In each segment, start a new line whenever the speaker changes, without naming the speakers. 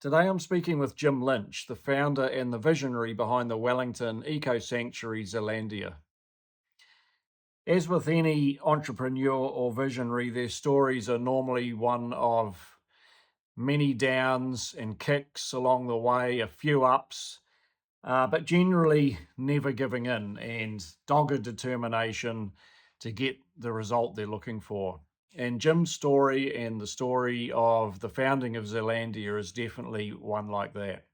Today I'm speaking with Jim Lynch, the founder and the visionary behind the Wellington ecosanctuary Zealandia. As with any entrepreneur or visionary, their stories are normally one of many downs and kicks along the way, a few ups, but generally never giving in and dogged determination to get the result they're looking for. And Jim's story and the story of the founding of Zealandia is definitely one like that.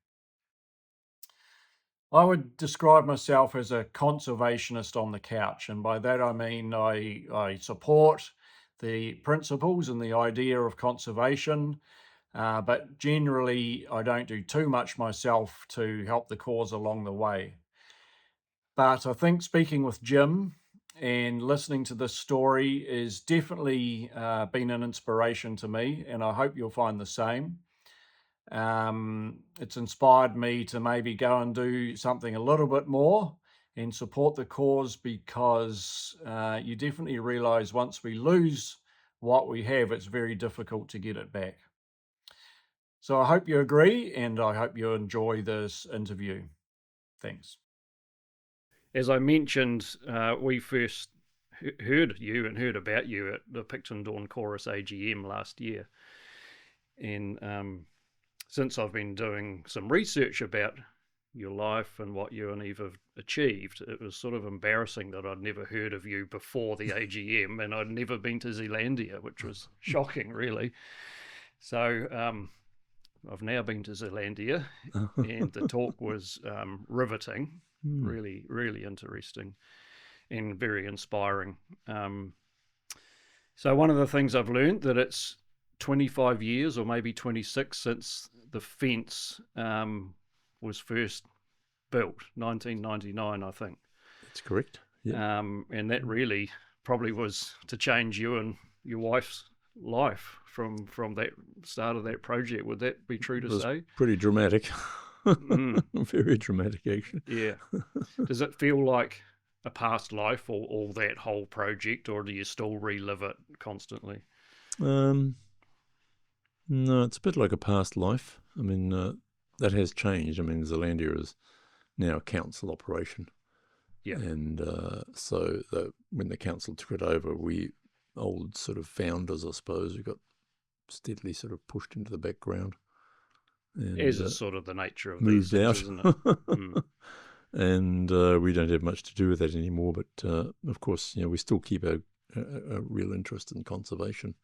I would describe myself as a conservationist on the couch, and by that I mean I support the principles and the idea of conservation, but generally I don't do too much myself to help the cause along the way. But I think speaking with Jim and listening to this story is definitely been an inspiration to me, and I hope you'll find the same. It's inspired me to maybe go and do something a little bit more and support the cause because you definitely realize once we lose what we have, it's very difficult to get it back. So I hope you agree and I hope you enjoy this interview. Thanks. As I mentioned, we first heard you and heard about you at the Picton Dawn Chorus AGM last year. And since I've been doing some research about your life and what you and Eve have achieved, it was sort of embarrassing that I'd never heard of you before the AGM and I'd never been to Zealandia, which was shocking, really. So I've now been to Zealandia and the talk was riveting, really, really interesting and very inspiring. So one of the things I've learned that it's 25 years or maybe 26 since the fence was first built, 1999, I think.
That's correct. Yeah.
And that really probably was to change you and your wife's life from that start of that project. Would that be true to say?
Pretty dramatic. Very dramatic, actually.
Yeah. Does it feel like a past life or all that whole project, or do you still relive it constantly?
No, it's a bit like a past life. I mean, that has changed. I mean, Zealandia is now a council operation.
Yeah.
And so when the council took it over, we old sort of founders, I suppose, who got steadily sort of pushed into the background. And,
as is sort of the nature of
moved
these
out.
things, isn't it?
And we don't have much to do with that anymore. But of course, we still keep a real interest in conservation,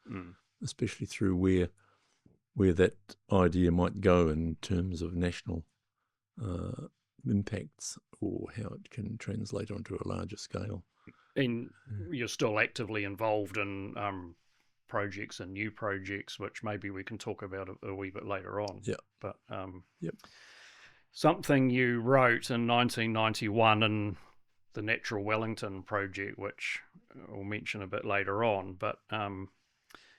especially through where that idea might go in terms of national impacts or how it can translate onto a larger scale.
And you're still actively involved in projects and new projects, which maybe we can talk about a wee bit later on.
Yeah.
But
yep.
Something you wrote in 1991 in the Natural Wellington project, which we'll mention a bit later on, but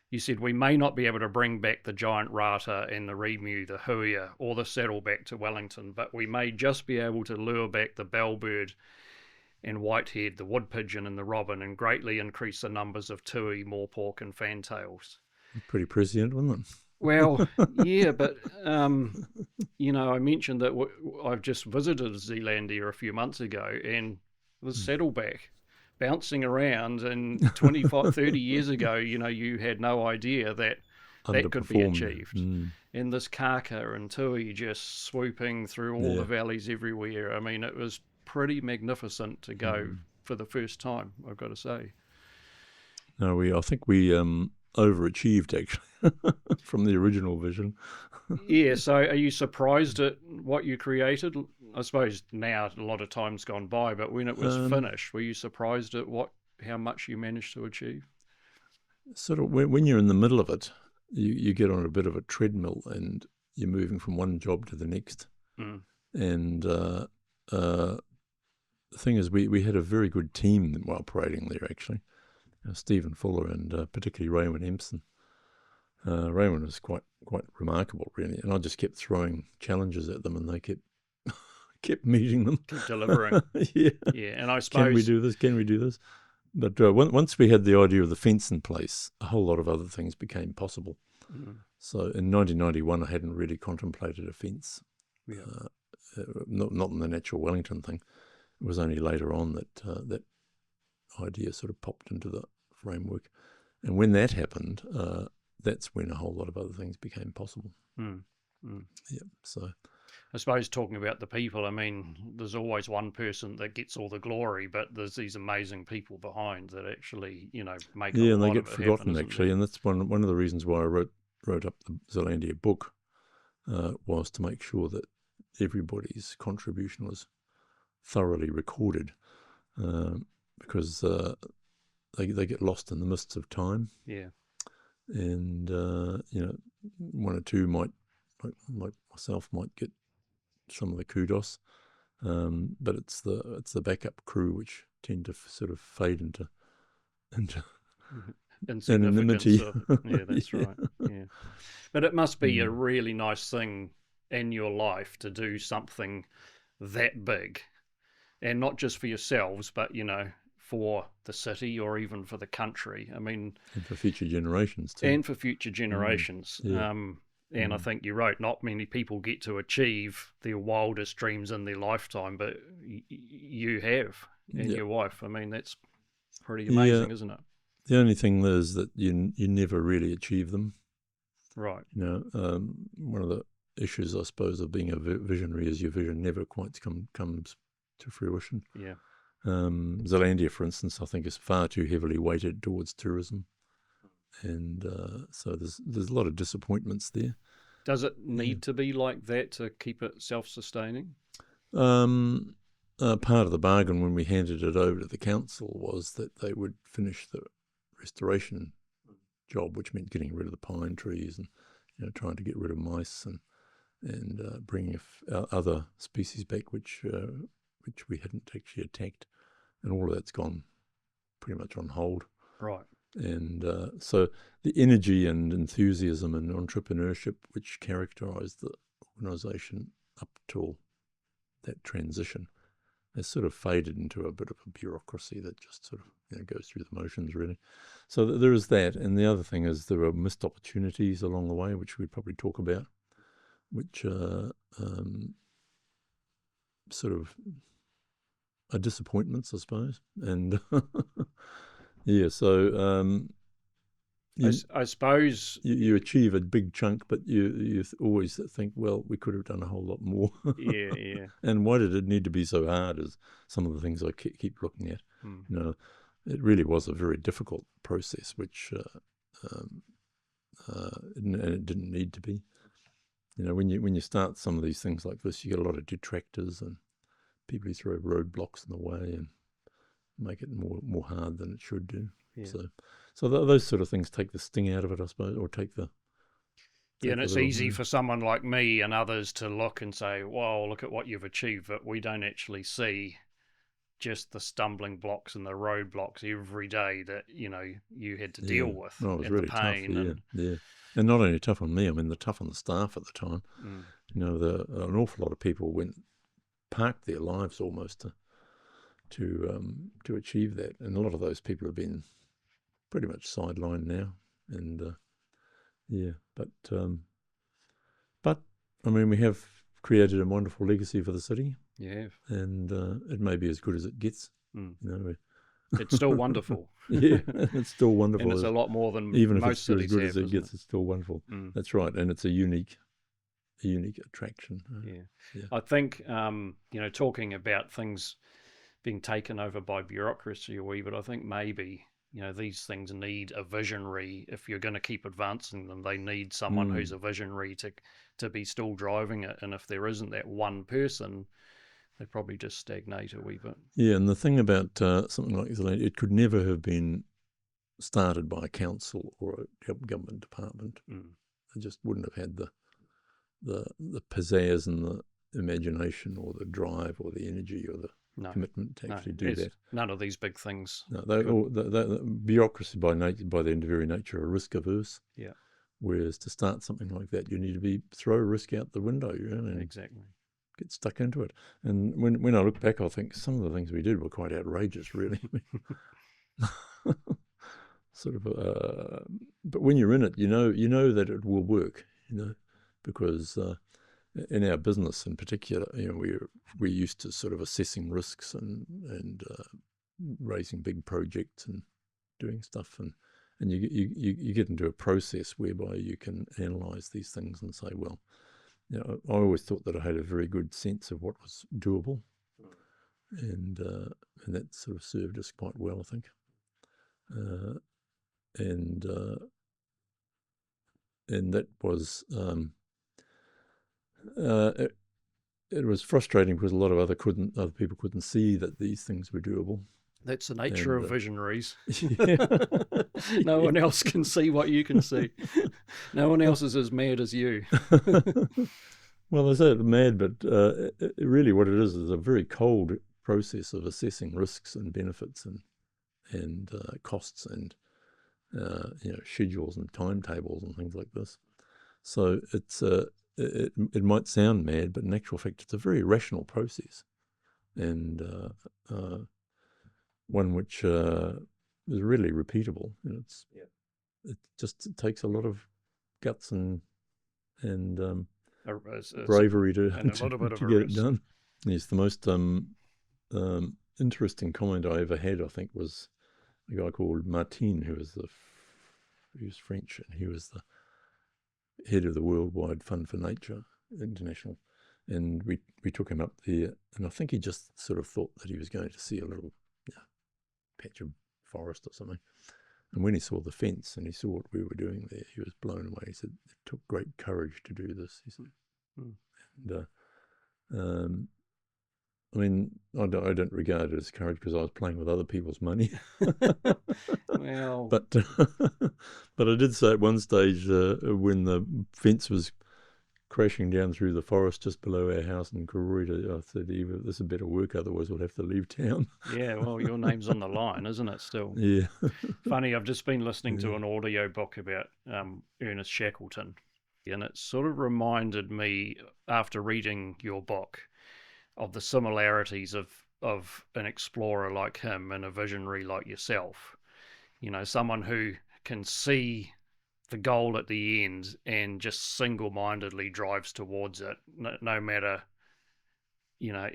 you said we may not be able to bring back the giant rata and the remu, the huia, or the saddleback to Wellington, but we may just be able to lure back the bellbird and whitehead, the wood pigeon and the robin, and greatly increase the numbers of tui, moorpork and fantails.
Pretty prescient, wasn't it?
Well, yeah, but, I mentioned that I've just visited Zealandia a few months ago, and the saddleback bouncing around, and 25, 30 years ago, you had no idea that could be achieved. And this kaka and tui just swooping through all the valleys everywhere. I mean, it was pretty magnificent to go for the first time, I've got to say.
No, I think we overachieved, actually, from the original vision.
Yeah, so are you surprised at what you created? I suppose now a lot of time's gone by, but when it was finished, were you surprised at how much you managed to achieve?
Sort of when you're in the middle of it, you get on a bit of a treadmill and you're moving from one job to the next. And the thing is, we had a very good team operating there, actually. Stephen Fuller and particularly Raymond Empson. Raymond was quite remarkable, really, and I just kept throwing challenges at them, and they kept meeting them,
kept delivering. Yeah. And I suppose,
can we do this? Can we do this? But once we had the idea of the fence in place, a whole lot of other things became possible. So in 1991, I hadn't really contemplated a fence.
Yeah.
Not in the natural Wellington thing. It was only later on that that idea sort of popped into the framework. And when that happened, that's when a whole lot of other things became possible. Yeah. So
I suppose talking about the people, I mean, there's always one person that gets all the glory, but there's these amazing people behind that actually, make a
yeah, and they
lot
get
of it
forgotten
happen,
actually, and that's one of the reasons why I wrote up the Zealandia book, was to make sure that everybody's contribution was thoroughly recorded, because they get lost in the mists of time.
Yeah.
And one or two might, like myself, might get some of the kudos, but it's the backup crew which tend to sort of fade into anonymity.
Yeah, that's right. Yeah, but it must be a really nice thing in your life to do something that big, and not just for yourselves, but for the city or even for the country. I mean,
and for future generations too.
And for future generations.
Yeah.
And I think you're right. Not many people get to achieve their wildest dreams in their lifetime, but you have, and your wife. I mean, that's pretty amazing, isn't it?
The only thing is that you never really achieve them.
Right.
One of the issues, I suppose, of being a visionary is your vision never quite comes to fruition.
Yeah.
Zealandia, for instance, I think is far too heavily weighted towards tourism, and so there's a lot of disappointments there.
Does it need to be like that to keep it self-sustaining?
Part of the bargain when we handed it over to the council was that they would finish the restoration job, which meant getting rid of the pine trees and trying to get rid of mice and bringing other species back which we hadn't actually attacked, and all of that's gone pretty much on hold.
Right.
And so the energy and enthusiasm and entrepreneurship which characterised the organisation up till that transition has sort of faded into a bit of a bureaucracy that just sort of goes through the motions, really. So there is that, and the other thing is there were missed opportunities along the way, which we'd probably talk about, which sort of are disappointments, I suppose. And yeah, so
I suppose
you achieve a big chunk, but you always think, well, we could have done a whole lot more.
Yeah.
And why did it need to be so hard? Is some of the things I keep looking at. It really was a very difficult process, which and it didn't need to be. When you start some of these things like this, you get a lot of detractors and people who throw roadblocks in the way and make it more hard than it should do.
Yeah.
So those sort of things take the sting out of it, I suppose, or take the...
Yeah, and it's easy for someone like me and others to look and say, well, look at what you've achieved, but we don't actually see just the stumbling blocks and the roadblocks every day that, you had to deal with.
Well, it was
and
really
the pain
tough, yeah. And not only tough on me, I mean, the tough on the staff at the time. An awful lot of people parked their lives almost to achieve that, and a lot of those people have been pretty much sidelined now, and but I mean, we have created a wonderful legacy for the city.
Yeah,
and it may be as good as it gets.
It's still wonderful.
Yeah, it's still wonderful,
and it's a lot more than
even if
most
it's as good
have,
as it gets. It's still wonderful. That's right, and it's a unique attraction.
Yeah. I think talking about things being taken over by bureaucracy a wee bit, I think maybe these things need a visionary. If you're going to keep advancing them, they need someone who's a visionary to be still driving it. And if there isn't that one person, they probably just stagnate a wee bit. Yeah,
and the thing about something like Zealandia, it could never have been started by a council or a government department. It just wouldn't have had the pizzazz and the imagination or the drive or the energy or the commitment to actually do that.
None of these big things.
No, the bureaucracy by their very nature are risk averse.
Yeah.
Whereas to start something like that, you need to throw risk out the window. And
exactly.
Get stuck into it. And when I look back, I think some of the things we did were quite outrageous, really. sort of, but when you're in it, you know that it will work, because in our business in particular, we're used to sort of assessing risks and raising big projects and doing stuff, and you get into a process whereby you can analyze these things and say, well, I always thought that I had a very good sense of what was doable, and that sort of served us quite well, I think. And that was it was frustrating because a lot of other people couldn't see that these things were doable.
That's the nature of Visionaries.
Yeah.
No one else can see what you can see. No one else is as mad as you.
Well, I say it's mad, but really what it is a very cold process of assessing risks and benefits and costs and schedules and timetables and things like this. So it's it might sound mad, but in actual fact, it's a very rational process, and one which is really repeatable. It takes a lot of guts and bravery to get it done. Yes, the most interesting comment I ever had, I think, was a guy called Martin, who was French, and he was the head of the Worldwide Fund for Nature International, and we took him up there, and I think he just sort of thought that he was going to see a little patch of forest or something. And when he saw the fence and he saw what we were doing there, he was blown away. He said, it took great courage to do this, he said. And I mean, I don't regard it as courage because I was playing with other people's money.
Well,
but I did say at one stage when the fence was crashing down through the forest just below our house in Kurui, I said, Eva, this had better work, otherwise we'll have to leave town.
Yeah, well, your name's on the line, isn't it, still?
Yeah.
Funny, I've just been listening to an audio book about Ernest Shackleton, and it sort of reminded me, after reading your book, of the similarities of an explorer like him and a visionary like yourself. Someone who can see the goal at the end and just single-mindedly drives towards it, no matter,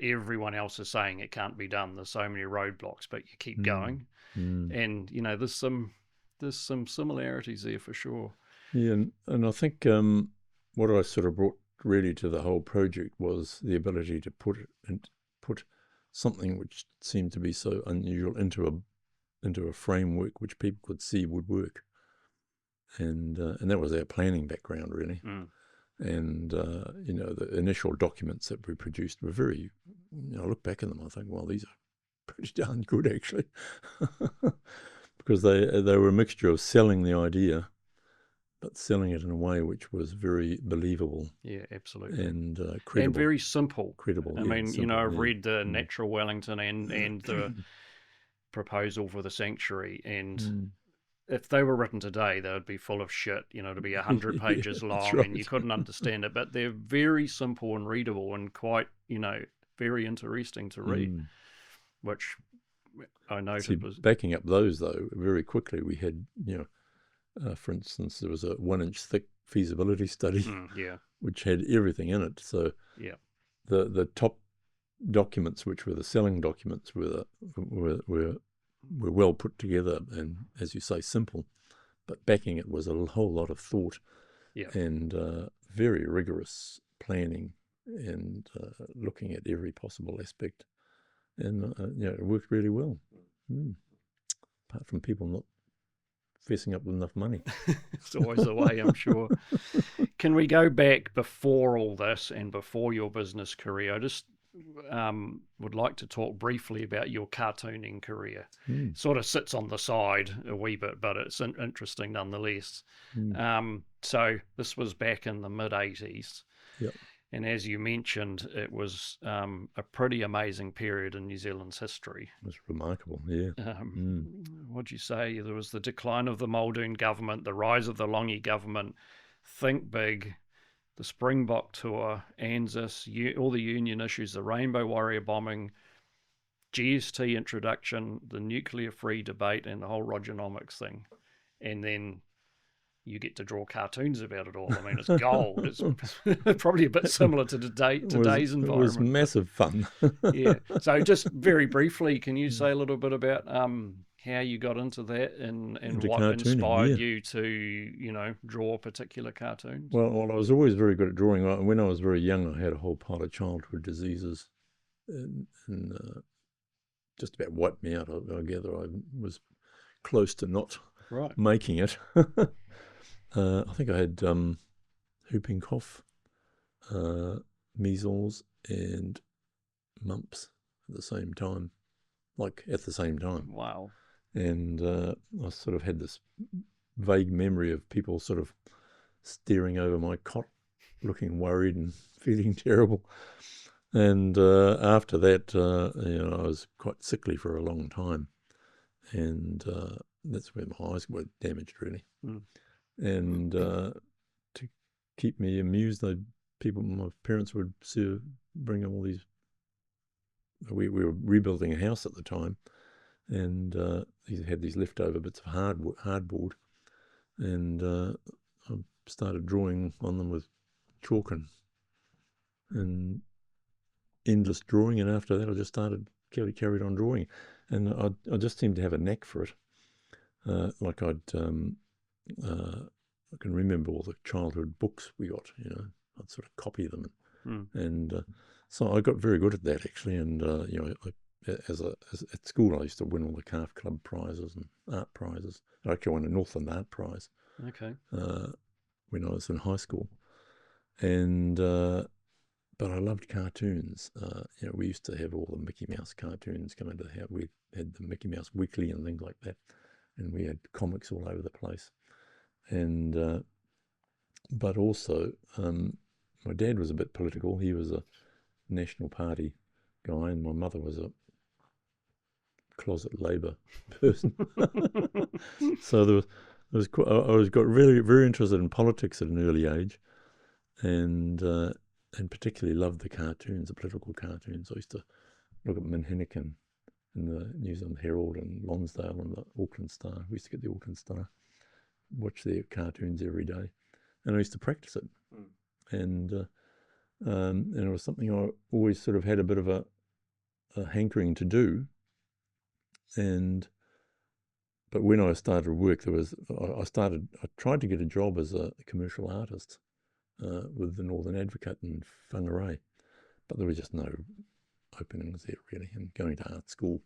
everyone else is saying it can't be done. There's so many roadblocks, but you keep going. And, there's some similarities there for sure.
Yeah, and I think what I sort of brought really to the whole project was the ability to put something which seemed to be so unusual into a framework which people could see would work. And that was our planning background, really. And the initial documents that we produced were very, I look back at them, I think, well, these are pretty darn good, actually. Because they were a mixture of selling the idea, but selling it in a way which was very believable.
Yeah, absolutely.
And credible.
And very simple.
Credible,
I mean,
simple,
I've read the Natural Wellington and the proposal for the sanctuary, and if they were written today, they would be full of shit, to be 100 pages long, right. And you couldn't understand it, but they're very simple and readable and quite, very interesting to read, which I noted was...
Backing up those, though, very quickly we had, for instance, there was a 1-inch thick feasibility study, which had everything in it. So the top documents, which were the selling documents, were well put together and, as you say, simple, but backing it was a whole lot of thought and very rigorous planning and looking at every possible aspect, and it worked really well. Apart from people not fessing up with enough money.
It's always the way, I'm sure. Can we go back before all this and before your business career? I just would like to talk briefly about your cartooning career. Sort of sits on the side a wee bit, but it's interesting nonetheless. So this was back in the mid-80s.
Yep.
And as you mentioned, it was a pretty amazing period in New Zealand's history.
It was remarkable, yeah.
What'd you say? There was the decline of the Muldoon government, the rise of the Longy government, Think Big, the Springbok tour, ANZUS, all the union issues, the Rainbow Warrior bombing, GST introduction, the nuclear-free debate, and the whole Rogernomics thing. and then you get to draw cartoons about it all. I mean, it's gold. It's probably a bit similar to today's environment.
It was massive fun.
Yeah. So just very briefly, can you say a little bit about how you got into that and what inspired you to, draw particular cartoons?
Well, I was always very good at drawing. When I was very young, I had a whole pile of childhood diseases and just about wiped me out. I gather I was close to not making it. I think I had whooping cough, measles, and mumps at the same time.
Wow.
And I sort of had this vague memory of people sort of staring over my cot, looking worried and feeling terrible. And after that, I was quite sickly for a long time. And that's where my eyes were damaged, really. Mm. And to keep me amused, my parents would bring all these. We were rebuilding a house at the time, and he had these leftover bits of hardboard, and I started drawing on them with chalk and endless drawing. And after that, I just carried on drawing, and I just seemed to have a knack for it. I can remember all the childhood books we got. I'd sort of copy them, and so I got very good at that actually. And at school, I used to win all the calf club prizes and art prizes. I actually won a Northland Art Prize.
Okay.
When I was in high school, and but I loved cartoons. We used to have all the Mickey Mouse cartoons come into the house. We had the Mickey Mouse Weekly and things like that, and we had comics all over the place. And but also, my dad was a bit political. He was a National Party guy, and my mother was a closet Labour person. So I got really very interested in politics at an early age, and particularly loved the cartoons, the political cartoons. I used to look at Manhinnican in the New Zealand Herald and Lonsdale and the Auckland Star. We used to get the Auckland Star, watch their cartoons every day, and I used to practice it. And it was something I always sort of had a bit of a hankering to do. But when I started work, I tried to get a job as a commercial artist with the Northern Advocate in Whangarei, but there were just no openings there really, and going to art school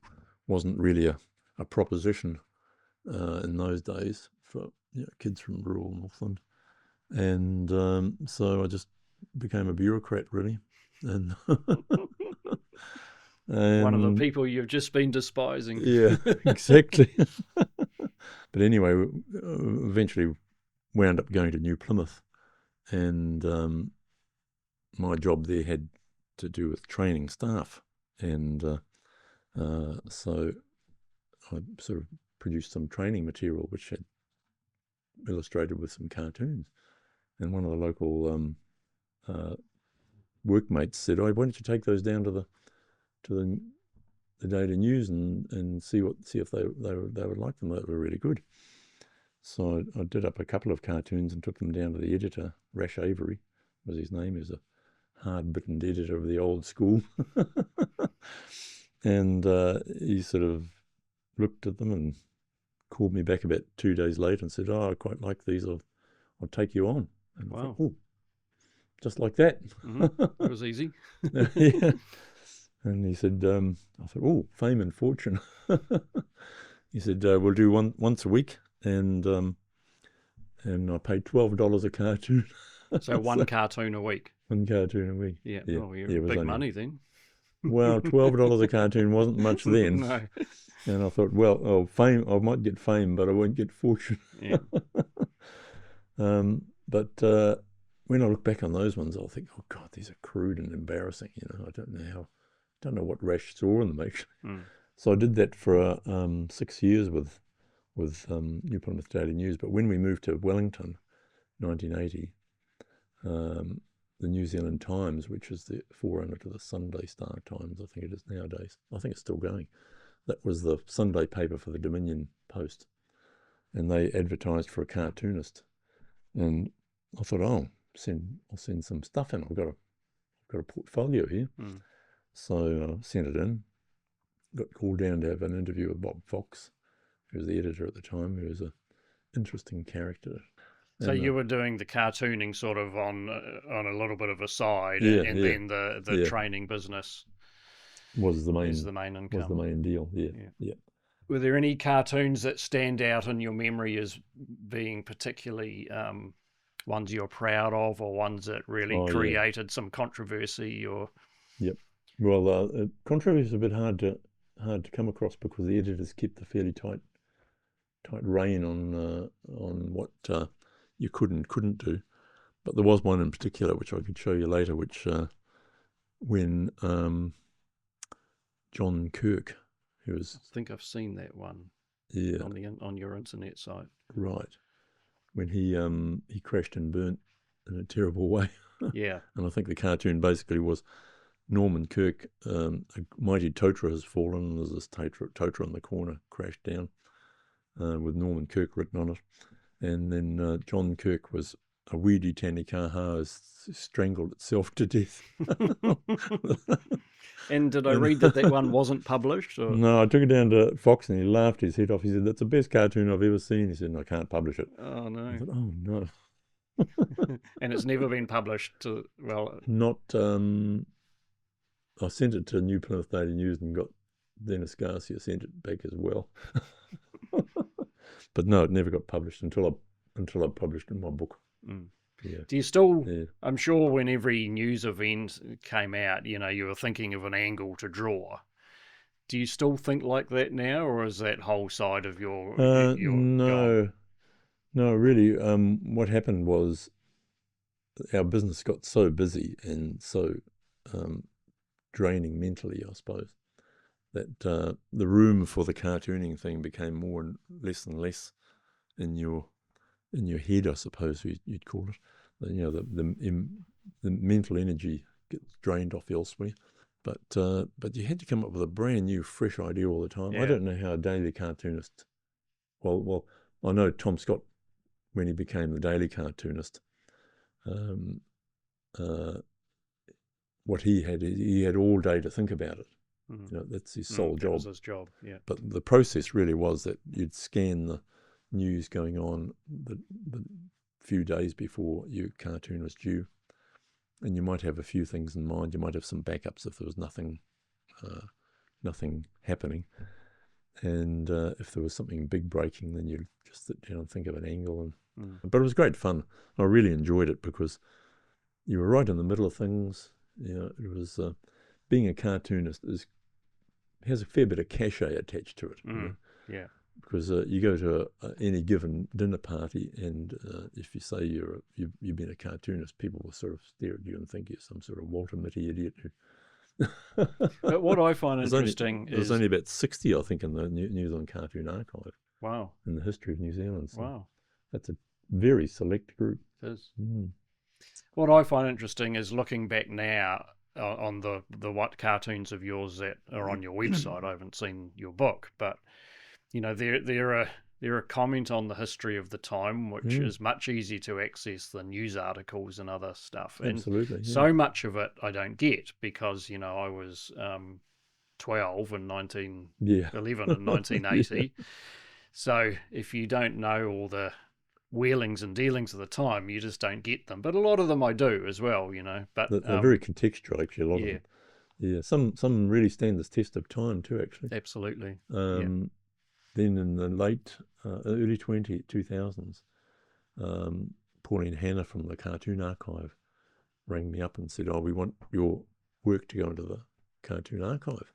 wasn't really a proposition in those days for kids from rural Northland. And so I just became a bureaucrat really, and
one of the people you've just been despising.
Yeah, exactly. But anyway, eventually wound up going to New Plymouth, and my job there had to do with training staff, and so I sort of produced some training material which had illustrated with some cartoons. And one of the local workmates said, "Oh, why don't you take those down to the Daily News and see if they would like them? They were really good." So I did up a couple of cartoons and took them down to the editor. Rash Avery was his name. He was a hard-bitten editor of the old school. And he sort of looked at them and called me back about 2 days later and said, "Oh, I quite like these. I'll take you on." And
wow.
I thought, "Oh, just like that."
Mm-hmm. That was easy.
Yeah. And he said, I thought, "Oh, fame and fortune." He said, "We'll do once a week," and I paid $12 a cartoon.
So one cartoon a week.
One cartoon a week.
Yeah. Oh, you're big money then.
Well, $12 a cartoon wasn't much then.
No.
And I thought, well, fame, I might get fame, but I won't get fortune.
Yeah.
But when I look back on those ones, I'll think, oh God, these are crude and embarrassing. I don't know what Rash saw in them actually. Mm. So I did that for 6 years with New Plymouth Daily News. But when we moved to Wellington, 1980, the New Zealand Times, which is the forerunner to the Sunday Star Times, I think it is nowadays. I think it's still going. That was the Sunday paper for the Dominion Post. and they advertised for a cartoonist, and I thought, oh, I'll send some stuff in. I've got a portfolio here. So I sent it in, got called down to have an interview with Bob Fox, who was the editor at the time, who was an interesting character.
So
and,
you were doing the cartooning sort of on a little bit of a side,
Yeah,
then the
yeah.
training business
was the main
income.
Was the main deal. Yeah.
Were there any cartoons that stand out in your memory as being particularly ones you're proud of, or ones that really created some controversy? Or
Yep. Well, controversy is a bit hard to come across because the editors kept a fairly tight rein on what you could and couldn't do. But there was one in particular which I could show you later, which when John Kirk, who was,
I think I've seen that one.
Yeah.
On your internet site.
Right. When he crashed and burnt in a terrible way.
Yeah.
And I think the cartoon basically was Norman Kirk, a mighty Totra has fallen, and there's this Totra in the corner, crashed down, with Norman Kirk written on it. And then John Kirk was a weedy Tanikaha has strangled itself to death.
And did I read that one wasn't published? Or?
No, I took it down to Fox and he laughed his head off. He said, "That's the best cartoon I've ever seen." He said, "I can't publish it."
Oh, no.
I thought, oh, no.
And it's never been published
Not, I sent it to New Plymouth Daily News and got Dennis Garcia sent it back as well. But no, it never got published until I published in my book. Yeah.
Do you still, I'm sure when every news event came out, you were thinking of an angle to draw. Do you still think like that now, or is that whole side of your
no,
gone?
No, really, what happened was our business got so busy and so draining mentally, I suppose, that the room for the cartooning thing became more and less in your head, I suppose you'd call it. The mental energy gets drained off elsewhere. But you had to come up with a brand new, fresh idea all the time.
Yeah.
I don't know how a daily cartoonist. Well, I know Tom Scott, when he became the daily cartoonist, what he had all day to think about it. That's his sole job.
That was his job, yeah.
But the process really was that you'd scan the news going on the few days before your cartoon was due, and you might have a few things in mind. You might have some backups if there was nothing happening, and if there was something big breaking, then you'd just sit down and think of an angle. But it was great fun. I really enjoyed it because you were right in the middle of things. It was being a cartoonist has a fair bit of cachet attached to it.
Yeah.
Because you go to any given dinner party, and if you say you've been a cartoonist, people will sort of stare at you and think you're some sort of Walter Mitty idiot.
But what I find interesting is
there's only about 60, I think, in the New Zealand Cartoon Archive.
Wow.
In the history of New Zealand. So
wow.
That's a very select group.
It is. What I find interesting is looking back now on the what cartoons of yours that are on your website. I haven't seen your book, but they're a comment on the history of the time, which is much easier to access than news articles and other stuff.
Absolutely.
And so much of it I don't get because I was 12 in 1911 and 1980. So if you don't know all the wheelings and dealings of the time, you just don't get them. But a lot of them I do as well, But
they're very contextual, actually. A lot of them. Yeah. Some really stand the test of time too, actually.
Absolutely.
Then in the early 2000s, Pauline Hanna from the Cartoon Archive rang me up and said, "Oh, we want your work to go into the Cartoon Archive."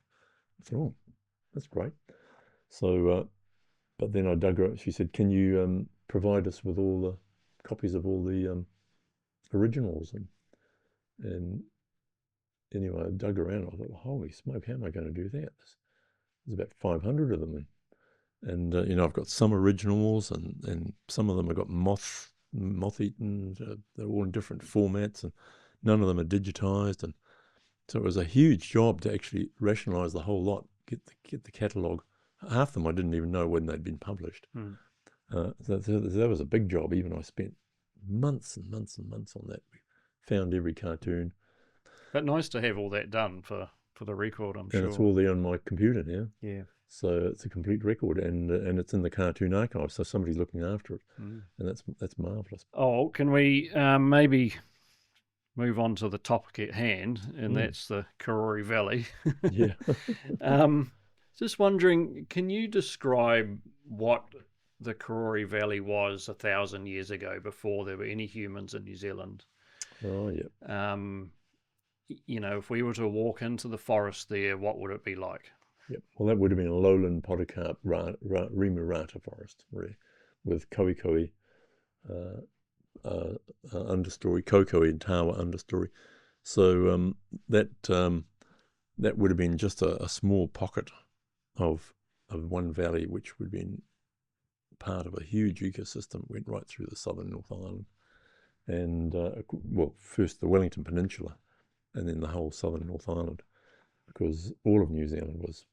I thought, "Oh, that's great." So, but then I dug her up. She said, "Can you provide us with all the copies of all the originals?" And anyway, I dug around. I thought, "Holy smoke, how am I going to do that?" There's about 500 of them. And I've got some originals, and some of them have got moth-eaten. They're all in different formats, and none of them are digitized. And so it was a huge job to actually rationalize the whole lot, get the catalogue. Half of them I didn't even know when they'd been published. That was a big job. Even I spent months and months and months on that. We found every cartoon.
But nice to have all that done for the record, I'm sure.
And it's all there on my computer now.
Yeah.
So it's a complete record, and it's in the cartoon archive. So somebody's looking after it, and that's marvelous.
Oh, can we maybe move on to the topic at hand, and that's the Karori Valley?
Yeah.
Just wondering, can you describe what the Karori Valley was 1,000 years ago, before there were any humans in New Zealand?
Oh, yeah.
If we were to walk into the forest there, what would it be like?
Yep. Well, that would have been a lowland podocarp remunera forest, really, with koikoi understory, kokoi and tawa understory. So that would have been just a small pocket of one valley, which would have been part of a huge ecosystem. Went right through the southern North Island, and first the Wellington Peninsula, and then the whole southern North Island, because all of New Zealand was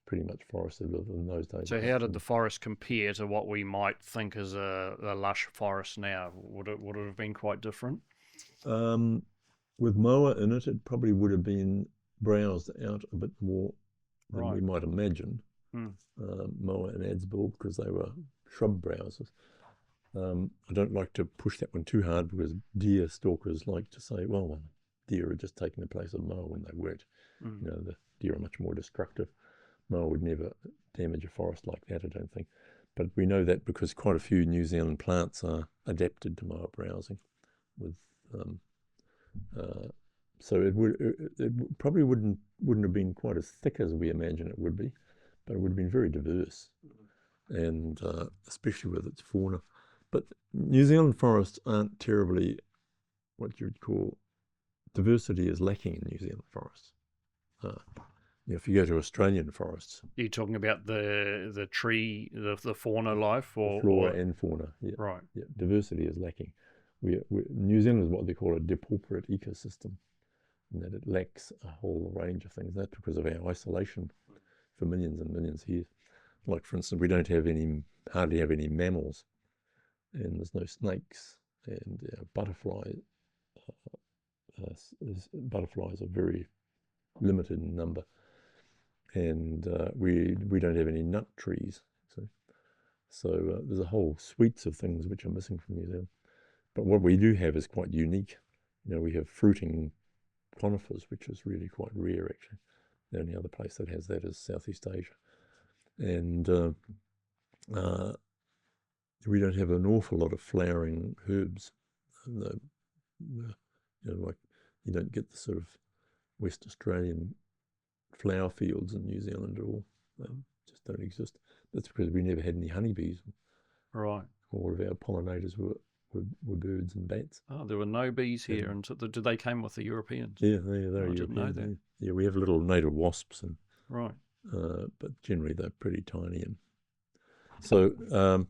pretty much forested in those days.
So how did the forest compare to what we might think is a lush forest now? Would it have been quite different?
With moa in it, it probably would have been browsed out a bit more than we might imagine. Moa and Adsbill, because they were shrub browsers. I don't like to push that one too hard, because deer stalkers like to say, well, deer are just taking the place of moa, when they weren't. The deer are much more destructive. Moa would never damage a forest like that, I don't think. But we know that because quite a few New Zealand plants are adapted to moa browsing. So it probably wouldn't have been quite as thick as we imagine it would be, but it would have been very diverse, and especially with its fauna. But New Zealand forests aren't terribly what you would call, diversity is lacking in New Zealand forests. If you go to Australian forests,
you're talking about the tree, the fauna life, or
flora and fauna. Yeah,
right.
Yeah, diversity is lacking. New Zealand is what they call a depauperate ecosystem, in that it lacks a whole range of things. That's because of our isolation for millions and millions of years. Like, for instance, we don't hardly have any mammals, and there's no snakes, and butterflies are very limited in number, and we don't have any nut trees. So there's a whole suite of things which are missing from New Zealand. But what we do have is quite unique. We have fruiting conifers, which is really quite rare, actually. The only other place that has that is Southeast Asia. And we don't have an awful lot of flowering herbs. Like you don't get the sort of West Australian flower fields in New Zealand at all. They just don't exist. That's because we never had any honeybees.
Right.
All of our pollinators were birds and bats.
Oh, there were no bees here, and did they came with the Europeans?
Yeah, they're Europeans.
I didn't know that.
Yeah, we have little native wasps, and
right.
But generally they're pretty tiny, and so our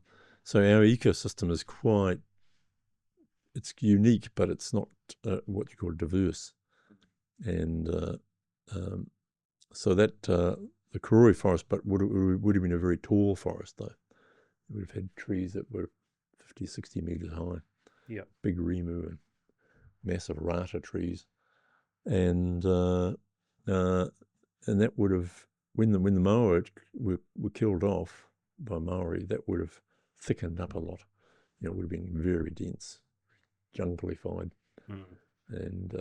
ecosystem is it's unique, but it's not what you call diverse, and so that the Karori forest, but would have been a very tall forest though. It would have had trees that were 50, 60 metres high.
Yeah.
Big rimu and massive rata trees. And that would have, when the moa were killed off by Maori, that would have thickened up a lot. It would have been very dense, junglified. And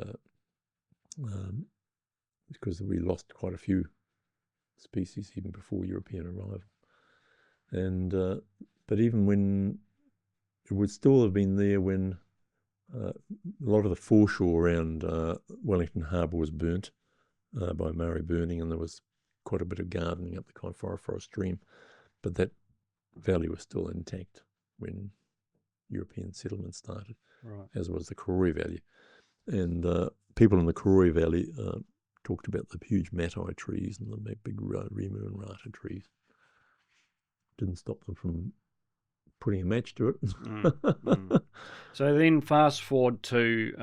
because we lost quite a few species even before European arrival. And but even when it would still have been there when a lot of the foreshore around Wellington Harbour was burnt by Maori burning, and there was quite a bit of gardening up the Kaifara Forest stream, but that valley was still intact when European settlement started,
right.
As was the Karori Valley. And people in the Karori Valley talked about the huge matai trees and the big rimu and rata trees. Didn't stop them from putting a match to it.
So then fast forward to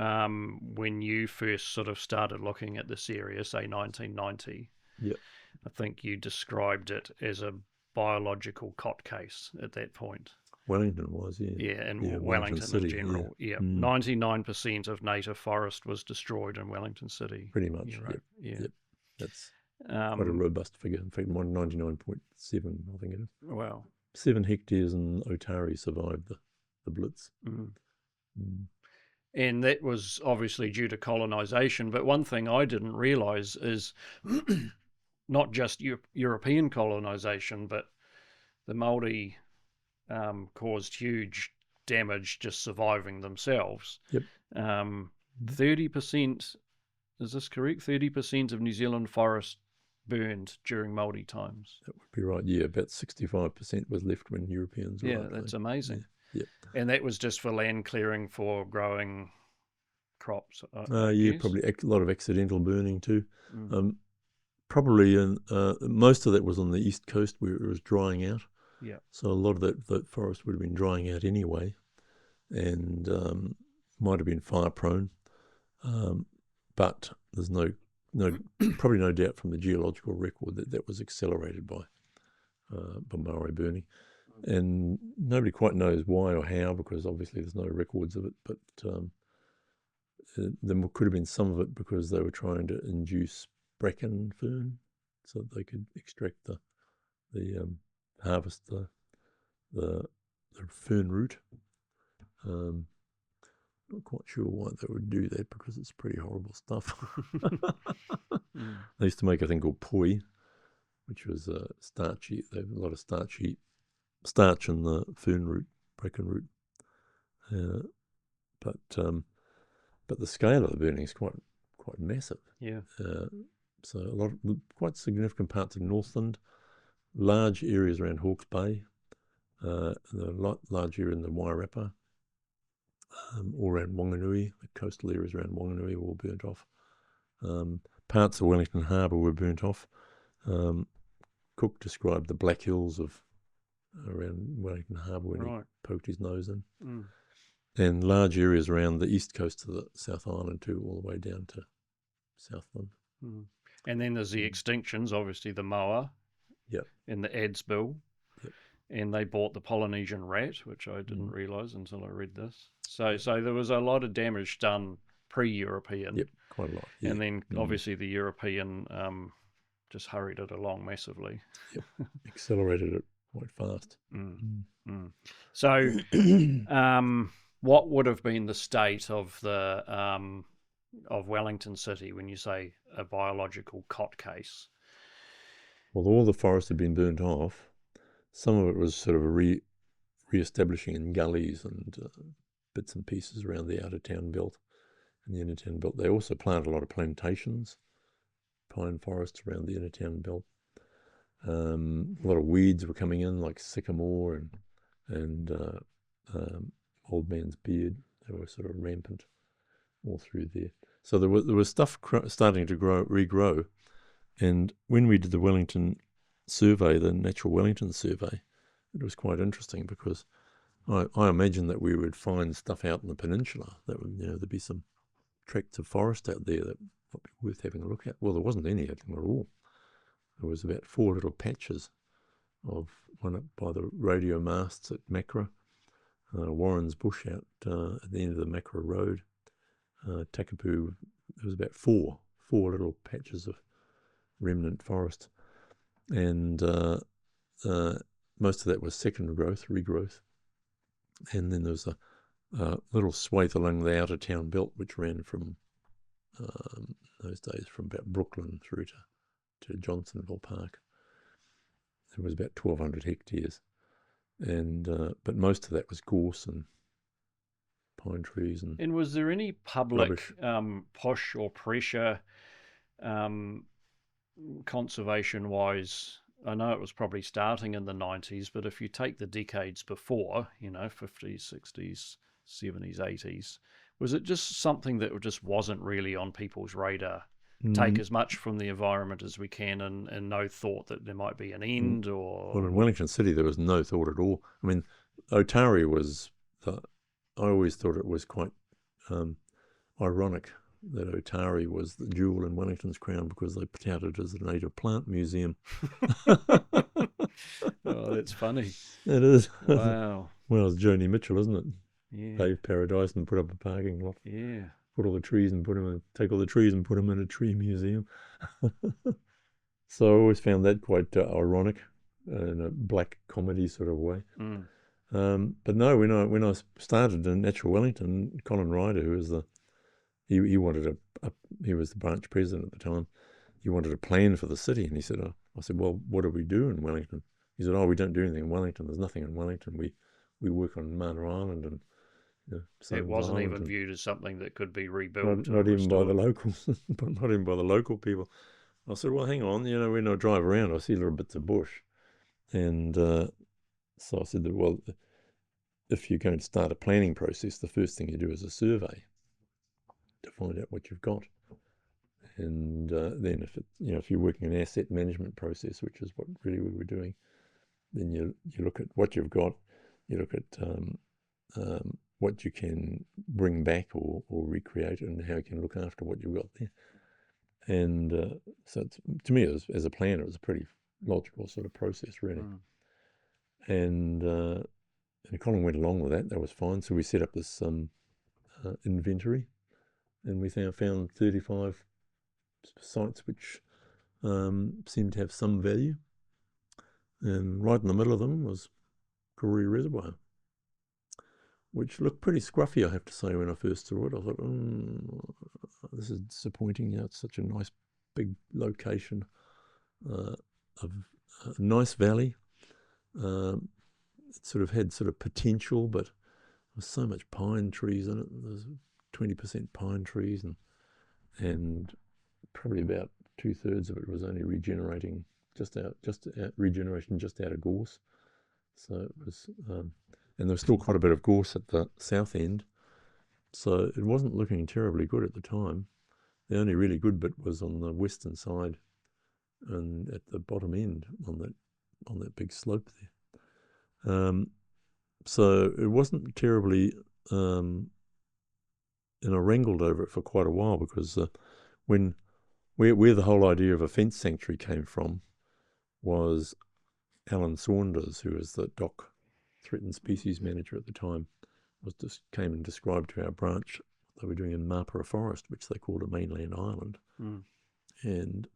when you first sort of started looking at this area, say 1990.
Yeah.
I think you described it as a biological cot case at that point.
Wellington was, yeah.
Yeah, and
Yeah,
Wellington
City,
in general. Yeah, 99% of native forest was destroyed in Wellington City.
Pretty much,
Right. Yeah.
Yep. That's quite a robust figure. In fact, 99.7, I think it is.
Wow.
7 hectares in Otari survived the Blitz.
And that was obviously due to colonisation. But one thing I didn't realise is not just European colonisation, but the Māori caused huge damage just surviving themselves.
Yep.
30%, is this correct? 30% of New Zealand forest burned during Māori times.
That would be right. Yeah, about 65% was left when Europeans arrived.
Yeah, that's amazing.
Yeah.
And that was just for land clearing for growing crops.
Yeah, probably a lot of accidental burning too. Probably most of that was on the east coast where it was drying out.
Yeah. So
a lot of that forest would have been drying out anyway, and might have been fire prone. But there's probably no doubt from the geological record that was accelerated by Maori burning. And nobody quite knows why or how, because obviously there's no records of it, but there could have been some of it because they were trying to induce bracken fern so that they could extract harvest the fern root. Not quite sure why they would do that, because it's pretty horrible stuff. They used to make a thing called poi, which was starchy. They have a lot of starch in the fern root, bracken root. But the scale of the burning is quite massive.
Yeah.
So quite significant parts of Northland, large areas around Hawke's Bay, the large area in the Wairarapa, all around Wanganui, the coastal areas around Wanganui were all burnt off. Parts of Wellington Harbour were burnt off. Cook described the Black Hills around Wellington Harbour when he poked his nose in. And large areas around the east coast of the South Island too, all the way down to Southland.
And then there's the extinctions, obviously the moa, and the ads bill, and they bought the Polynesian rat, which I didn't realise until I read this. So there was a lot of damage done pre-European.
Yep, quite a lot. Yeah.
And then obviously the European just hurried it along massively.
Yep, accelerated it quite fast.
So what would have been the state of the of Wellington City when you say a biological cot case?
Well, all the forest had been burnt off. Some of it was sort of re-establishing in gullies and bits and pieces around the outer town belt and the inner town belt. They also planted a lot of plantations, pine forests around the inner town belt. A lot of weeds were coming in, like sycamore and old man's beard. They were sort of rampant all through there. So there was stuff starting to regrow. And when we did the Wellington survey, the Natural Wellington survey, it was quite interesting because I imagined that we would find stuff out in the peninsula that would, there'd be some tracts of forest out there that would be worth having a look at. Well, there wasn't any of them at all. There was about 4 little patches of one up by the radio masts at Macra, Warren's Bush out at the end of the Macra Road, Takapū. There was about four little patches of remnant forest, and most of that was second growth, regrowth. And then there was a little swathe along the outer town belt which ran from those days from about Brooklyn through to Johnsonville Park. It was about 1,200 hectares, and but most of that was gorse and pine trees.
And was there any public push or pressure conservation-wise? I know it was probably starting in the 90s, but if you take the decades before, 50s, 60s, 70s, 80s, was it just something that just wasn't really on people's radar? Take as much from the environment as we can and no thought that there might be an end? Or
well, in Wellington City there was no thought at all. I mean, Otari was I always thought it was quite ironic that Otari was the jewel in Wellington's crown because they touted it as a native plant museum.
Oh, that's funny.
It is.
Wow.
Well, it's Joni Mitchell, isn't it?
Yeah.
Pave paradise and put up a parking lot.
Yeah.
Put all the trees and take all the trees and put them in a tree museum. So I always found that quite ironic in a black comedy sort of way. But no, when I started in Natural Wellington, Colin Ryder, who was he wanted he was the branch president at the time. He wanted a plan for the city, and he said, I said, well, what do we do in Wellington? He said, we don't do anything in Wellington. There's nothing in Wellington. We work on Manor Island and
It wasn't
Island
even viewed as something that could be rebuilt.
Not even by the locals, but not even by the local people. I said, well, hang on, when I drive around, I see little bits of bush. And so I said that, well, if you're going to start a planning process, the first thing you do is a survey to find out what you've got. And then if you're working an asset management process, which is what really we were doing, then you look at what you've got, you look at what you can bring back or recreate, and how you can look after what you've got there. And so to me, as a planner, it was a pretty logical sort of process, really. And Colin went along with that. That was fine. So we set up this inventory, and we found 35 sites which seemed to have some value. And right in the middle of them was Koori Reservoir, which looked pretty scruffy, I have to say, when I first saw it. I thought, this is disappointing. It's such a nice big location of a nice valley. It sort of had potential, but there was so much pine trees in it. There's 20% pine trees, and probably about 2/3 of it was only regenerating regeneration just out of gorse. So it was, and there was still quite a bit of gorse at the south end. So it wasn't looking terribly good at the time. The only really good bit was on the western side and at the bottom end on that big slope there. So it wasn't terribly, and I wrangled over it for quite a while, because where the whole idea of a fence sanctuary came from was Alan Saunders, who was the DOC threatened species manager at the time, came and described to our branch what they were doing in Mapara Forest, which they called a mainland island, and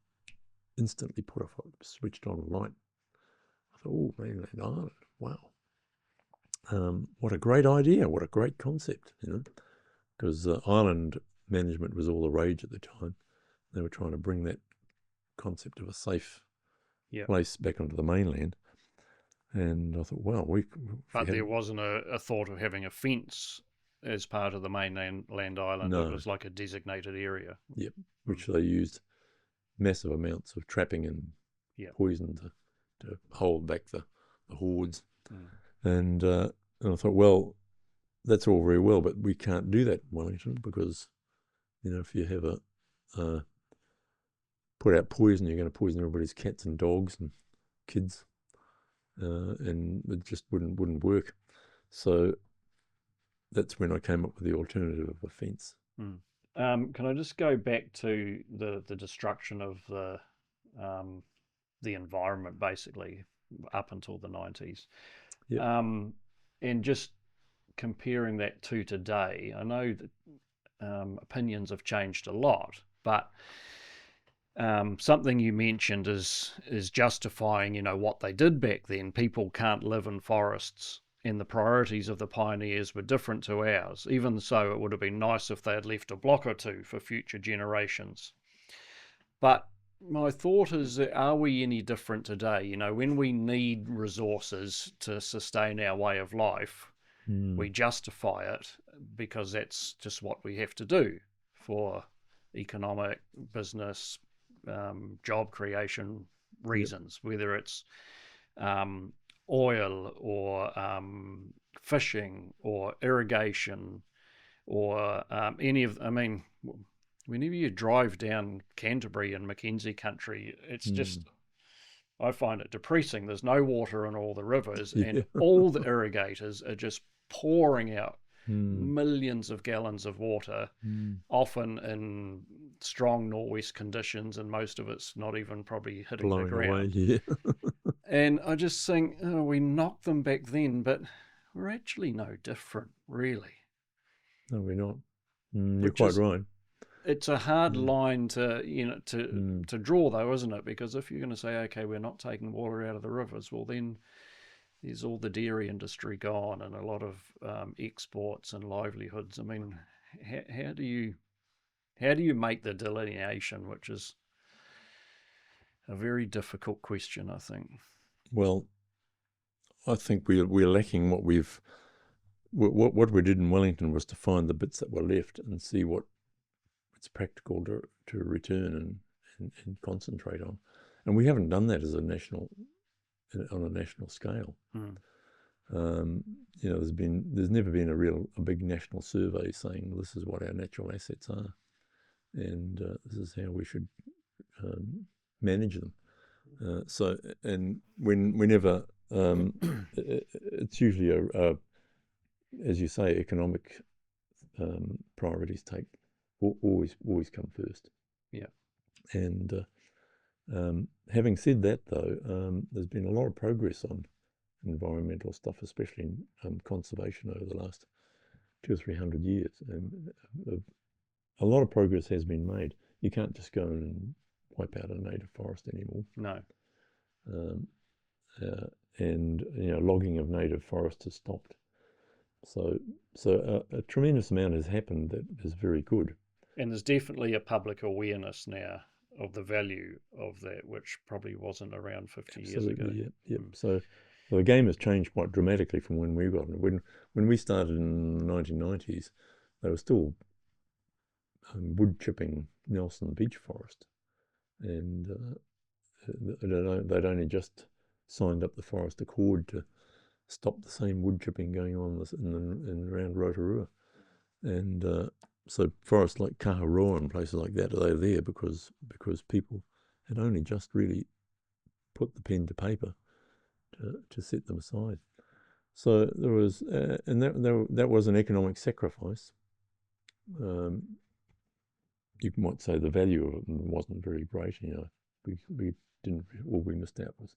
instantly switched on a light. I thought, mainland island, wow. What a great idea, what a great concept, because island management was all the rage at the time. They were trying to bring that concept of a safe place back onto the mainland. And I thought, well,
But there wasn't a thought of having a fence as part of the mainland island.
No.
It was like a designated area.
Yep, which they used massive amounts of trapping and poison to hold back the hordes. And I thought, well, that's all very well, but we can't do that in Wellington, because, if you have put out poison, you're going to poison everybody's cats and dogs and kids, and it just wouldn't work. So that's when I came up with the alternative of a fence.
Can I just go back to the destruction of the environment, basically, up until the 90s?
Yep.
And just comparing that to today, I know that opinions have changed a lot, but something you mentioned is justifying, what they did back then. People can't live in forests, and the priorities of the pioneers were different to ours. Even so, it would have been nice if they had left a block or two for future generations. But my thought is, are we any different today? When we need resources to sustain our way of life, we justify it because that's just what we have to do for economic, business, job creation reasons, whether it's oil or fishing or irrigation or any of, whenever you drive down Canterbury and Mackenzie country, it's just, I find it depressing. There's no water in all the rivers, and all the irrigators are just pouring out millions of gallons of water, often in strong nor'west conditions, and most of it's not even probably hitting the ground.
Away,
And I just think, we knocked them back then, but we're actually no different, really.
No, we're not. You're quite right.
It's a hard line to draw, though, isn't it? Because if you're going to say, okay, we're not taking water out of the rivers, well, then there's all the dairy industry gone and a lot of exports and livelihoods. I mean, how do you make the delineation, which is a very difficult question, I think.
Well, I think we're lacking what we did in Wellington was to find the bits that were left and see what it's practical to return and concentrate on. And we haven't done that on a national scale. There's never been a big national survey saying this is what our natural assets are, and this is how we should manage them. And whenever it's usually as you say, economic priorities always come first.
Yeah.
And having said that, though, there's been a lot of progress on environmental stuff, especially in conservation over the last 200 or 300 years. And a lot of progress has been made. You can't just go and wipe out a native forest anymore.
No.
And logging of native forest has stopped. So a tremendous amount has happened that is very good.
And there's definitely a public awareness now of the value of that, which probably wasn't around 50 years ago.
Yeah. So the game has changed quite dramatically from when we got it. When we started in the 1990s, they were still wood chipping Nelson Beach Forest, and they'd only just signed up the Forest Accord to stop the same wood chipping going on in around Rotorua. And so forests like Kaharoa and places like that, they were there because people had only just really put the pen to paper to set them aside. So there was, and that was an economic sacrifice. You might say the value of it wasn't very great. We didn't. All we missed out was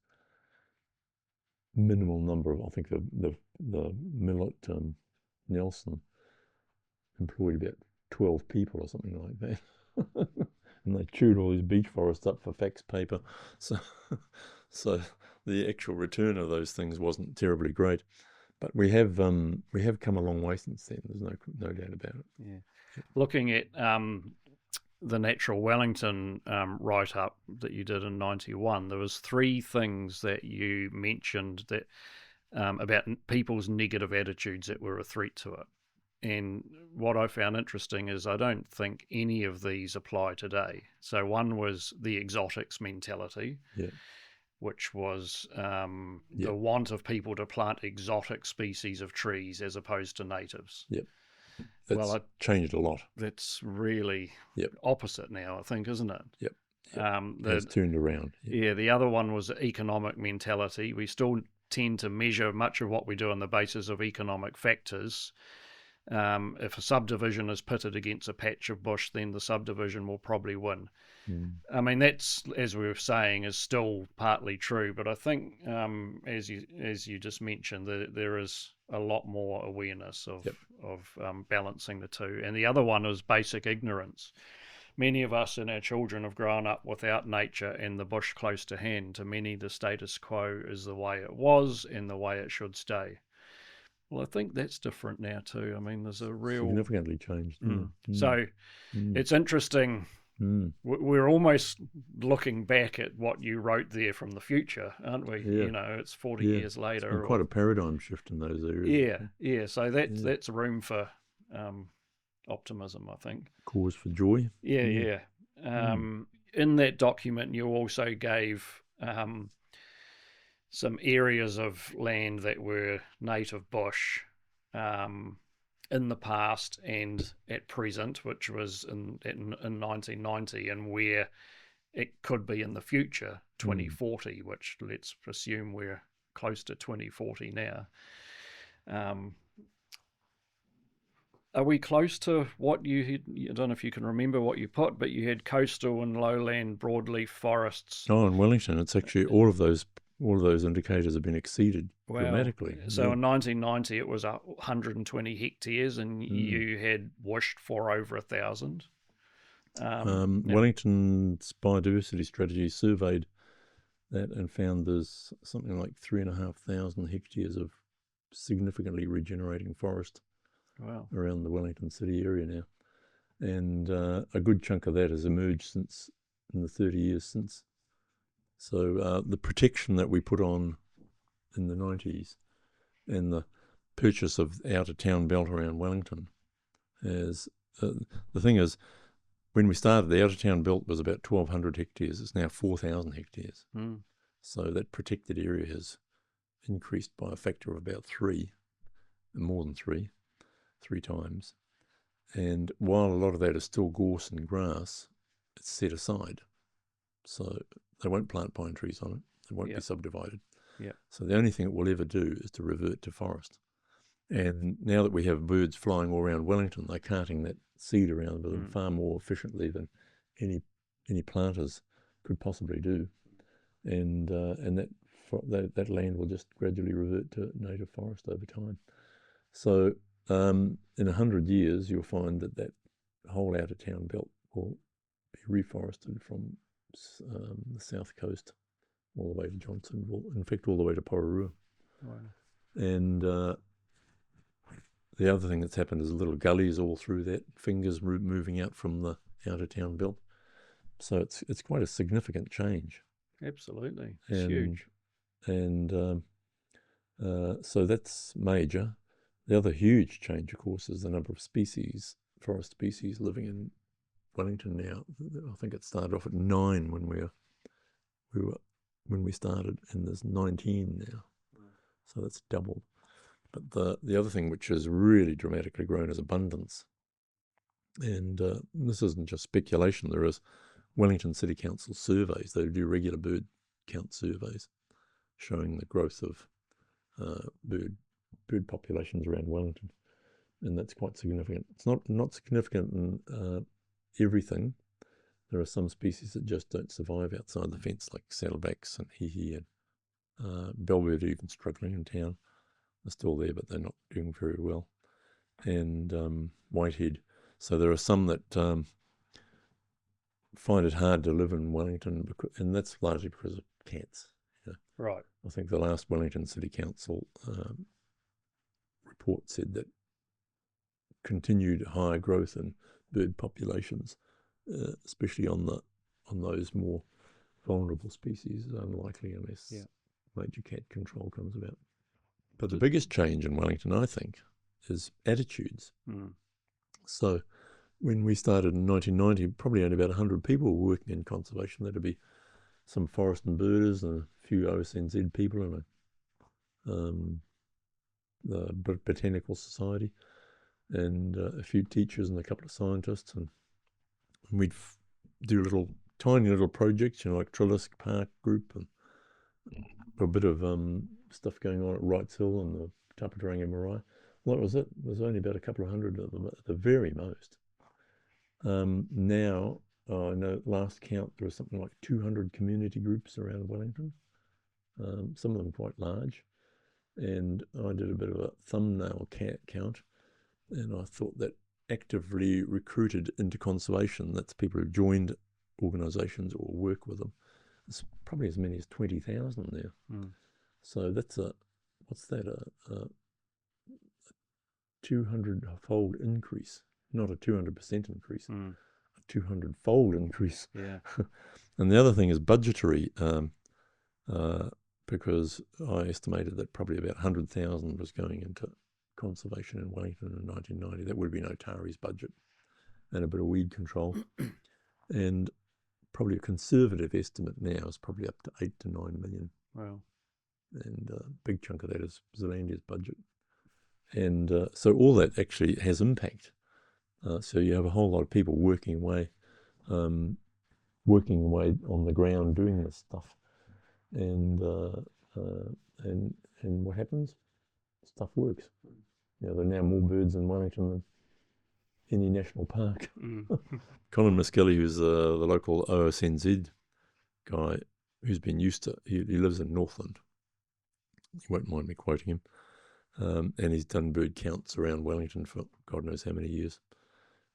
minimal number of. I think the mill at Nelson employed about 12 people or something like that, and they chewed all these beech forests up for fax paper. So the actual return of those things wasn't terribly great. But we have come a long way since then. There's no doubt about it.
Yeah. Looking at the Natural Wellington write-up that you did in 91, there was 3 things that you mentioned that about people's negative attitudes that were a threat to it. And what I found interesting is I don't think any of these apply today. So one was the exotics mentality, which was the want of people to plant exotic species of trees as opposed to natives.
Yep. That's changed a lot.
That's really opposite now, I think, isn't it?
Yep. It's turned around.
Yeah, the other one was economic mentality. We still tend to measure much of what we do on the basis of economic factors. If a subdivision is pitted against a patch of bush, then the subdivision will probably win. I mean, that's, as we were saying, is still partly true, but I think, as you just mentioned, there is a lot more awareness of balancing the two. And the other one is basic ignorance. Many of us and our children have grown up without nature and the bush close to hand. To many, the status quo is the way it was and the way it should stay. Well, I think that's different now too. I mean, there's a real...
Significantly changed.
So it's interesting. We're almost looking back at what you wrote there from the future, aren't we? It's 40 years later.
It's been quite a paradigm shift in those areas.
Yeah. So that's room for optimism, I think.
Cause for joy.
Yeah. In that document, you also gave some areas of land that were native bush in the past and at present, which was in 1990, and where it could be in the future, 2040, which let's assume we're close to 2040 now. Are we close to what you had? I don't know if you can remember what you put, but you had coastal and lowland broadleaf forests.
Oh, in Wellington, it's actually all of those all of those indicators have been exceeded dramatically.
So in 1990 it was 120 hectares, and you had wished for over 1,000.
Wellington's biodiversity strategy surveyed that and found there's something like 3,500 hectares of significantly regenerating forest around the Wellington city area now. And a good chunk of that has emerged since in the 30 years since. So the protection that we put on in the 90s and the purchase of the outer town belt around Wellington is, the thing is, when we started, the outer town belt was about 1,200 hectares. It's now 4,000 hectares. So that protected area has increased by a factor of about 3, more than 3 times. And while a lot of that is still gorse and grass, it's set aside. So they won't plant pine trees on it. It won't be subdivided. So the only thing it will ever do is to revert to forest. And now that we have birds flying all around Wellington, they're carting that seed around with them far more efficiently than any planters could possibly do. And that land will just gradually revert to native forest over time. So in 100 years, you'll find that whole outer town belt will be reforested from the south coast all the way to Johnsonville, in fact, all the way to Pororua. And the other thing that's happened is little gullies all through that, fingers moving out from the outer town belt. So it's quite a significant change.
Absolutely, it's huge.
And so that's major. The other huge change, of course, is the number of species, forest species living in Wellington now. I think it started off at 9 when we started, and there's 19 now. So that's doubled. But the other thing which has really dramatically grown is abundance. And this isn't just speculation. There is Wellington City Council surveys. They do regular bird count surveys showing the growth of bird populations around Wellington. And that's quite significant. It's not significant in everything. There are some species that just don't survive outside the fence, like saddlebacks and hihi and bellbird, even struggling in town. They're still there, but they're not doing very well. And whitehead. So there are some that find it hard to live in Wellington, and that's largely because of cats.
Right.
I think the last Wellington City Council report said that continued high growth in bird populations, especially on those more vulnerable species, is unlikely unless major cat control comes about. But the biggest change in Wellington, I think, is attitudes. So when we started in 1990, probably only about 100 people were working in conservation. There'd be some forest and birders and a few OSNZ people and the Botanical Society and a few teachers and a couple of scientists. And we'd do tiny little projects, like Trillisk Park Group and a bit of stuff going on at Wrights Hill and the Tapaturanga Marae. Well, that was it. There's only about a couple of hundred of them at the very most. Now, I know last count there was something like 200 community groups around Wellington, some of them quite large. And I did a bit of a thumbnail count, and I thought that actively recruited into conservation, that's people who joined organisations or work with them, it's probably as many as 20,000 now. So that's a 200-fold increase, not a 200% increase, a 200-fold increase.
Yeah.
And the other thing is budgetary, because I estimated that probably about 100,000 was going into conservation in Wellington in 1990. That would have been Otari's budget and a bit of weed control. And probably a conservative estimate now is probably up to 8 to 9 million.
Wow.
And a big chunk of that is Zealandia's budget. And so all that actually has impact. So you have a whole lot of people working away on the ground doing this stuff. And what happens? Stuff works. There are now more birds in Wellington than any national park. Colin Miskelly, who's the local OSNZ guy, who's been used to, he lives in Northland. You won't mind me quoting him. And he's done bird counts around Wellington for God knows how many years.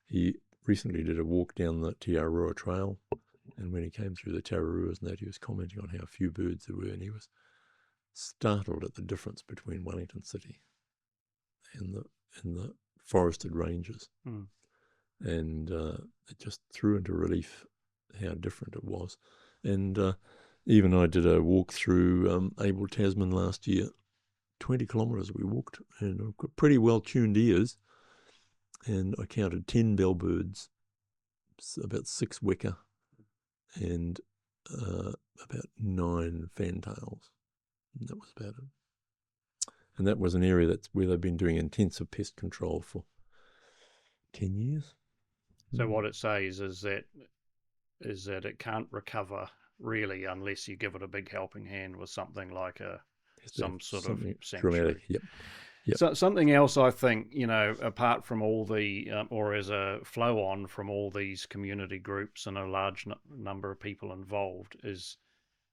He recently did a walk down the Tiarua Trail, and when he came through the Tararuas and that, he was commenting on how few birds there were, and he was startled at the difference between Wellington City and the forested ranges. And it just threw into relief how different it was. And even I did a walk through Abel Tasman last year, 20 kilometres we walked, and I've got pretty well-tuned ears, and I counted 10 bellbirds, about 6 weka, and about 9 fantails. And that was about it. And that was an area where they've been doing intensive pest control for 10 years.
So what it says is that it can't recover really unless you give it a big helping hand with something like some sort of sanctuary.
Dramatic. Yep.
So something else I think, apart from all the, or as a flow on from all these community groups and a large number of people involved, is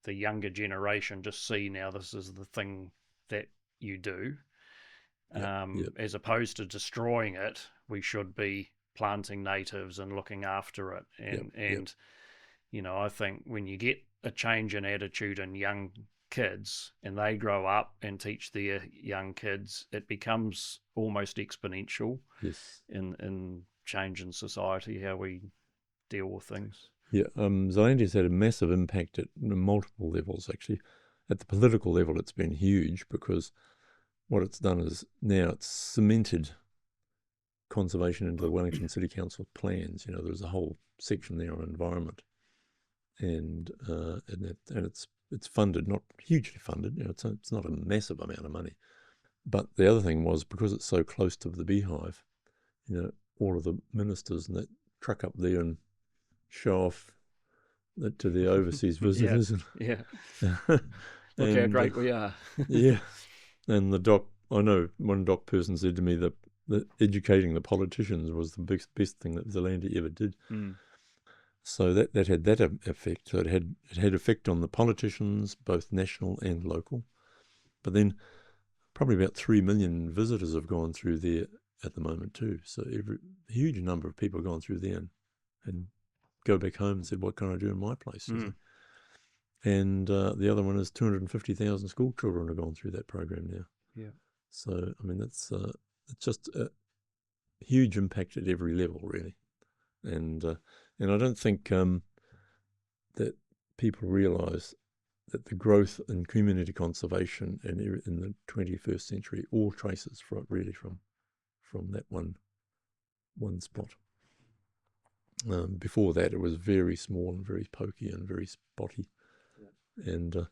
the younger generation just see now this is the thing that you do. As opposed to destroying it, we should be planting natives and looking after it. And I think when you get a change in attitude in young kids and they grow up and teach their young kids, it becomes almost exponential in change in society, how we deal with things.
Zealandia's had a massive impact at multiple levels, actually. At the political level, it's been huge, because what it's done is now it's cemented conservation into the Wellington City Council plans. There's a whole section there on environment, and it's funded, not hugely funded. It's not a massive amount of money. But the other thing was, because it's so close to the beehive, all of the ministers and that truck up there and show off that to the overseas visitors.
Look how great we are.
And the doc, I know one doc person said to me that educating the politicians was the best thing that Zealandia ever did. So that had that effect. So it had effect on the politicians, both national and local. But then probably about 3 million visitors have gone through there at the moment too. So a huge number of people have gone through there and go back home and said, what can I do in my place? And the other one is 250,000 school children have gone through that program now. So, I mean, it's just a huge impact at every level, really. And I don't think that people realise that the growth in community conservation in the 21st century all traces from that one spot. Before that, it was very small and very pokey and very spotty. And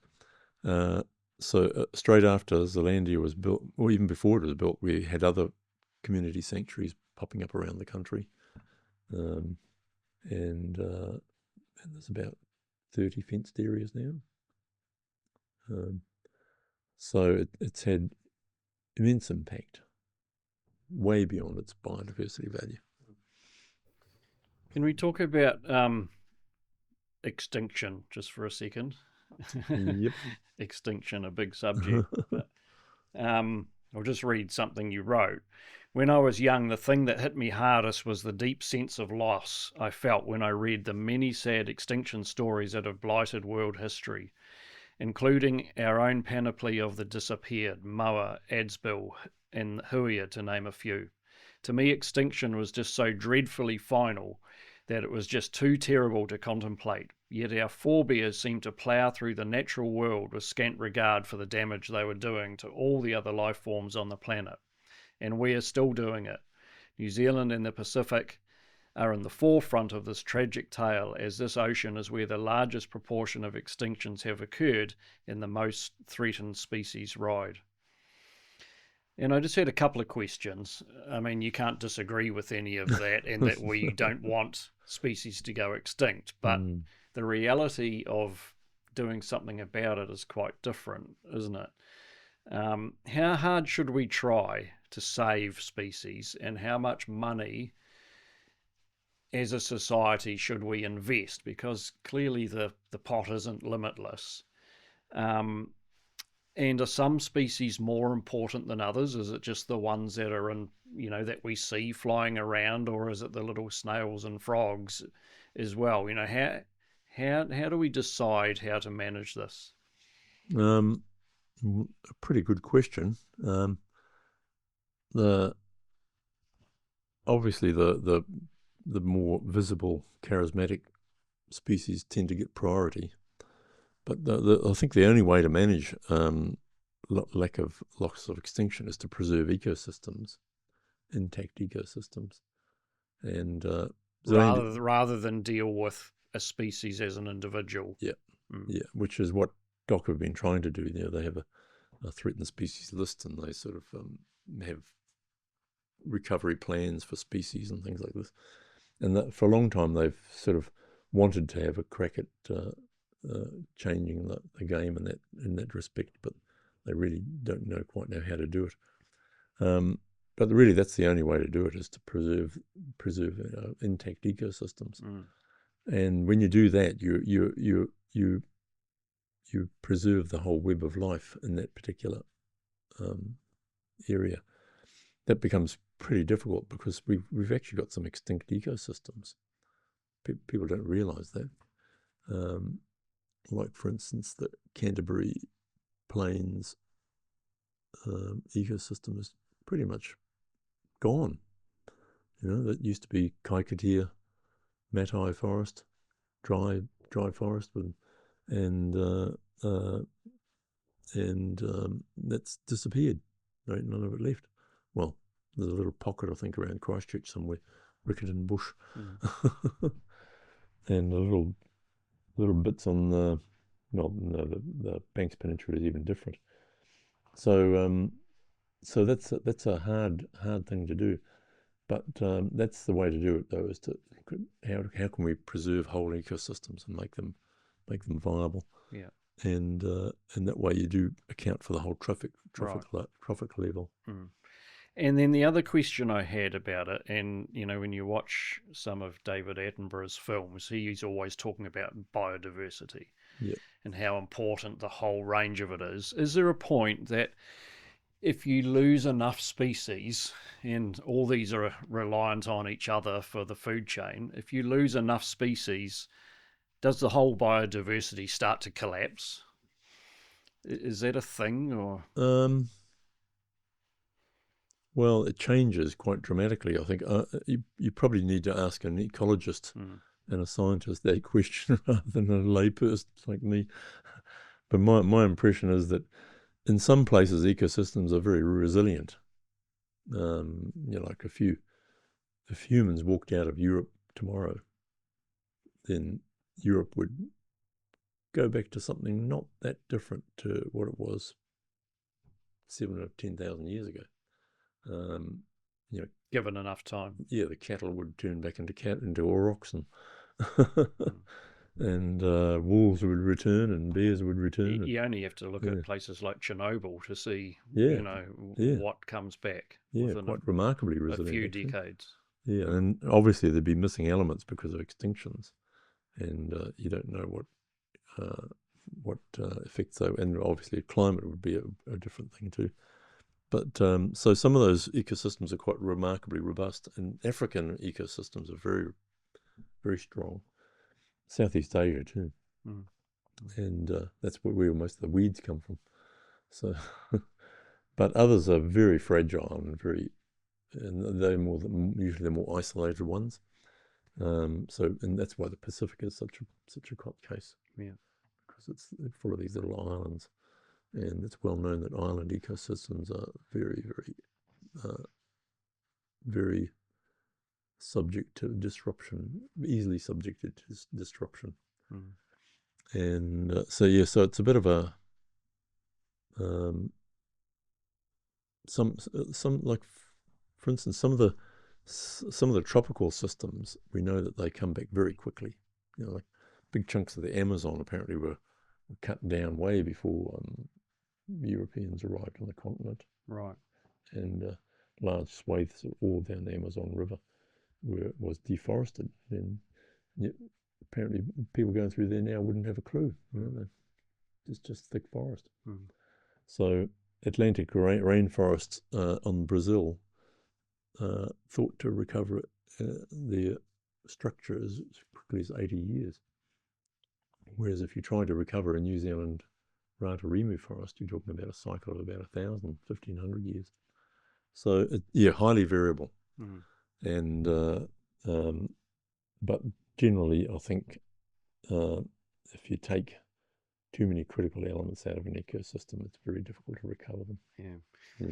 so straight after Zealandia was built, or even before it was built, we had other community sanctuaries popping up around the country. And there's about 30 fenced areas now. So it's had immense impact, way beyond its biodiversity value.
Can we talk about extinction just for a second? Extinction, a big subject. But, I'll just read something you wrote. When I was young, the thing that hit me hardest was the deep sense of loss I felt when I read the many sad extinction stories that have blighted world history, including our own panoply of the disappeared, Moa, Adsbill, and Huia, to name a few. To me, extinction was just so dreadfully final that it was just too terrible to contemplate. Yet our forebears seemed to plough through the natural world with scant regard for the damage they were doing to all the other life forms on the planet. And we are still doing it. New Zealand and the Pacific are in the forefront of this tragic tale, as this ocean is where the largest proportion of extinctions have occurred and the most threatened species ride. And I just had a couple of questions. I mean, you can't disagree with any of that, and that we don't want species to go extinct, but the reality of doing something about it is quite different, isn't it? How hard should we try to save species, and how much money as a society should we invest? Because clearly the pot isn't limitless. And are some species more important than others? Is it just the ones that are in, that we see flying around, or is it the little snails and frogs as well? How do we decide how to manage this?
A pretty good question. Obviously the more visible, charismatic species tend to get priority. But I think the only way to manage loss of extinction is to preserve ecosystems, intact ecosystems, and
rather than deal with a species as an individual.
Yeah, which is what DOC have been trying to do. They have a threatened species list, and they sort of have recovery plans for species and things like this. And that, for a long time, they've sort of wanted to have a crack at changing the game in that respect, but they really don't quite know how to do it. But really, that's the only way to do it, is to preserve intact ecosystems. And when you do that, you preserve the whole web of life in that particular area. That becomes pretty difficult because we've actually got some extinct ecosystems. People don't realise that. Like, for instance, the Canterbury Plains ecosystem is pretty much gone. That used to be Kaikatea, Matai forest, dry forest, and that's disappeared. Right, none of it left. Well, there's a little pocket, I think, around Christchurch somewhere, Riccarton Bush, and a little bits on the Banks Peninsula is even different. So that's a hard thing to do, but that's the way to do it, though, is to how can we preserve whole ecosystems and make them viable?
Yeah.
And that way you do account for the whole traffic level.
And then the other question I had about it, and when you watch some of David Attenborough's films, he's always talking about biodiversity, and how important the whole range of it is. Is there a point that if you lose enough species, and all these are reliant on each other for the food chain, if you lose enough species, does the whole biodiversity start to collapse? Is that a thing, or?
Well, it changes quite dramatically, I think. You probably need to ask an ecologist and a scientist that question rather than a layperson like me. But my impression is that in some places ecosystems are very resilient. Like if humans walked out of Europe tomorrow, then Europe would go back to something not that different to what it was 7,000 or 10,000 years ago.
Given enough time.
Yeah, the cattle would turn back into aurochs, and wolves would return, and bears would return.
You only have to look at places like Chernobyl to see, what comes back.
Quite remarkably resilient.
A few decades.
Yeah, and obviously there'd be missing elements because of extinctions, and you don't know what effects they. And obviously climate would be a different thing too. But so some of those ecosystems are quite remarkably robust, and African ecosystems are very, very strong. Southeast Asia too, and that's where most of the weeds come from. So, but others are very fragile and they're usually the more isolated ones. And that's why the Pacific is such a hot case.
Yeah,
because it's full of these little islands. And it's well known that island ecosystems are very, very, very subject to disruption, easily subjected to disruption. And so it's a bit of a some like, for instance, some of the tropical systems, we know that they come back very quickly. Like big chunks of the Amazon apparently were cut down way before Europeans arrived on the continent.
Right.
And large swathes all down the Amazon River was deforested. And yet, apparently people going through there now wouldn't have a clue. It's just thick forest. So Atlantic rainforests on Brazil thought to recover their structure as quickly as 80 years. Whereas if you try to recover a New Zealand Rata-Rimu forest, you're talking about a cycle of about 1,000, 1,500 years. So, highly variable. And but generally, I think if you take too many critical elements out of an ecosystem, it's very difficult to recover them.
Yeah.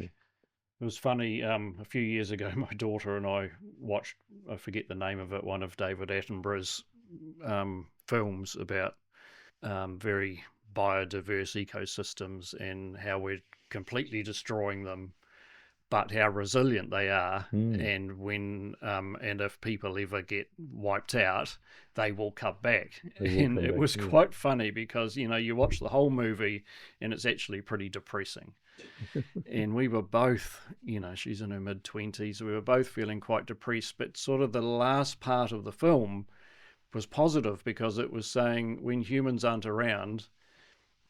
It was funny, a few years ago, my daughter and I watched, I forget the name of it, one of David Attenborough's films about very biodiverse ecosystems and how we're completely destroying them, but how resilient they are. And when and if people ever get wiped out, they will come back. And it was quite funny because, you watch the whole movie and it's actually pretty depressing. And we were both, she's in her mid-20s, we were both feeling quite depressed, but sort of the last part of the film was positive because it was saying when humans aren't around,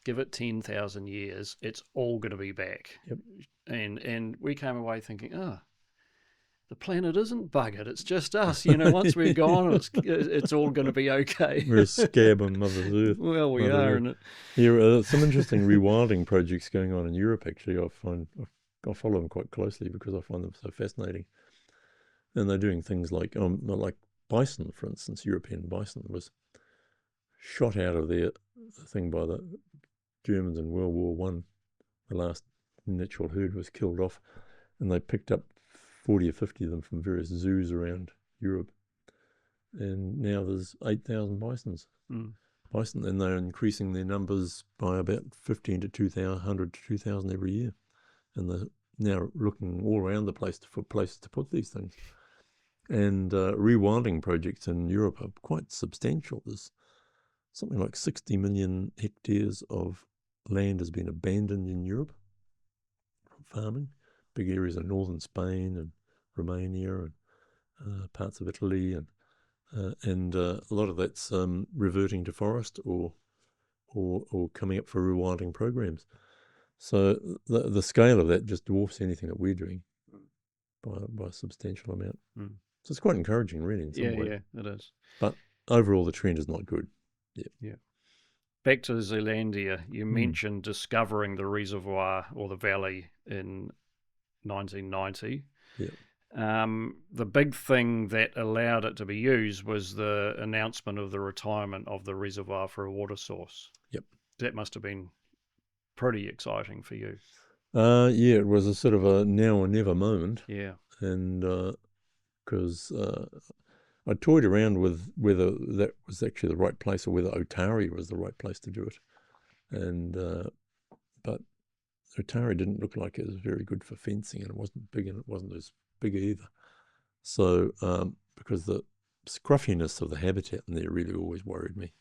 give it 10,000 years, it's all going to be back. And we came away thinking, the planet isn't buggered, it's just us. Once we're gone, it's all going to be okay.
We're a scab on Mother Earth.
Well, we are.
Some interesting rewilding projects going on in Europe, actually. I follow them quite closely because I find them so fascinating. And they're doing things like bison, for instance. European bison was shot out of their thing by the Germans in World War One. The last natural herd was killed off, and they picked up 40 or 50 of them from various zoos around Europe. And now there's 8,000 bisons. Bison, and they're increasing their numbers by about 100 to 2,000 every year. And they're now looking all around the place for places to put these things. And rewilding projects in Europe are quite substantial. There's something like 60 million hectares of land has been abandoned in Europe from farming. Big areas of northern Spain and Romania and parts of Italy, and a lot of that's reverting to forest or coming up for rewilding programs. So the scale of that just dwarfs anything that we're doing by a substantial amount. So it's quite encouraging, really, in some way.
Yeah, it is.
But overall, the trend is not good.
Yeah. Back to Zealandia, you mentioned discovering the reservoir or the valley in 1990. The big thing that allowed it to be used was the announcement of the retirement of the reservoir for a water source. That must have been pretty exciting for you.
It was a sort of a now or never moment. And because I toyed around with whether that was actually the right place or whether Otari was the right place to do it. And but Otari didn't look like it was very good for fencing, and it wasn't big, and it wasn't as big either. So because the scruffiness of the habitat in there really always worried me,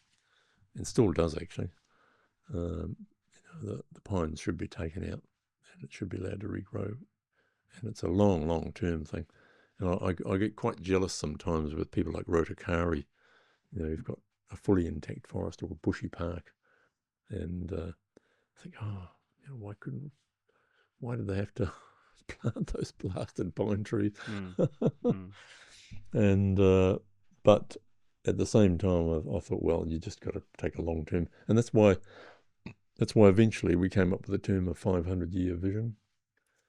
and still does actually. The pines should be taken out, and it should be allowed to regrow, and it's a long term thing. And I get quite jealous sometimes with people like Rotakari. You've got a fully intact forest or a bushy park, and I think, why did they have to plant those blasted pine trees? And but at the same time, I thought, well, you just got to take a long term, and that's why eventually we came up with the term of 500-year vision.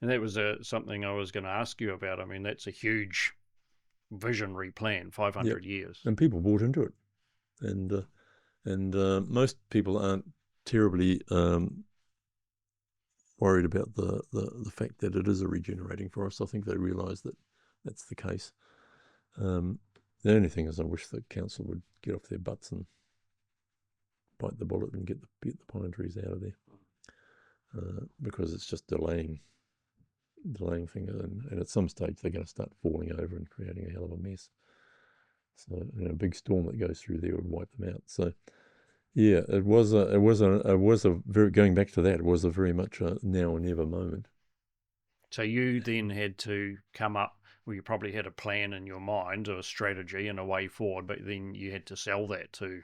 And that was something I was going to ask you about. I mean, that's a huge visionary plan, 500 years.
And people bought into it. And most people aren't terribly worried about the fact that it is a regenerating forest. I think they realise that that's the case. The only thing is I wish the council would get off their butts and bite the bullet and get the pine trees out of there, because it's just delaying things, and at some stage they're going to start falling over and creating a hell of a mess. So a big storm that goes through there would wipe them out. So it was a very, going back to that, it was a very much a now or never moment.
So you then had to come up well, you probably had a plan in your mind, or a strategy and a way forward, but then you had to sell that to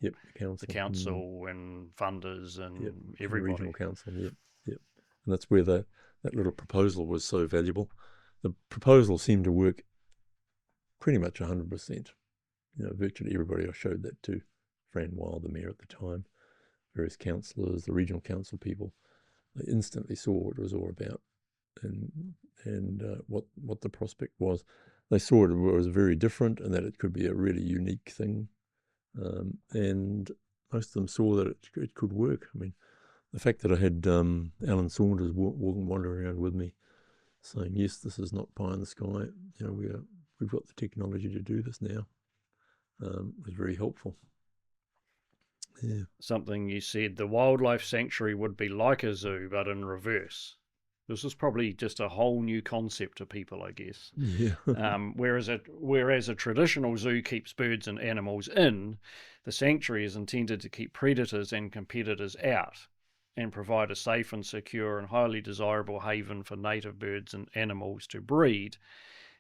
the council and funders and everybody.
Regional council, yep. And that's where that little proposal was so valuable. The proposal seemed to work pretty much 100%. Virtually everybody I showed that to, Fran Wild, the mayor at the time, various councillors, the regional council people, they instantly saw what it was all about and what the prospect was. They saw it was very different and that it could be a really unique thing. And most of them saw that it could work. I mean, the fact that I had Alan Saunders wandering around with me saying, yes, this is not pie in the sky, we've got the technology to do this now, was very helpful. Yeah.
Something you said, the wildlife sanctuary would be like a zoo, but in reverse. This is probably just a whole new concept to people, I guess.
Yeah.
Whereas a traditional zoo keeps birds and animals in, the sanctuary is intended to keep predators and competitors out and provide a safe and secure and highly desirable haven for native birds and animals to breed,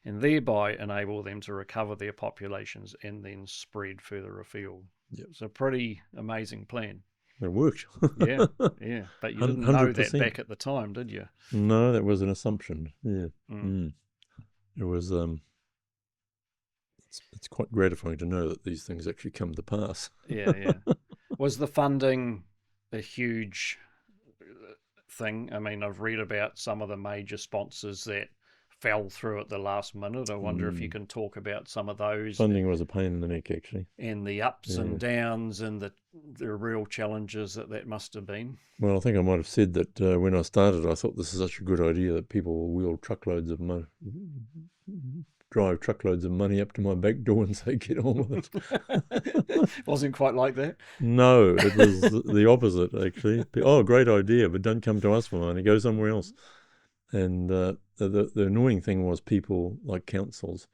and thereby enable them to recover their populations and then spread further afield.
Yep.
It's a pretty amazing plan.
It worked.
yeah. But you didn't know that back at the time, did you?
No, that was an assumption. Yeah. It was. It's quite gratifying to know that these things actually come to pass.
Yeah. Was the funding a huge thing? I mean, I've read about some of the major sponsors that fell through at the last minute. I wonder if you can talk about some of those.
Funding was a pain in the neck, actually.
And the ups and downs and the real challenges that must have been.
Well, I think I might have said that when I started, I thought this is such a good idea that people will wheel truckloads of money, drive truckloads of money up to my back door and say, get on with it.
Wasn't quite like that?
No, it was the opposite, actually. Oh, great idea, but don't come to us for money, go somewhere else. And the annoying thing was people like councils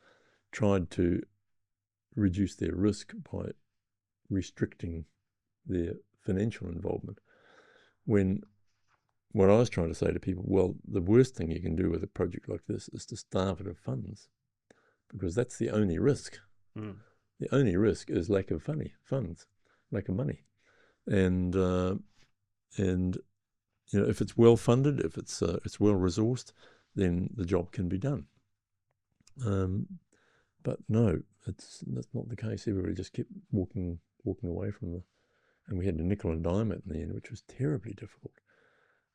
tried to reduce their risk by restricting their financial involvement. When what I was trying to say to people, well, the worst thing you can do with a project like this is to starve it of funds, because that's the only risk. The only risk is lack of funds, lack of money. And if it's well funded, if it's well resourced, then the job can be done. But no, that's not the case. Everybody just kept walking away from and we had to nickel and dime it in the end, which was terribly difficult.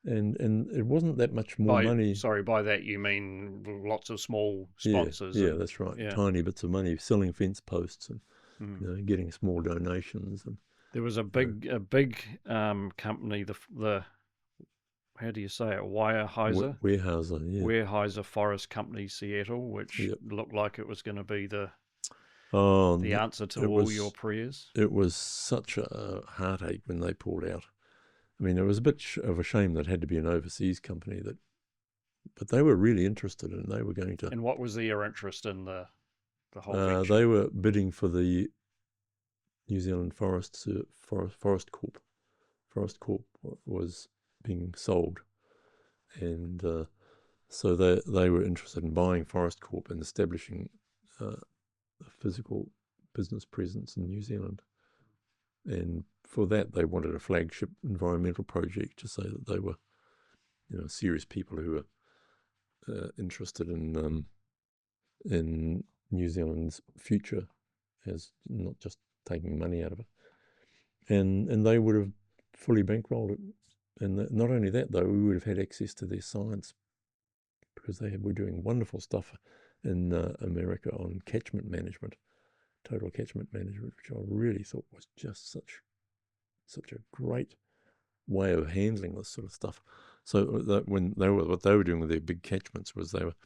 And it wasn't that much more money.
Sorry, by that you mean lots of small sponsors.
Yeah, that's right. Yeah. Tiny bits of money, selling fence posts and getting small donations. And
there was a big company, the how do you say it? Weyerhaeuser?
Weyerhaeuser, yeah.
Weyerhaeuser Forest Company, Seattle, which looked like it was going to be the answer to all your prayers.
It was such a heartache when they pulled out. I mean, it was a bit of a shame that it had to be an overseas company, but they were really interested and they were going to.
And what was their interest in the whole venture?
They were bidding for the New Zealand Forest Corp. Forest Corp was being sold, and so they were interested in buying Forest Corp and establishing a physical business presence in New Zealand. And for that, they wanted a flagship environmental project to say that they were, serious people who were interested in New Zealand's future, as not just taking money out of it. And they would have fully bankrolled it. And not only that, though, we would have had access to their science, because they were doing wonderful stuff in America on catchment management, total catchment management, which I really thought was just such a great way of handling this sort of stuff. So what they were doing with their big catchments was they were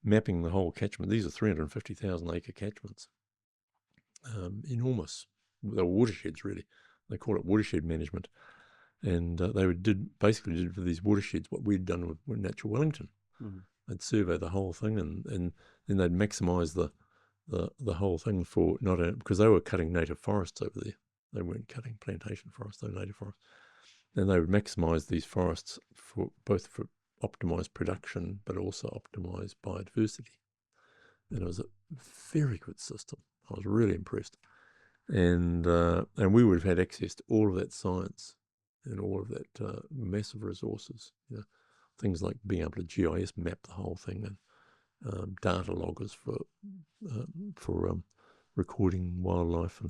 mapping the whole catchment. These are 350,000 acre catchments, enormous. They were watersheds, really. They call it watershed management. And they did for these watersheds what we'd done with Natural Wellington. They'd survey the whole thing, and then they'd maximise the whole thing for because they were cutting native forests over there. They weren't cutting plantation forests; they were native forests, and they would maximise these forests for both for optimised production, but also optimised biodiversity. And it was a very good system. I was really impressed. And we would have had access to all of that science and all of that massive resources. You know, things like being able to GIS map the whole thing, and data loggers for recording wildlife,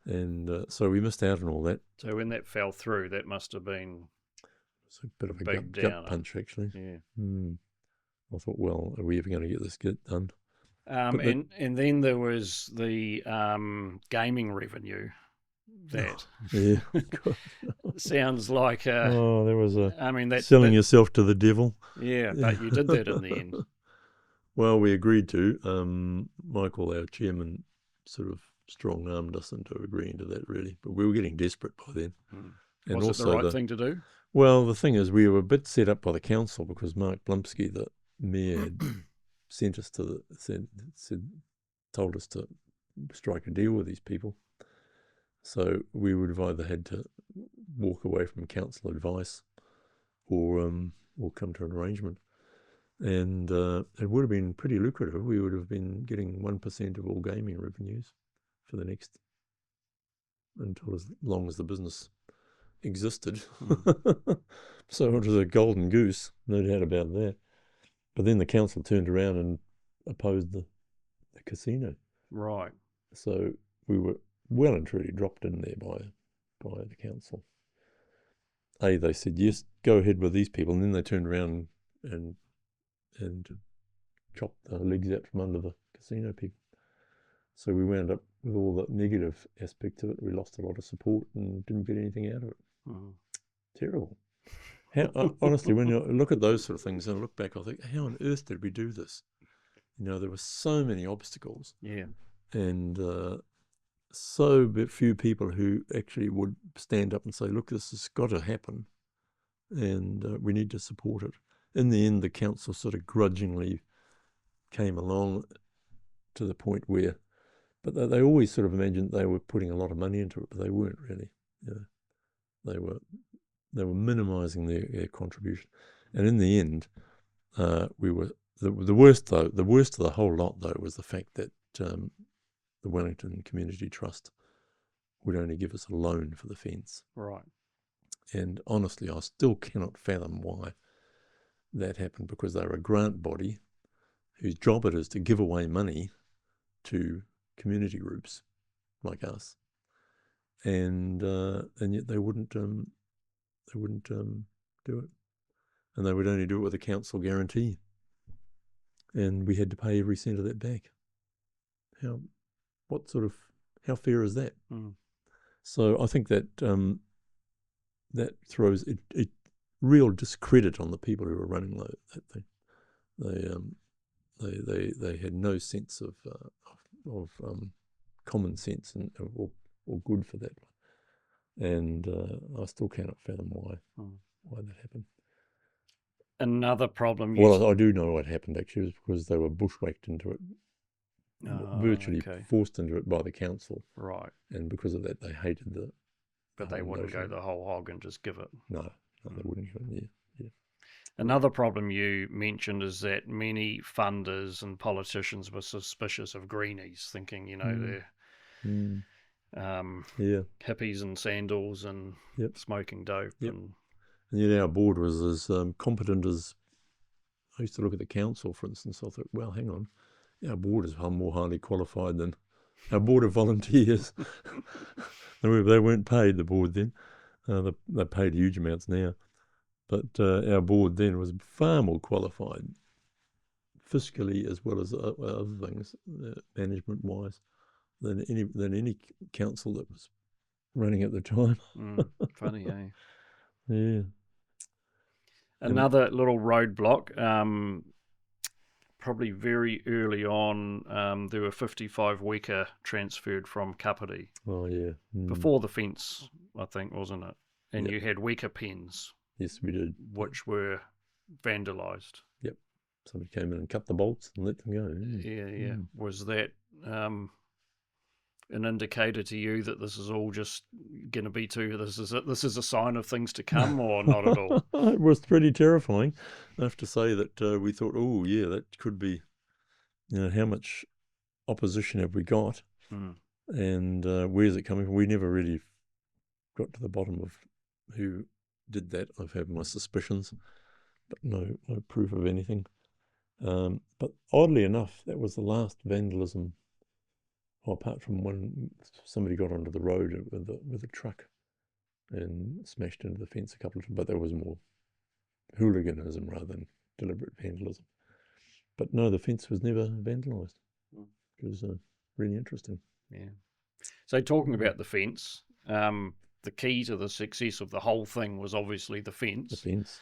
and so we missed out on all that.
So when that fell through, that must have been
a bit of a
big
gut punch, actually.
Yeah.
I thought, well, are we ever going to get this done?
And then there was the gaming revenue. That
yeah,
sounds like
there was
selling
yourself to the devil.
Yeah, but you did that in the end.
Well, we agreed to. Michael, our chairman, sort of strong-armed us into agreeing to that, really. But we were getting desperate by then.
And was it the right thing to do?
Well, the thing is, we were a bit set up by the council because Mark Blumsky, the mayor, had sent us to told us to strike a deal with these people. So we would have either had to walk away from council advice or come to an arrangement. And it would have been pretty lucrative. We would have been getting 1% of all gaming revenues for the next, until as long as the business existed. So it was a golden goose, no doubt about that. But then the council turned around and opposed the casino.
Right.
So we were well and truly dropped in there by the council. They said, yes, go ahead with these people, and then they turned around and chopped the legs out from under the casino people. So we wound up with all the negative aspects of it. We lost a lot of support and didn't get anything out of it. Terrible. Honestly, when you look at those sort of things and I look back, I think, how on earth did we do this? You know, there were so many obstacles.
Yeah.
And so few people who actually would stand up and say, look, this has got to happen and we need to support it. In the end, the council sort of grudgingly came along to the point where, but they always sort of imagined they were putting a lot of money into it, but they weren't really. You know, they were minimising their contribution, and in the end, we were the worst though. The worst of the whole lot though was the fact that the Wellington Community Trust would only give us a loan for the fence.
Right.
And honestly, I still cannot fathom why that happened, because they're a grant body whose job it is to give away money to community groups like us, and yet they wouldn't do it, and they would only do it with a council guarantee, and we had to pay every cent of that back. How fair is that? So I think that that throws a real discredit on the people who were running that thing. They had no sense of common sense or good for that one, and I still cannot fathom why that happened.
Another problem.
Well, I do know what happened actually. It was because they were bushwhacked into it, virtually forced into it by the council.
Right.
And because of that, they hated the.
But they wouldn't go the whole hog and just give it.
No, they wouldn't go in there. Yeah.
Another problem you mentioned is that many funders and politicians were suspicious of greenies, thinking, they're hippies and sandals and smoking dope.
Yep. And yet our board was as competent as, I used to look at the council, for instance. I thought, well, hang on, our board is more highly qualified than our board of volunteers. They weren't paid, the board then. They're paid huge amounts now. But our board then was far more qualified, fiscally as well as other things, management-wise, than any council that was running at the time.
Funny, eh?
Yeah.
Another little roadblock. Probably very early on, there were 55 weka transferred from Kapiti.
Oh, yeah.
Before the fence, I think, wasn't it? And you had weka pens.
Yes, we did.
Which were vandalised.
Yep. Somebody came in and cut the bolts and let them go.
Yeah. Was that an indicator to you that this is all just going to be this is a sign of things to come, or not at all?
It was pretty terrifying. I have to say that we thought, oh, yeah, that could be how much opposition have we got, and where's it coming from? We never really got to the bottom of who did that. I've had my suspicions, but no proof of anything. But oddly enough, that was the last vandalism, apart from when somebody got onto the road with a truck and smashed into the fence a couple of times, but that was more hooliganism rather than deliberate vandalism. But no, the fence was never vandalised, which was really interesting.
Yeah. So talking about the fence, the key to the success of the whole thing was obviously the fence.
The fence.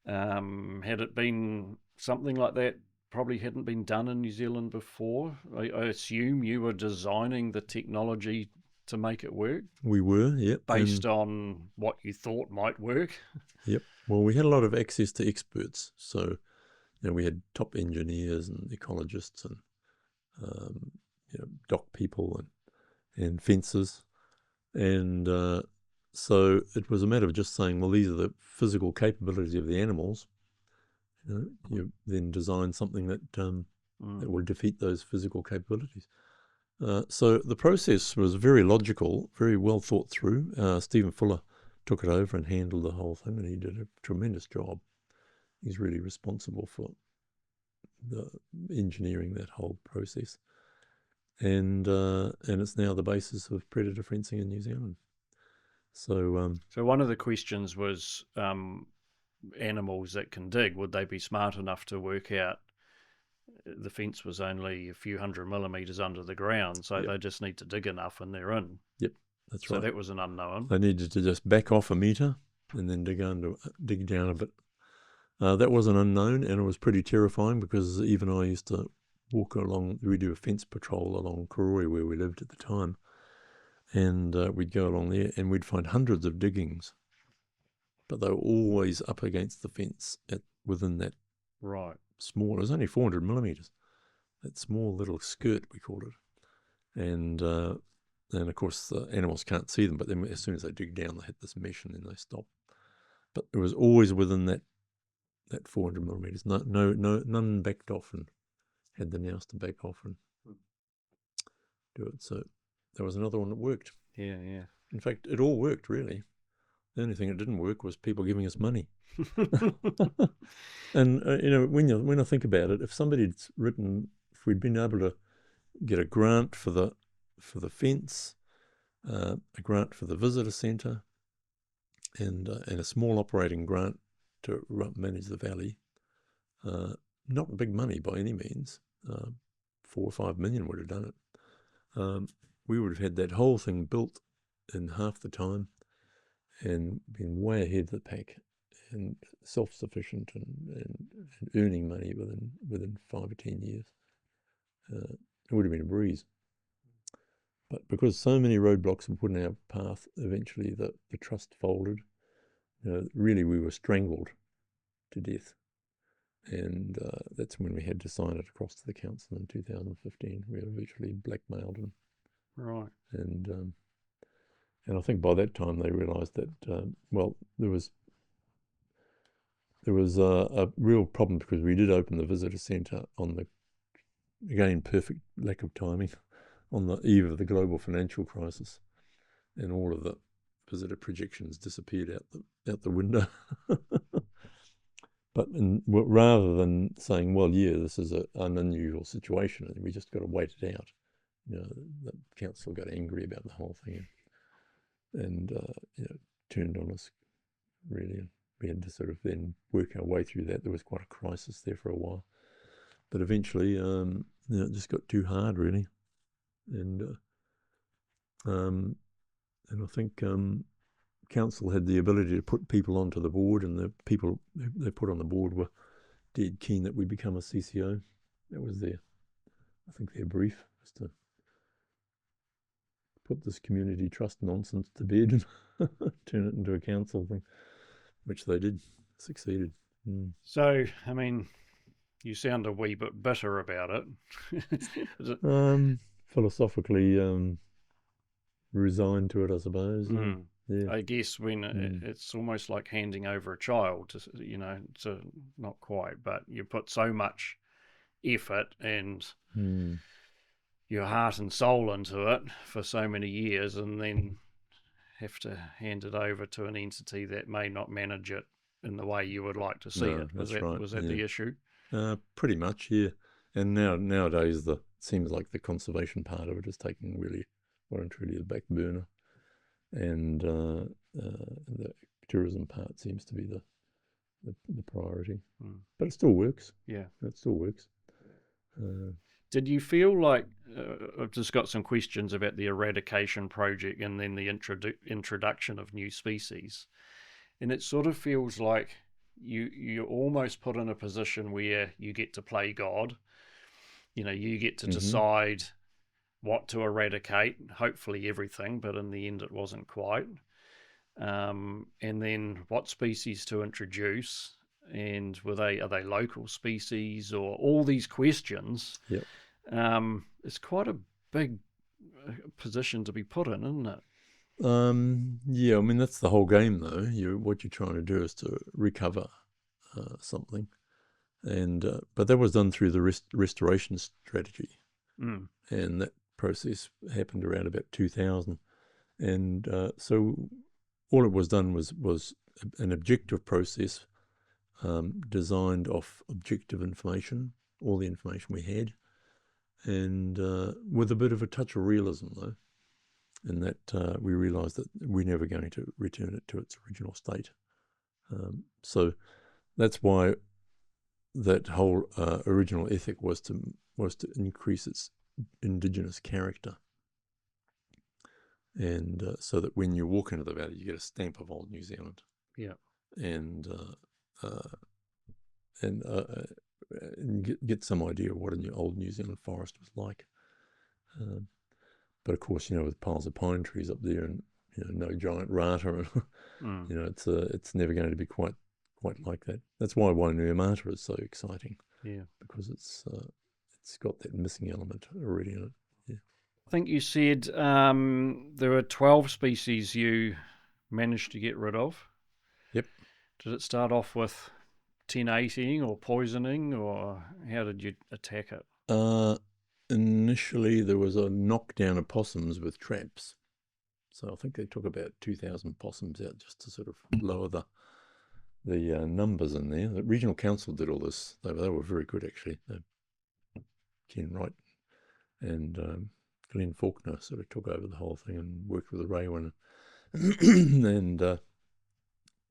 Had it been something like that, probably hadn't been done in New Zealand before. I assume you were designing the technology to make it work?
We were, yep.
Based on what you thought might work?
Yep. Well, we had a lot of access to experts. So, we had top engineers and ecologists and, dock people and fencers. And so it was a matter of just saying, well, these are the physical capabilities of the animals. You then design something that that will defeat those physical capabilities. So the process was very logical, very well thought through. Stephen Fuller took it over and handled the whole thing, and he did a tremendous job. He's really responsible for the engineering that whole process. And it's now the basis of predator fencing in New Zealand. So
one of the questions was animals that can dig, would they be smart enough to work out the fence was only a few 100 millimeters under the ground, so they just need to dig enough and they're in.
Yep, that's right.
So that was an unknown.
They needed to just back off a metre and then dig down a bit. That was an unknown, and it was pretty terrifying because even I used to walk along, we do a fence patrol along Karori where we lived at the time, and we'd go along there and we'd find hundreds of diggings, but they were always up against the fence within that small, it was only 400 millimetres, that small little skirt we called it. And of course the animals can't see them, but then as soon as they dig down they hit this mesh and then they stop. But it was always within that 400 millimetres, none backed off and had the nous to back off and do it. So that was another one that worked.
Yeah.
In fact, it all worked, really. The only thing that didn't work was people giving us money. And, when I think about it, if we'd been able to get a grant for the fence, a grant for the visitor centre, and a small operating grant to manage the valley, not big money by any means, 4 or 5 million would have done it. We would have had that whole thing built in half the time and been way ahead of the pack and self-sufficient and earning money within 5 or 10 years. It would have been a breeze. But because so many roadblocks were put in our path, eventually the trust folded. Really we were strangled to death. And that's when we had to sign it across to the council in 2015. We were virtually blackmailed.
Right.
And I think by that time they realised that, there was a real problem because we did open the visitor centre on the, again, perfect lack of timing, on the eve of the global financial crisis, and all of the visitor projections disappeared out the window. But rather than saying, well, this is an unusual situation, and we just got to wait it out, the council got angry about the whole thing and turned on us, really. And we had to sort of then work our way through that. There was quite a crisis there for a while. But eventually, it just got too hard, really. And I think council had the ability to put people onto the board, and the people they put on the board were dead keen that we become a CCO. That was their brief, was to put this community trust nonsense to bed and turn it into a council thing, which they did, succeeded.
So, I mean, you sound a wee bit bitter about it. Is it?
Philosophically resigned to it, I suppose. Yeah.
I guess when it's almost like handing over a child to not quite, but you put so much effort and
Mm.
your heart and soul into it for so many years, and then have to hand it over to an entity that may not manage it in the way you would like to see
No,
it.
that's right.
Was that
Yeah.
the issue?
Pretty much, yeah. And nowadays, it seems like the conservation part of it is taking really, well and truly, the back burner, and the tourism part seems to be the priority. But it still works.
Yeah,
it still works.
Did you feel like I've just got some questions about the eradication project and then the introduction of new species, and it sort of feels like you're almost put in a position where you get to play God. You get to decide what to eradicate, hopefully everything, but in the end it wasn't quite. And then what species to introduce, and are they local species, or all these questions?
Yep.
It's quite a big position to be put in, isn't it?
Yeah, I mean, that's the whole game, though. What you're trying to do is to recover something, and but that was done through the restoration strategy, and that process happened around about 2000, and so all it was done was an objective process designed off objective information, all the information we had, and with a bit of a touch of realism, though, in that we realised that we're never going to return it to its original state. So that's why that whole original ethic was to increase its indigenous character, and so that when you walk into the valley, you get a stamp of old New Zealand.
Yeah,
and get some idea of what an old New Zealand forest was like. But of course, with piles of pine trees up there and no giant rata, it's never going to be quite like that. That's why Wainuiomata is so exciting.
Yeah,
because it's got that missing element already in it. Yeah.
I think you said there were 12 species you managed to get rid of.
Yep.
Did it start off with 10-18 or poisoning, or how did you attack it?
Initially, there was a knockdown of possums with traps. So I think they took about 2,000 possums out just to sort of lower the numbers in there. The regional council did all this. They were very good, actually. Ken Wright and Glenn Faulkner sort of took over the whole thing and worked with the Raywin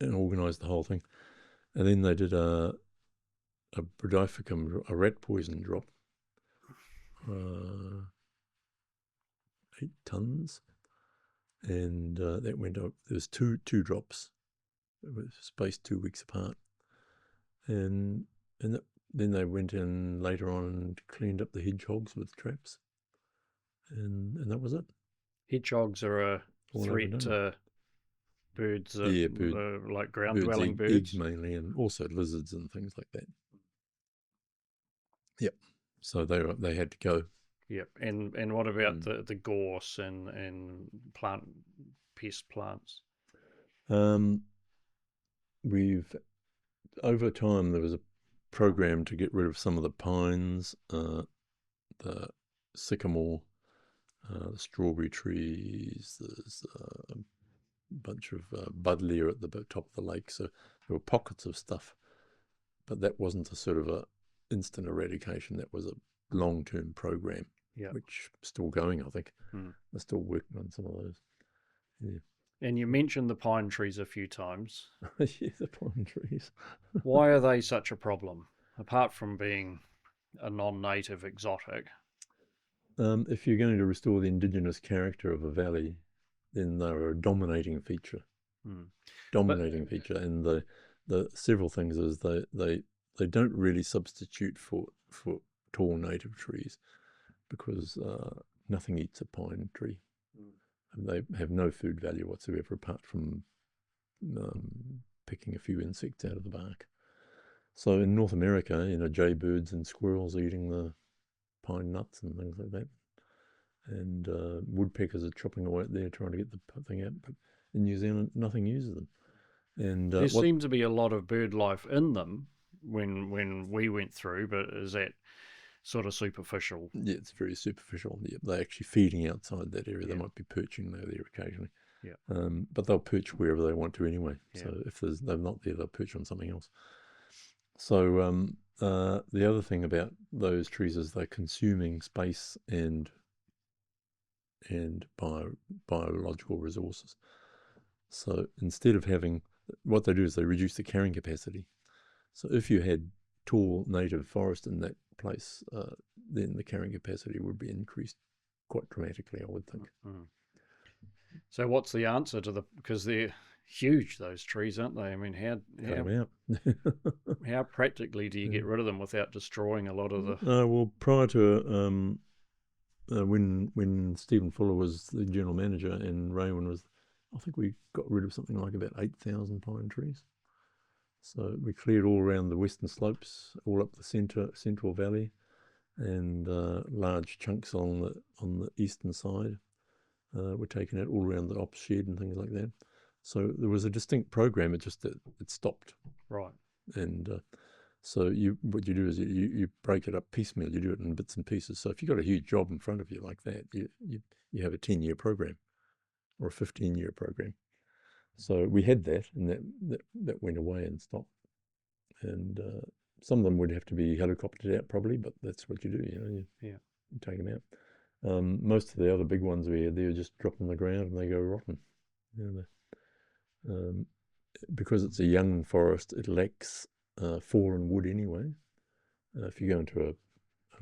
and organised the whole thing. And then they did a brodifacoum, a rat poison drop, 8 tons, and that went up. There was two drops. It was spaced 2 weeks apart, and then they went in later on and cleaned up the hedgehogs with traps, and that was it.
Hedgehogs are a threat to birds, like ground-dwelling birds.
Eggs mainly, and also lizards and things like that. Yep. So they had to go.
Yep. And what about the gorse and pest plants?
We've over time there was a program to get rid of some of the pines, the sycamore, the strawberry trees. There's a bunch of budleia at the top of the lake. So there were pockets of stuff, but that wasn't a sort of a instant eradication. That was a long-term program, which is still going, I think. They're still working on some of those. Yeah.
And you mentioned the pine trees a few times.
Yeah, the pine trees.
Why are they such a problem, apart from being a non-native exotic?
If you're going to restore the indigenous character of a valley, then they're a dominating feature. Feature. And the several things is they don't really substitute for tall native trees, because nothing eats a pine tree. And they have no food value whatsoever apart from picking a few insects out of the bark. So in North America, jaybirds and squirrels eating the pine nuts and things like that. And woodpeckers are chopping away at there trying to get the thing out. But in New Zealand, nothing uses them. And
there seemed to be a lot of bird life in them when we went through, but is that sort of superficial.
Yeah, it's very superficial. Yeah, they're actually feeding outside that area.
Yeah.
They might be perching there occasionally.
Yeah.
But they'll perch wherever they want to anyway.
Yeah.
So if they're not there, they'll perch on something else. So the other thing about those trees is they're consuming space and biological resources. So instead of having, what they do is they reduce the carrying capacity. So if you had tall native forest in that place, then the carrying capacity would be increased quite dramatically, I would think.
Mm-hmm. So what's the answer to because they're huge, those trees, aren't they? I mean, how practically do you get rid of them without destroying a lot of the...
Well, prior to when Stephen Fuller was the general manager and Raywin was, I think we got rid of something like about 8,000 pine trees. So we cleared all around the western slopes, all up the central valley, and large chunks on the eastern side were taken out all around the ops shed and things like that. So there was a distinct program. It just it stopped.
Right.
And so what you do is you break it up piecemeal. You do it in bits and pieces. So if you've got a huge job in front of you like that, you have a 10-year program or a 15-year program. So we had that, and that went away and stopped. And some of them would have to be helicoptered out probably, but that's what you do. You take them out. Most of the other big ones we had, they were just dropped on the ground and they go rotten. Because it's a young forest, it lacks fallen wood anyway. If you go into an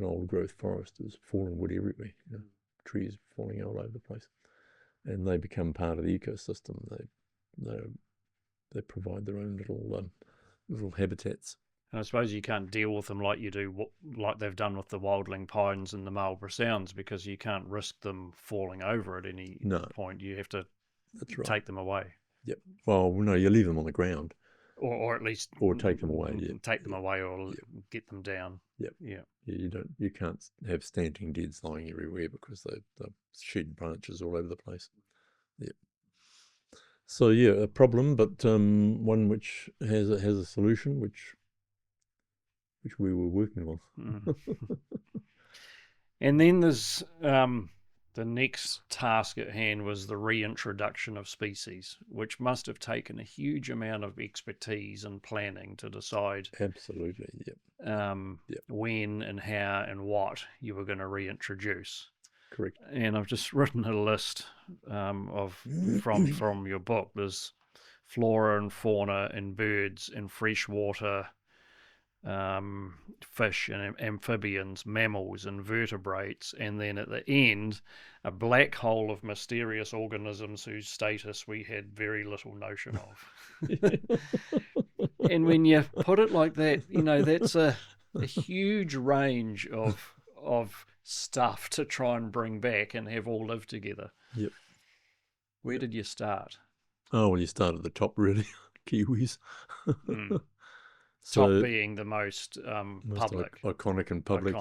old growth forest, there's fallen wood everywhere. Trees falling all over the place, and they become part of the ecosystem. They provide their own little habitats.
And I suppose you can't deal with them like you do, like they've done with the wildling pines and the Marlborough Sounds, because you can't risk them falling over at any point. You have to take them away.
Yep. Well, no, you leave them on the ground,
or at least
take them away.
Take them away, or get them down.
Yep.
Yeah.
You can't have standing deads lying everywhere because they shed branches all over the place. Yep. So a problem, but one which has a solution, which we were working on.
And then there's the next task at hand was the reintroduction of species, which must have taken a huge amount of expertise and planning to decide.
Absolutely,
when and how and what you were going to reintroduce.
Correct.
And I've just written a list from your book. There's flora and fauna and birds and freshwater fish and amphibians, mammals and vertebrates, and then at the end a black hole of mysterious organisms whose status we had very little notion of. And when you put it like that, that's a huge range of stuff to try and bring back and have all live together.
Yep.
Where did you start?
Oh, well, you start at the top, really. Kiwis.
Top being the most public.
Iconic and public,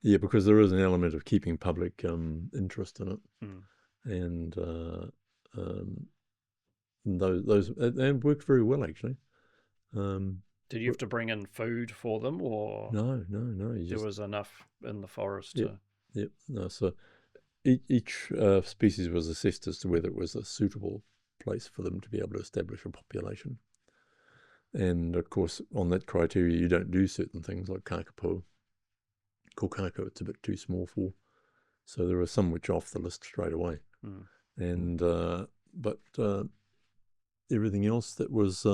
yeah, because there is an element of keeping public interest in it. And those they worked very well, actually.
Did you have to bring in food for them, or
no?
There was enough in the forest.
Yep. No. So each species was assessed as to whether it was a suitable place for them to be able to establish a population. And of course, on that criteria, you don't do certain things like kakapo. Kokako, it's a bit too small for. So there are some which are off the list straight away. And but everything else that was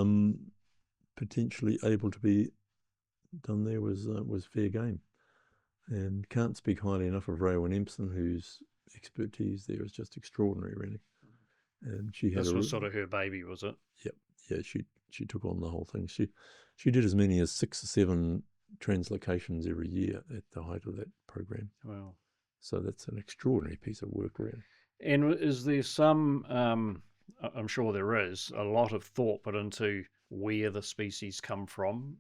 potentially able to be done there was fair game. And can't speak highly enough of Raywin Empson, whose expertise there is just extraordinary, really. And she had
this was sort of her baby, was it?
Yep. Yeah, she took on the whole thing. She did as many as 6 or 7 translocations every year at the height of that program.
Wow.
So that's an extraordinary piece of work, really.
And is there some, I'm sure there is, a lot of thought put into where the species come from?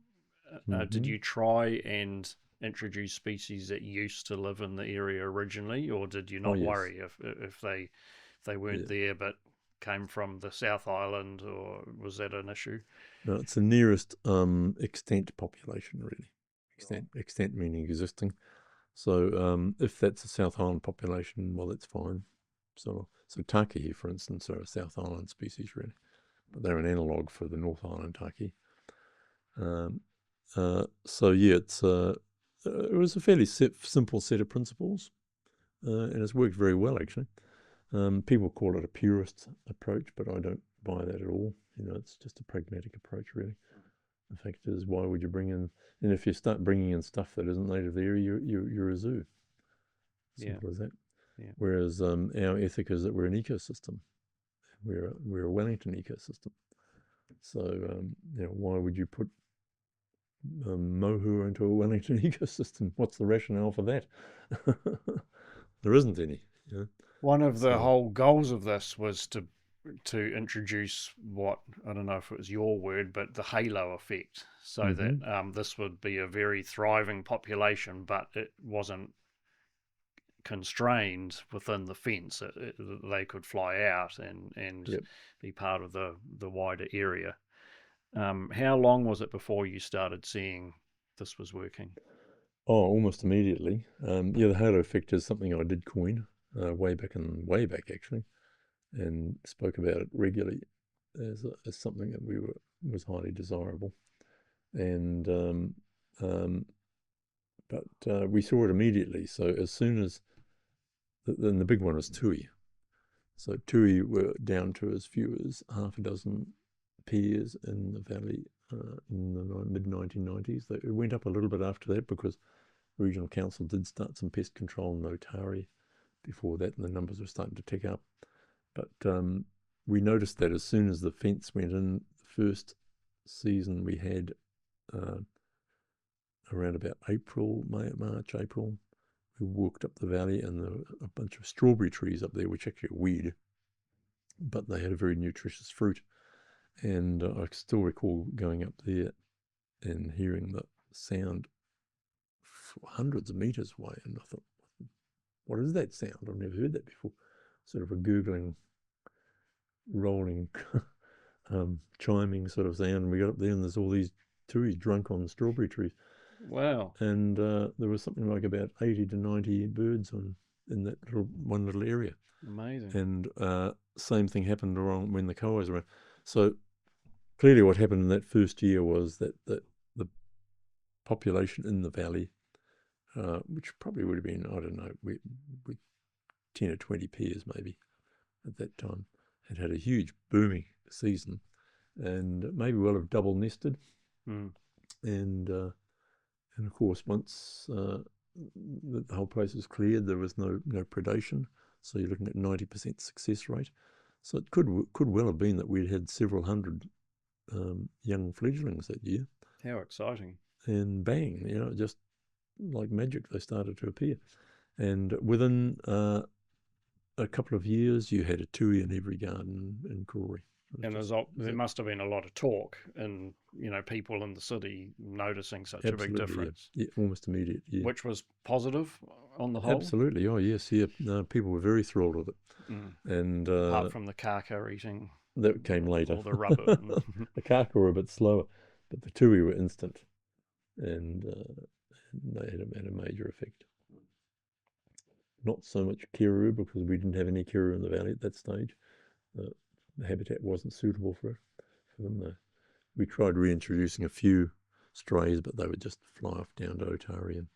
Did you try and introduce species that used to live in the area originally, or did you not worry if they weren't there but came from the South Island, or was that an issue?
No, it's the nearest extant population, really. extant meaning existing. So if that's a South Island population, well, that's fine. So taki, for instance, are a South Island species, really, but they're an analogue for the North Island taki. So yeah, it was a fairly simple set of principles, and it's worked very well, actually. People call it a purist approach, but I don't buy that at all. It's just a pragmatic approach, really. The fact is, why would you bring in? And if you start bringing in stuff that isn't native there, you're a zoo. Simple as that.
Yeah.
Whereas our ethic is that we're an ecosystem. We're a Wellington ecosystem. So why would you put mohu into a Wellington ecosystem? What's the rationale for that? There isn't any.
One of the whole goals of this was to introduce what, I don't know if it was your word, but the halo effect, so that this would be a very thriving population, but it wasn't constrained within the fence. They could fly out and be part of the wider area. How long was it before you started seeing this was working?
Oh, almost immediately. The halo effect is something I did coin way back actually, and spoke about it regularly as something that was highly desirable, and but we saw it immediately. So as soon as then the big one was tui. So tui were down to as few as half a dozen pairs in the valley in the mid-1990s. It went up a little bit after that because the regional council did start some pest control in Otari before that, and the numbers were starting to tick up. But we noticed that as soon as the fence went in, the first season we had around about March, April, we walked up the valley, and there were a bunch of strawberry trees up there, which actually are weed, but they had a very nutritious fruit. And I still recall going up there and hearing the sound hundreds of meters away, and I thought, what is that sound? I've never heard that before. Sort of a gurgling, rolling, chiming sort of sound. And we got up there, and there's all these tui drunk on strawberry trees.
Wow.
And there was something like about 80 to 90 birds in that one little area.
Amazing.
And same thing happened around when the koas were around. So clearly what happened in that first year was that the population in the valley, which probably would have been, I don't know, we 10 or 20 pairs maybe at that time, had a huge booming season, and maybe well have double nested. And of course, once the whole place was cleared, there was no predation, so you're looking at 90% success rate. So it could well have been that we'd had several hundred young fledglings that year.
How exciting!
And bang, just like magic, they started to appear. And within a couple of years, you had a tui in every garden in Koori.
And there must have been a lot of talk, and people in the city noticing such a big difference.
Yeah, almost immediate. Yeah.
Which was positive on the whole.
Absolutely. Oh yes, yeah. No, people were very thrilled with it. And
apart from the kaka eating,
that came later.
All the rubber.
The kaka were a bit slower, but the tui were instant, and they had a major effect. Not so much kiru, because we didn't have any kiru in the valley at that stage. The habitat wasn't suitable for them. We tried reintroducing a few strays, but they would just fly off down to Otari and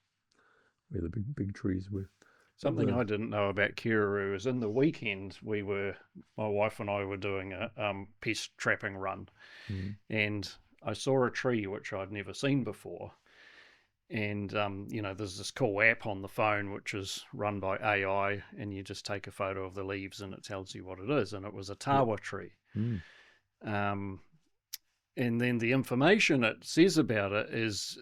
where the big trees were.
Something I didn't know about kiru is in the weekend my wife and I were doing a pest trapping run, and I saw a tree which I'd never seen before. And, there's this cool app on the phone which is run by AI, and you just take a photo of the leaves and it tells you what it is. And it was a tawa tree. And then the information it says about it is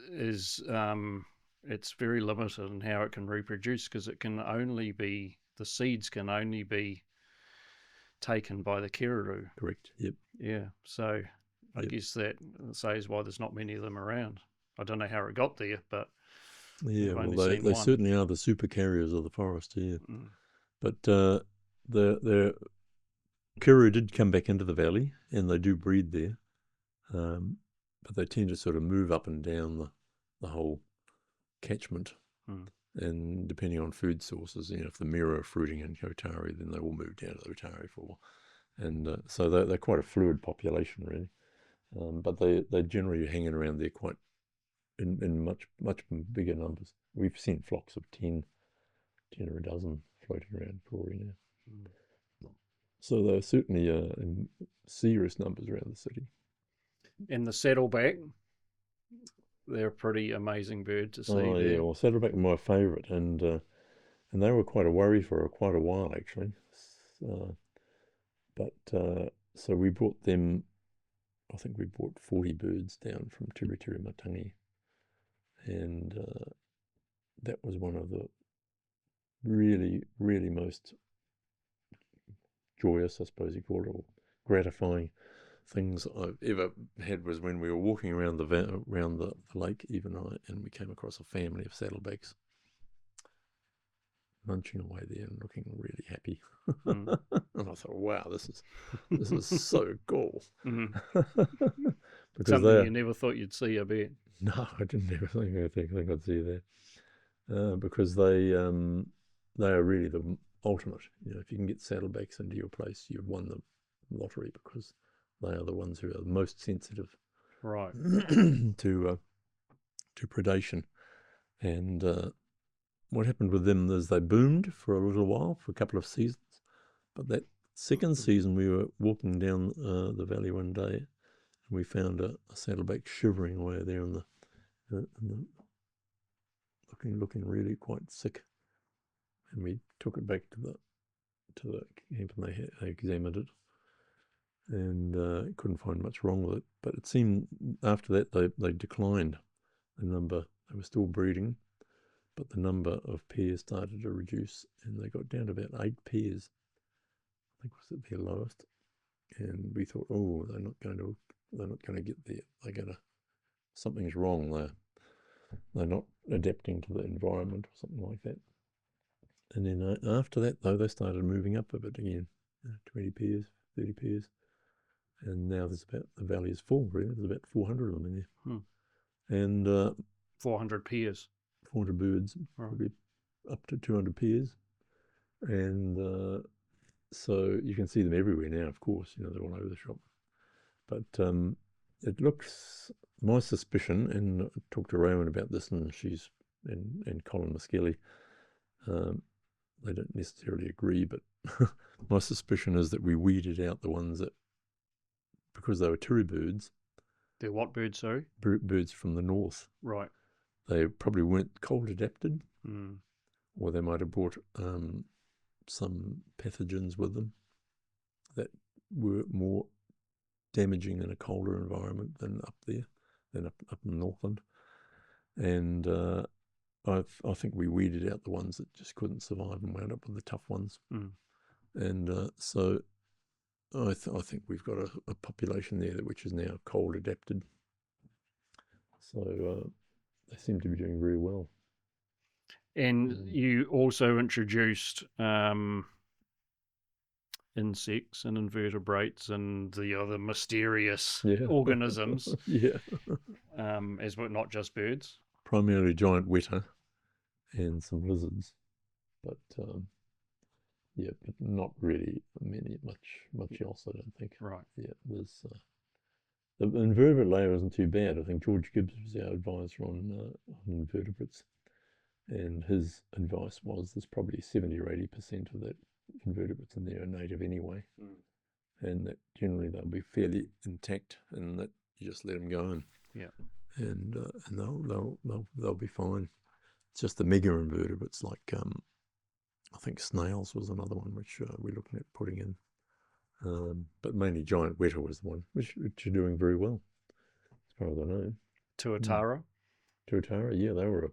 it's very limited in how it can reproduce, because the seeds can only be taken by the kiruru.
Correct. Yep.
Yeah. So I guess that says why there's not many of them around. I don't know how it got there, but
yeah, well, they certainly are the super carriers of the forest. Yeah, but the kiru did come back into the valley, and they do breed there, but they tend to sort of move up and down the whole catchment. And depending on food sources, if the Mira are fruiting in Otari, then they all move down to the Otari for. And so they're quite a fluid population, really. But they're generally hanging around there quite in much bigger numbers. We've seen flocks of 10 or a dozen floating around Koori now. So they're certainly in serious numbers around the city.
And the saddleback, they're a pretty amazing bird to see.
Oh,
there.
Yeah, well, saddleback were my favourite, and they were quite a worry for quite a while, actually. So we brought them, I think we brought 40 birds down from Tiritiri Matangi, and that was one of the really, really most joyous, I suppose you call it, or gratifying things I've ever had was when we were walking around the lake, and we came across a family of saddlebacks munching away there and looking really happy. And I thought, wow, this is so cool.
Because something you never thought you'd see, I bet.
No, I didn't ever think I'd see that. Because they are really the ultimate. If you can get saddlebacks into your place, you've won the lottery, because they are the ones who are the most sensitive,
right,
to predation. And what happened with them is they boomed for a little while, for a couple of seasons. But that second season, we were walking down the valley one day, and we found a saddleback shivering away there in the looking really quite sick. And we took it back to the camp, and they examined it, and couldn't find much wrong with it. But it seemed after that they declined the number. They were still breeding, but the number of pairs started to reduce, and they got down to about 8 pairs. I think was at their lowest. And we thought, oh, they're not going to get there. Something's wrong. They're not adapting to the environment or something like that. And then after that, though, they started moving up a bit again, 20 pairs, 30 pairs. And now the valley is full, really. There's about 400 of them in there. And
400 pairs.
400 birds, probably up to 200 pairs. And so you can see them everywhere now, of course. They're all over the shop. But it looks, my suspicion, and I talked to Rowan about this, and and Colin Muskelly, they don't necessarily agree, but my suspicion is that we weeded out the ones that, because they were turi birds.
They're what birds, sorry?
Birds from the north.
Right.
They probably weren't cold adapted,
Mm.
or they might have brought some pathogens with them that were more damaging in a colder environment than up there, than up in Northland. And I think we weeded out the ones that just couldn't survive and wound up with the tough ones. And so I think we've got a population there which is now cold adapted. So they seem to be doing very well.
And you also introduced insects and invertebrates and the other mysterious organisms. As well, not just birds.
Primarily giant weta and some lizards, but but not really much else, I don't think.
Right.
Yeah, there's the invertebrate layer isn't too bad. I think George Gibbs was our advisor on invertebrates, and his advice was there's probably 70 or 80% of that invertebrates in there are native anyway, and that generally they'll be fairly intact, and that you just let them go and they'll be fine. It's just the mega invertebrates like I think snails was another one which we're looking at putting in, but mainly giant weta was the one which are doing very well as far as I know.
Tuatara.
Tuatara, yeah, they were a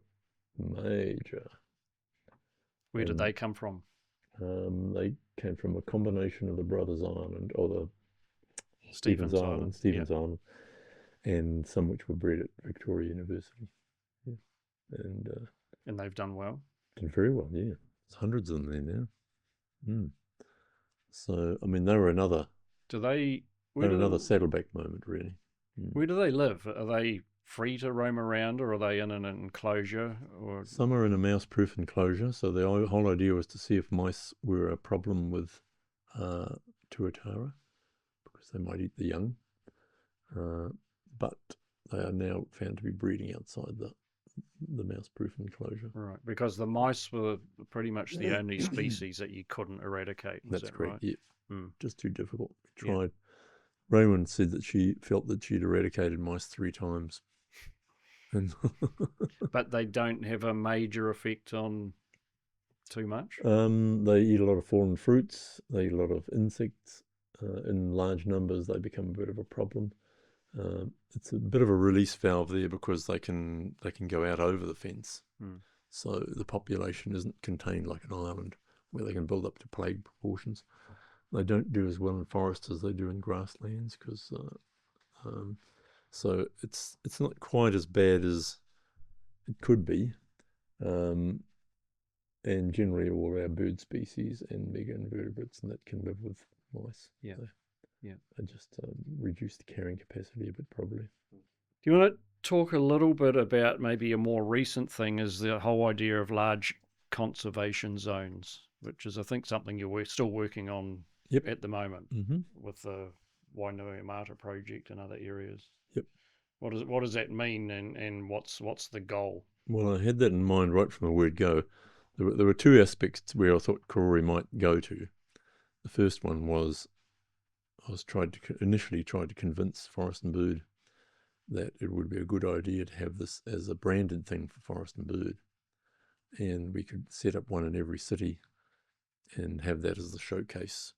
major.
Where did they come from?
They came from a combination of the Brothers Island, or the
Stevens Island,
and some which were bred at Victoria University. Yeah.
And they've done well?
Did very well, yeah. There's hundreds of them there now. So, I mean, they were another...
another
saddleback moment, really.
Where do they live? Are they free to roam around, or are they in an enclosure? Or
some are in a mouse-proof enclosure. So the whole idea was to see if mice were a problem with tuatara, because they might eat the young. But they are now found to be breeding outside the mouse-proof enclosure.
right, because the mice were pretty much the only species that you couldn't eradicate.
That's
that
correct.
Right?
Yeah, just too difficult. We
Yeah.
tried. Raymond said that she felt that she'd eradicated mice 3 times. And
But they don't have a major effect on too much?
they eat a lot of fallen fruits. They eat a lot of insects. In large numbers, they become a bit of a problem. It's a bit of a release valve there because they can go out over the fence. So the population isn't contained like an island where they can build up to plague proportions. They don't do as well in forests as they do in grasslands, because so it's not quite as bad as it could be. And generally all our bird species and mega invertebrates and that can live with mice.
Yeah.
So
yeah.
I just reduce the carrying capacity a bit, probably.
Do you want to talk a little bit about maybe a more recent thing, is the whole idea of large conservation zones, which is, I think, something you're still working on at the moment with the Wainuiomata project and other areas.
Yep.
What does that mean, and what's the goal?
Well, I had that in mind right from the word go. There were 2 aspects where I thought Karori might go to. The first one was I was initially tried to convince Forest and Bird that it would be a good idea to have this as a branded thing for Forest and Bird, and we could set up one in every city and have that as the showcase,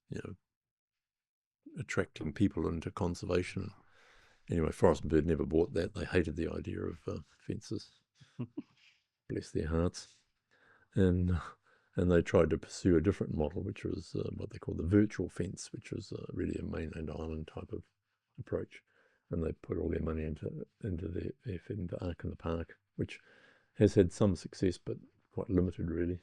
attracting people into conservation. Anyway, Forest and Bird never bought that. They hated the idea of fences. Bless their hearts. And they tried to pursue a different model, which was what they call the virtual fence, which was really a mainland island type of approach. And they put all their money into their effort into Ark in the Park, which has had some success, but quite limited, really.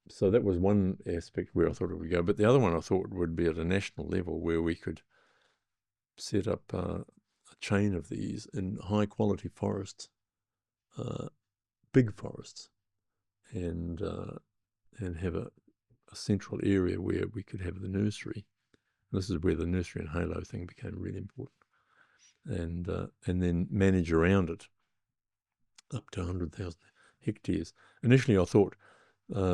So that was one aspect where I thought it would go. But the other one I thought would be at a national level, where we could set up a chain of these in high-quality forests, big forests, and have a central area where we could have the nursery. And this is where the nursery and halo thing became really important. And then manage around it up to 100,000 hectares. Initially I thought,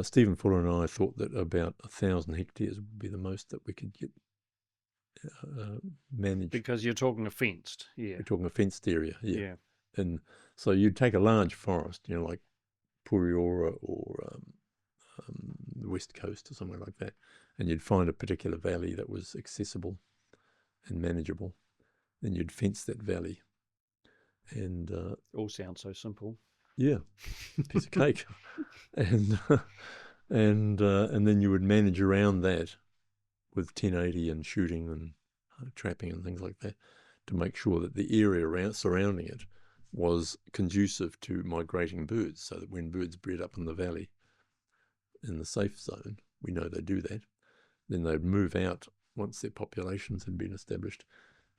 Stephen Fuller and I thought that about 1,000 hectares would be the most that we could get managed.
Because you're talking a fenced,
We're talking a fenced area,
yeah.
And so you'd take a large forest, like Puriora or the West Coast or somewhere like that, and you'd find a particular valley that was accessible and manageable. Then you'd fence that valley. And
all sounds so simple.
Yeah, piece of cake. And then you would manage around that with 1080 and shooting and trapping and things like that, to make sure that the area surrounding it was conducive to migrating birds, so that when birds bred up in the valley in the safe zone, we know they do that, then they'd move out once their populations had been established.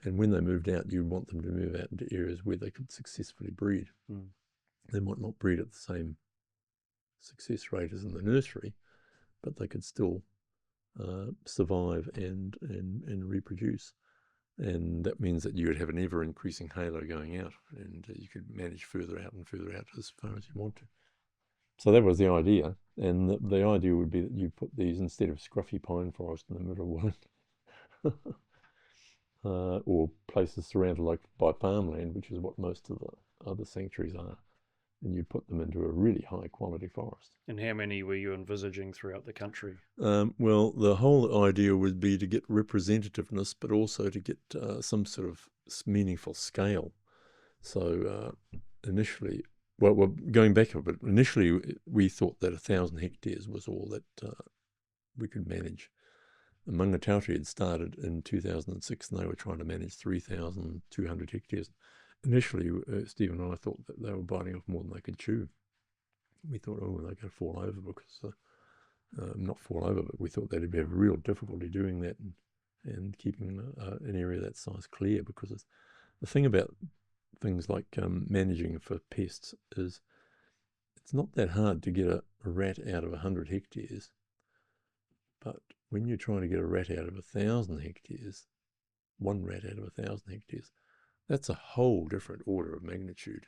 And when they moved out, you want them to move out into areas where they could successfully breed. They might not breed at the same success rate as in the nursery, but they could still survive and reproduce. And that means that you would have an ever-increasing halo going out, and you could manage further out and further out as far as you want to. So that was the idea. And the idea would be that you put these, instead of scruffy pine forest in the middle of Wellington, or places surrounded by farmland, which is what most of the other sanctuaries are, and you put them into a really high-quality forest.
And how many were you envisaging throughout the country?
Well, the whole idea would be to get representativeness, but also to get some sort of meaningful scale. So initially, well, going back a bit, initially we thought that 1,000 hectares was all that we could manage. Mangatautari had started in 2006, and they were trying to manage 3,200 hectares. Initially, Stephen and I thought that they were biting off more than they could chew. We thought, they're going to fall over, because, not fall over, but we thought they'd have real difficulty doing that and keeping an area that size clear, because the thing about things like managing for pests is it's not that hard to get a rat out of 100 hectares, but when you're trying to get a rat out of 1,000 hectares, one rat out of 1,000 hectares, that's a whole different order of magnitude.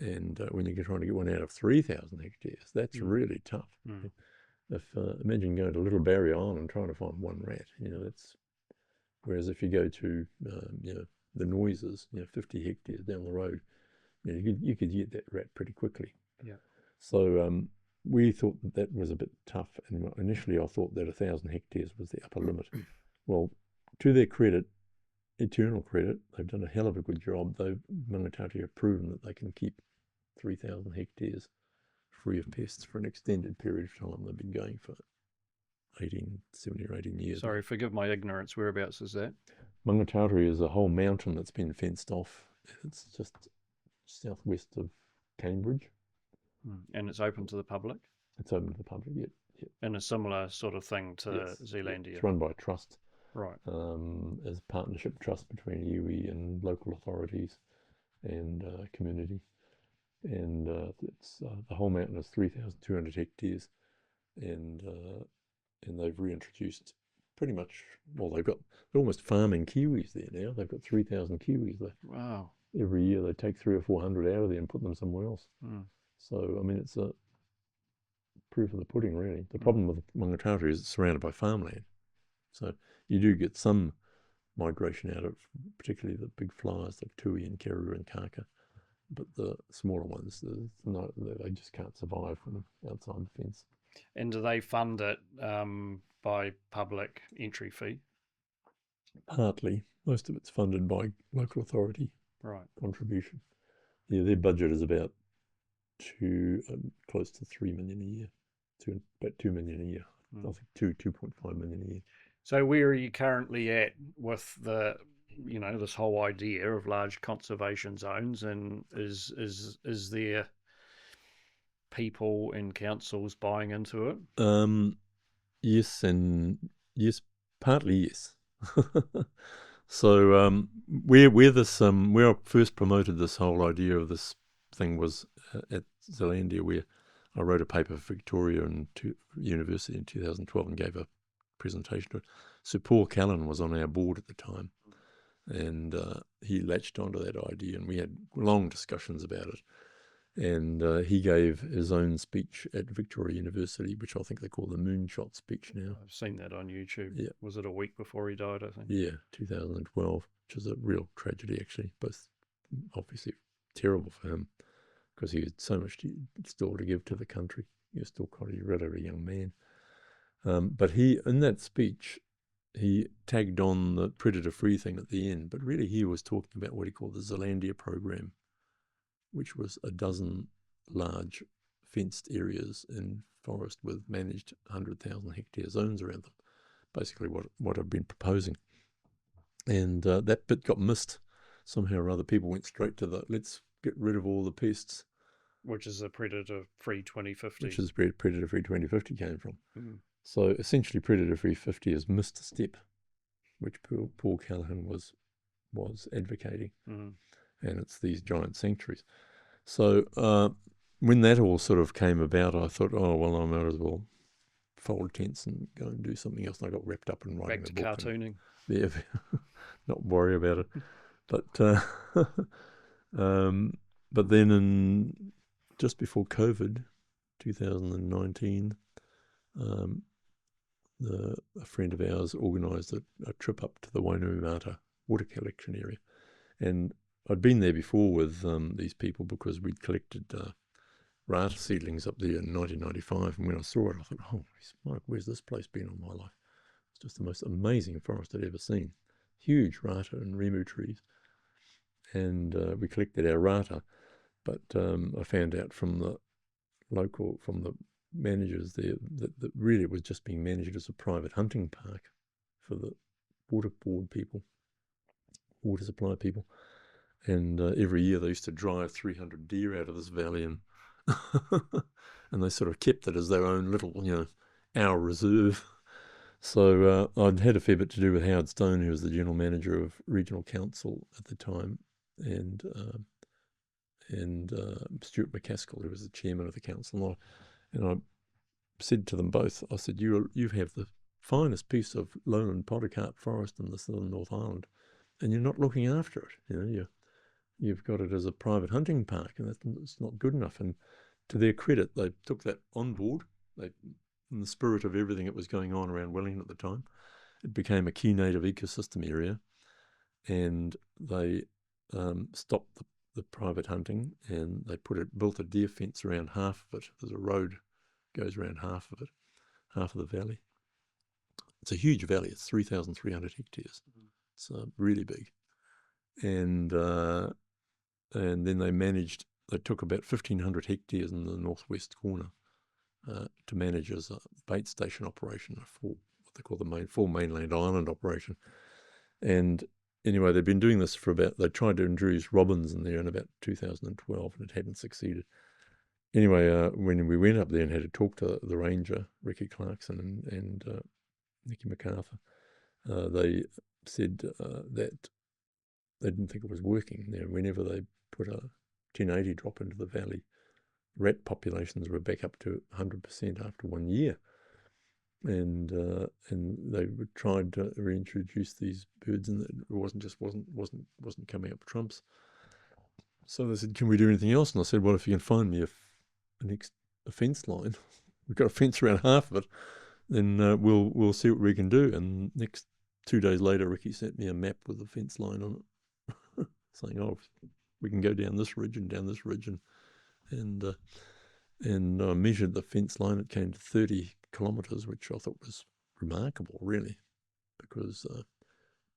And when you're trying to get one out of 3,000 hectares, that's really tough. If imagine going to Little Barrier Island and trying to find one rat, that's. Whereas if you go to the noises, 50 hectares down the road, you could get that rat pretty quickly.
Yeah.
So we thought that was a bit tough, and initially I thought that 1,000 hectares was the upper limit. Well, to their credit, eternal credit, they've done a hell of a good job. Mangatautari have proven that they can keep 3,000 hectares free of pests for an extended period of time. They've been going for 17 or 18 years.
Sorry, forgive my ignorance. Whereabouts is that?
Mangatautari is a whole mountain that's been fenced off. It's just southwest of Cambridge.
And it's open to the public?
It's open to the public, yeah.
And a similar sort of thing to Zealandia?
It's run by a trust.
Right.
As a partnership trust between iwi and local authorities and community. And it's the whole mountain is 3,200 hectares, and they've reintroduced pretty much, well, they're almost farming kiwis there now. They've got 3,000 kiwis there.
Wow.
Every year they take 300 or 400 out of there and put them somewhere else. So, I mean, it's a proof of the pudding, really. The problem with Mangatautari is it's surrounded by farmland. So you do get some migration out of particularly the big flies like tui and kerru and kaka. But the smaller ones, they just can't survive from outside the fence.
And do they fund it by public entry fee?
Partly. Most of it's funded by local authority contribution. Yeah, their budget is about close to 3 million a year. About 2 million a year. I think 2.5 million a year.
So where are you currently at with the this whole idea of large conservation zones, and is there people and councils buying into it?
Yes, partly yes. So where I first promoted this whole idea of this thing was at Zealandia, where I wrote a paper for Victoria and University in 2012 and gave a presentation to it. Sir Paul Callan was on our board at the time. And he latched onto that idea, and we had long discussions about it. And he gave his own speech at Victoria University, which I think they call the moonshot speech now.
I've seen that on YouTube.
Yeah.
Was it a week before he died, I think?
Yeah, 2012, which is a real tragedy, actually. Both obviously terrible for him, because he had so much still to give to the country. He was still quite a relatively young man. But he, in that speech, he tagged on the predator-free thing at the end, but really he was talking about what he called the Zealandia program, which was a dozen large fenced areas in forest with managed 100,000 hectare zones around them, basically what I've been proposing. And that bit got missed somehow or other. People went straight to let's get rid of all the pests.
Which is a predator-free 2050.
Which is where predator-free 2050 came from. So essentially predator-free 50 has missed a step, which Paul Callaghan was advocating. And it's these giant sanctuaries. So when that all sort of came about, I thought, oh, well, I might as well fold tents and go and do something else. And I got wrapped up in writing
Back to
the book.
cartooning.
Yeah, not worry about it. But then just before COVID, 2019, a friend of ours organised a trip up to the Wainuiomata water collection area. And I'd been there before with these people because we'd collected rata seedlings up there in 1995. And when I saw it, I thought, holy smoke, where's this place been all my life? It's just the most amazing forest I'd ever seen. Huge rata and remu trees. And we collected our rata. But I found out from the managers there that really it was just being managed as a private hunting park for the water board people, water supply people. And every year they used to drive 300 deer out of this valley, and and they sort of kept it as their own little, our reserve. So I'd had a fair bit to do with Howard Stone, who was the general manager of regional council at the time, and Stuart McCaskill, who was the chairman of the council. And I said to them both, I said, you have the finest piece of lowland polycarp forest in the southern North Island, and you're not looking after it. You've got it as a private hunting park, and it's not good enough. And to their credit, they took that on board. In the spirit of everything that was going on around Wellington at the time, it became a key native ecosystem area, and they stopped the private hunting, and they built a deer fence around half of it. There's a road goes around half of it, half of the valley. It's a huge valley. It's 3,300 hectares. It's really big. And then they took about 1,500 hectares in the northwest corner to manage as a bait station operation, what they call the full mainland island operation. And anyway, they've been doing this they tried to introduce robins in there in about 2012, and it hadn't succeeded. Anyway, when we went up there and had to talk to the ranger, Ricky Clarkson and Nicky MacArthur, they said that they didn't think it was working. Whenever they put a 1080 drop into the valley, rat populations were back up to 100% after 1 year. And they tried to reintroduce these birds, and it wasn't coming up trumps. So they said, "Can we do anything else?" And I said, "Well, if you can find me a fence line, we've got a fence around half of it, then we'll see what we can do." And 2 days later, Ricky sent me a map with a fence line on it, saying, "Oh, we can go down this ridge and down this ridge," and I measured the fence line. It came to 30 kilometres, which I thought was remarkable, really, because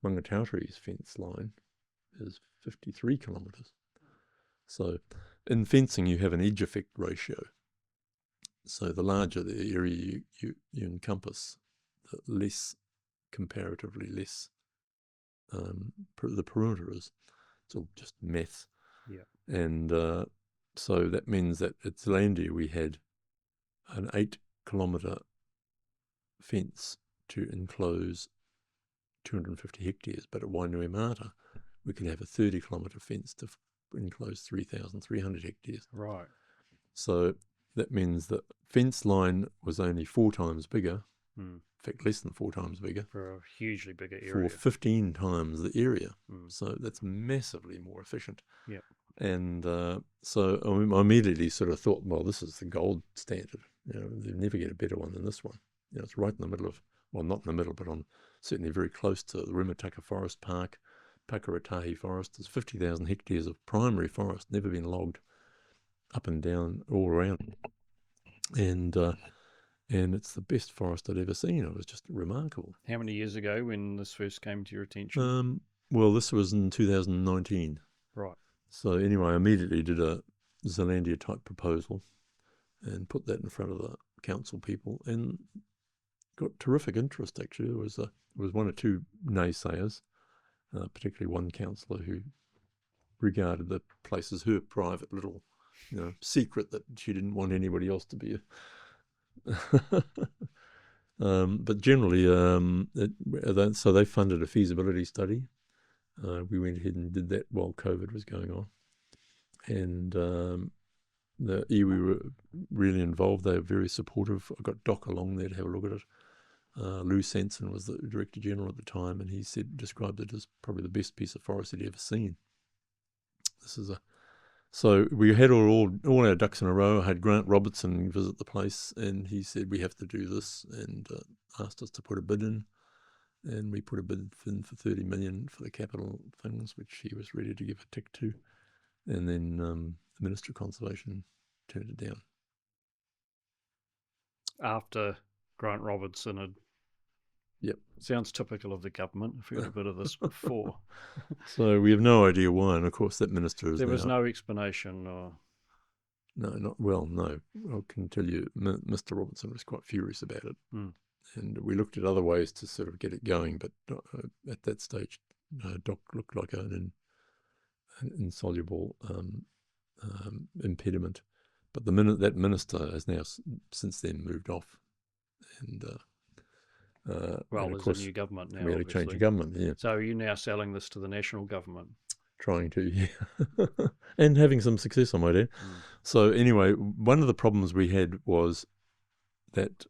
Mangatautari's fence line is 53 kilometres. So in fencing, you have an edge effect ratio. So the larger the area you encompass, the comparatively less the perimeter is. It's all just maths.
Yeah.
And so that means that at Zealandia we had an 8-kilometre fence to enclose 250 hectares, but at Wainuiomata we could have a 30-kilometre fence to enclose 3,300 hectares.
Right.
So that means that fence line was only 4 times bigger, in fact less than 4 times bigger.
For a hugely bigger area.
For 15 times the area. So that's massively more efficient.
Yeah.
And so I immediately sort of thought, well, this is the gold standard. They'll never get a better one than this one. It's right in the middle of, well, not in the middle, but certainly very close to the Rimataka Forest Park, Pakuratahi Forest. There's 50,000 hectares of primary forest, never been logged, up and down, all around. And it's the best forest I'd ever seen. It was just remarkable.
How many years ago when this first came to your attention?
Well, this was in 2019.
Right.
So anyway, I immediately did a Zealandia type proposal and put that in front of the council people, and got terrific interest. Actually, there was one or two naysayers, particularly one councillor who regarded the place as her private little, secret that she didn't want anybody else to be. But generally, so they funded a feasibility study. We went ahead and did that while COVID was going on, and the iwi were really involved. They were very supportive. I got Doc along there to have a look at it. Lou Sanson was the Director General at the time, and he described it as probably the best piece of forest he'd ever seen. So we had all our ducks in a row. I had Grant Robertson visit the place, and he said, we have to do this, and asked us to put a bid in. And we put a bid in for 30 million for the capital things, which he was ready to give a tick to. And then the Minister of Conservation turned it down.
After Grant Robertson had...
Yep.
Sounds typical of the government. I've heard a bit of this before.
So we have no idea why, and of course that minister is
There was no explanation or...
No. I can tell you Mr. Robertson was quite furious about it. And we looked at other ways to sort of get it going, but at that stage, Doc looked like an insoluble impediment. But that minister has now since then moved off, and
well, there's a new government now.
We had to change the government. Yeah.
So are you now selling this to the national government?
trying to, yeah. And having some success, I might add. So anyway, one of the problems we had was that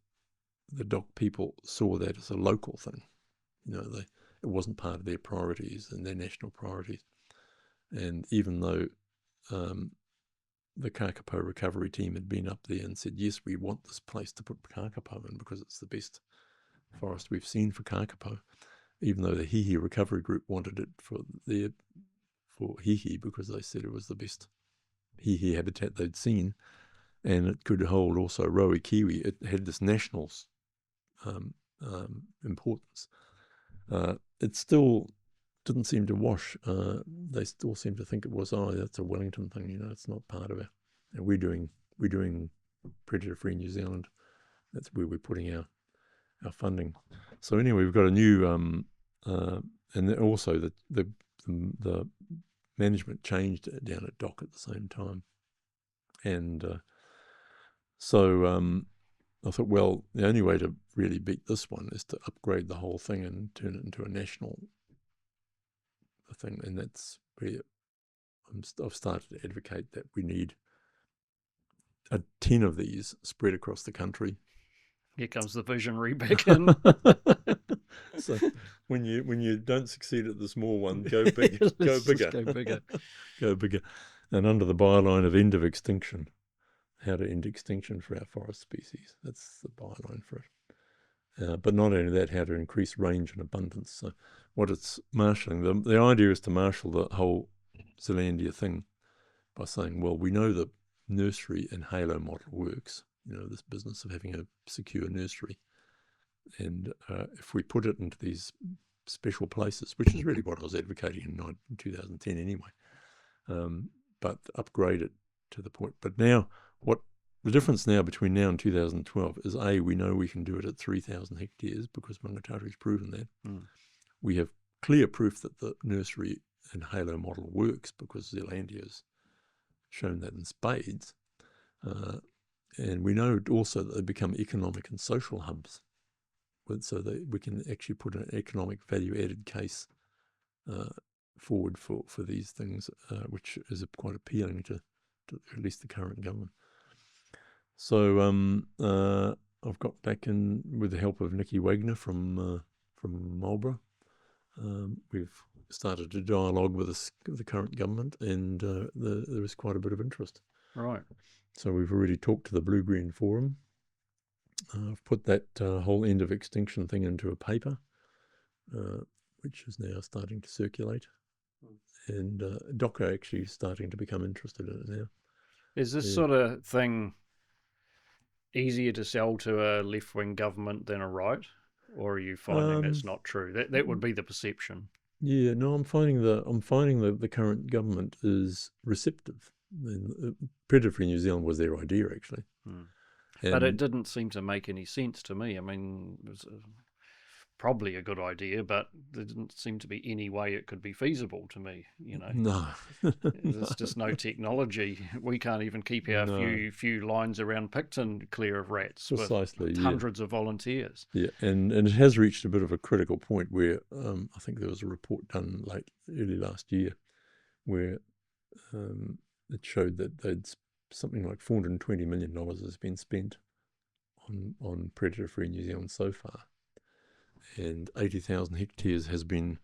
the DOC people saw that as a local thing. It wasn't part of their priorities and their national priorities. And even though the kakapo recovery team had been up there and said, yes, we want this place to put kakapo in because it's the best forest we've seen for kakapo, even though the hihi recovery group wanted it for hihi because they said it was the best hihi habitat they'd seen, and it could hold also roe kiwi. It had this national importance. It still didn't seem to wash. They still seem to think it was, that's a Wellington thing, it's not part of it. And we're doing predator-free New Zealand. That's where we're putting our funding. So anyway, we've got a new, and also the management changed down at DOC at the same time. And so I thought, well, the only way to really beat this one is to upgrade the whole thing and turn it into a national thing. And that's where I've started to advocate that we need 10 of these spread across the country.
Here comes the visionary back in.
So when you don't succeed at the small one, go big, go bigger.
Go bigger.
Go bigger. And under the byline of end of extinction, how to end extinction for our forest species. That's the byline for it. But not only that, how to increase range and abundance. So what it's marshalling, the idea is to marshal the whole Zealandia thing by saying, well, we know the nursery and halo model works, this business of having a secure nursery. And if we put it into these special places, which is really what I was advocating in 2010 anyway, but upgrade it to the point. But now, what the difference now between now and 2012 is, we know we can do it at 3,000 hectares because Mangatari's proven that. We have clear proof that the nursery and halo model works because Zealandia has shown that in spades. And we know also that they become economic and social hubs, so that we can actually put an economic value-added case forward for these things, which is quite appealing to at least the current government. So I've got back in with the help of Nikki Wagner from Marlborough. We've started a dialogue with the current government, and there is quite a bit of interest.
Right.
So we've already talked to the Blue-Green Forum. I've put that whole end of extinction thing into a paper, which is now starting to circulate. And DOC are actually starting to become interested in it now.
Is this sort of thing easier to sell to a left-wing government than a right? Or are you finding that's not true? That would be the perception.
Yeah, no, I'm finding the current government is receptive. Predator-free New Zealand was their idea, actually.
But it didn't seem to make any sense to me. I mean, it was probably a good idea, but there didn't seem to be any way it could be feasible to me,
No.
There's just no technology. We can't even keep our few lines around Picton clear of rats.
Precisely,
with hundreds of volunteers.
Yeah, and it has reached a bit of a critical point where I think there was a report done early last year where it showed that something like $420 million has been spent on predator-free New Zealand so far. And 80,000 hectares has been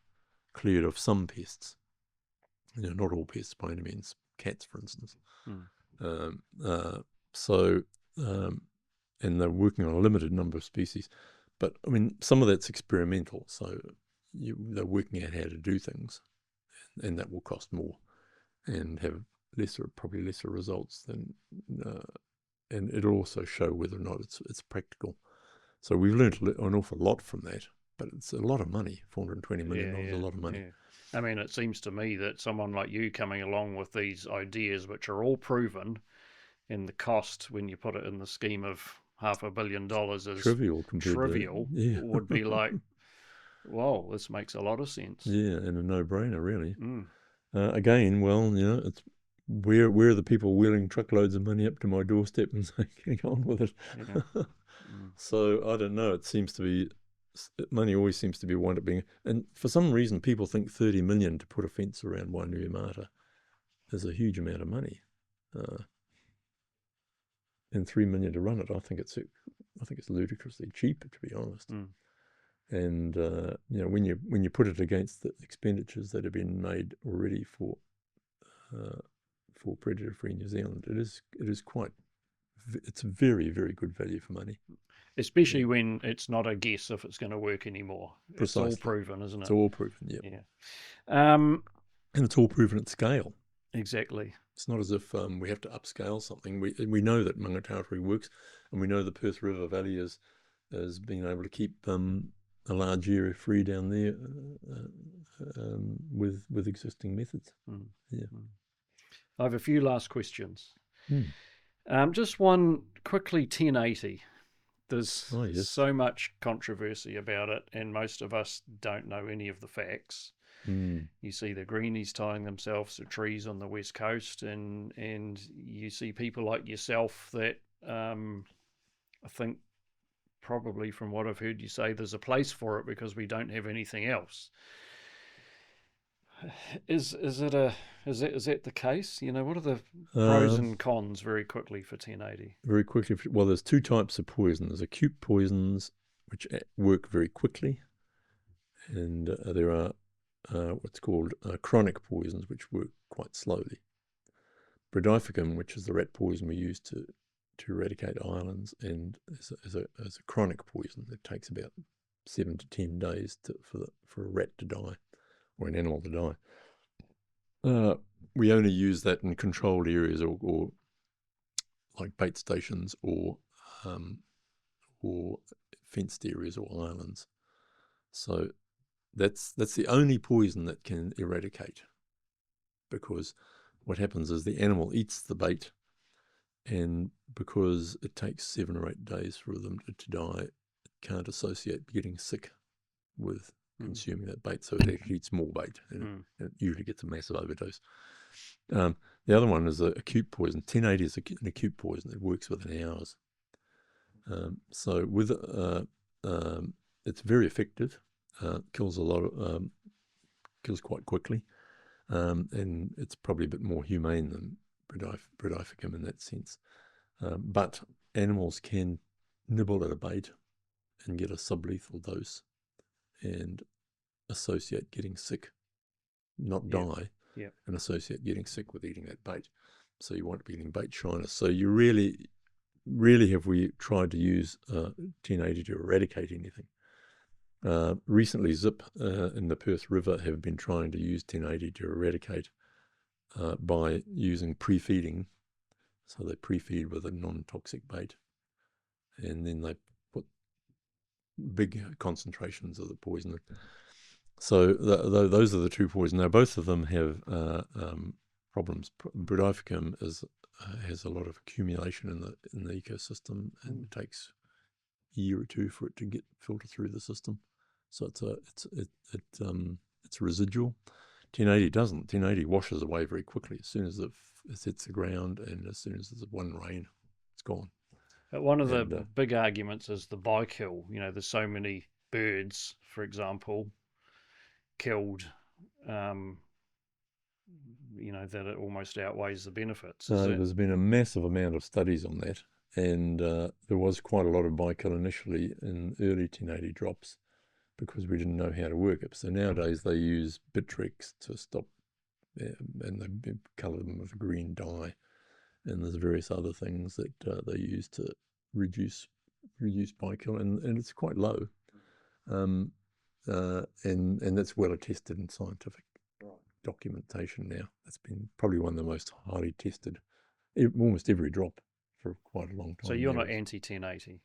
cleared of some pests. Not all pests by any means, cats, for instance. And they're working on a limited number of species. But, I mean, some of that's experimental, so they're working out how to do things, and that will cost more and have probably lesser results than, and it'll also show whether or not it's practical. So we've learned an awful lot from that, but it's a lot of money. $420 million is a lot of money.
Yeah. I mean, it seems to me that someone like you coming along with these ideas, which are all proven, and the cost when you put it in the scheme of $500 million is
trivial,
would be like, well, this makes a lot of sense.
Yeah, and a no-brainer, really. Again, well, it's where are the people wheeling truckloads of money up to my doorstep and saying, get on with it? So I don't know. It seems to be money always seems to be wound up being, and for some reason people think 30 million to put a fence around Wainuiomata is a huge amount of money, and 3 million to run it. I think it's ludicrously cheap, to be honest. And when you put it against the expenditures that have been made already for predator-free New Zealand, it's very, very good value for money.
Especially when it's not a guess if it's going to work anymore.
Precisely.
It's all proven, isn't it?
It's all proven,
yeah.
And it's all proven at scale.
Exactly.
It's not as if we have to upscale something. We know that Mangatautari works, and we know the Perth River Valley has been able to keep a large area free down there with existing methods.
I have a few last questions. Just one quickly, 1080. There's so much controversy about it, and most of us don't know any of the facts. You see the greenies tying themselves to trees on the west coast, and you see people like yourself that I think, probably from what I've heard you say, there's a place for it because we don't have anything else. Is that the case? What are the pros and cons very quickly for 1080?
Very quickly, well, there's two types of poison. There's acute poisons, which work very quickly, and there are what's called chronic poisons, which work quite slowly. Brodifacoum, which is the rat poison we use to eradicate islands, and as a chronic poison, it takes about 7 to 10 days for a rat to die, or an animal to die. We only use that in controlled areas or like bait stations or fenced areas or islands. So that's the only poison that can eradicate, because what happens is the animal eats the bait, and because it takes 7 or 8 days for them to die, it can't associate getting sick with consuming that bait, so it actually eats more bait, and it usually gets a massive overdose. The other one is an acute poison. 1080 is an acute poison that works within hours. So with it's very effective. Kills kills quite quickly, and it's probably a bit more humane than Brodifacoum in that sense. But animals can nibble at a bait and get a sublethal dose and associate getting sick, not die, and associate getting sick with eating that bait. So you want to be eating bait shyness. So you really have we tried to use 1080 to eradicate anything. Recently, Zip in the Perth River have been trying to use 1080 to eradicate by using pre-feeding. So they pre-feed with a non-toxic bait, and then they put big concentrations of the poison. So those are the two poisons. Now both of them have problems. Brodifacoum has a lot of accumulation in the ecosystem, and it takes a year or two for it to get filtered through the system. So it's residual. 1080 doesn't. 1080 washes away very quickly as soon as it hits the ground, and as soon as there's one rain, it's gone.
One of the big arguments is the bykill. There's so many birds, for example, killed, that it almost outweighs the benefits.
There's been a massive amount of studies on that, and there was quite a lot of bykill initially in early 1080 drops, because we didn't know how to work it. So nowadays they use Bitrex to stop, and they colour them with a green dye, and there's various other things that they use to reduce bykill, and it's quite low, and that's well attested in scientific documentation now. It's been probably one of the most highly tested, almost every drop for quite a long time.
So you're not anti-1080?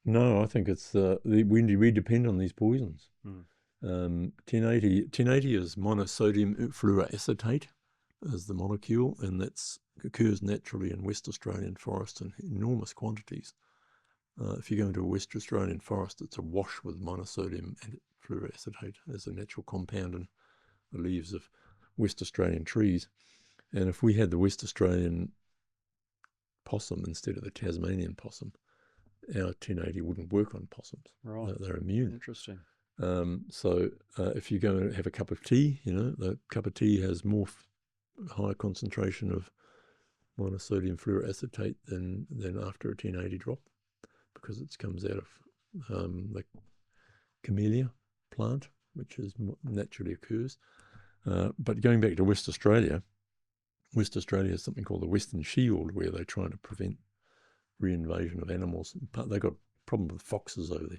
No, I think it's we depend on these poisons. 1080 is monosodium fluoroacetate as the molecule, and that occurs naturally in West Australian forests in enormous quantities. If you go into a West Australian forest, it's awash with monosodium fluoroacetate as a natural compound in the leaves of West Australian trees. And if we had the West Australian possum instead of the Tasmanian possum, our 1080 wouldn't work on possums.
Right.
They're immune.
Interesting.
So if you go and have a cup of tea, the cup of tea has more higher concentration of monosodium fluoroacetate than after a 1080 drop, because it comes out of the camellia plant, which naturally occurs. But going back to West Australia has something called the Western Shield, where they're trying to prevent reinvasion of animals. They've got a problem with foxes over there.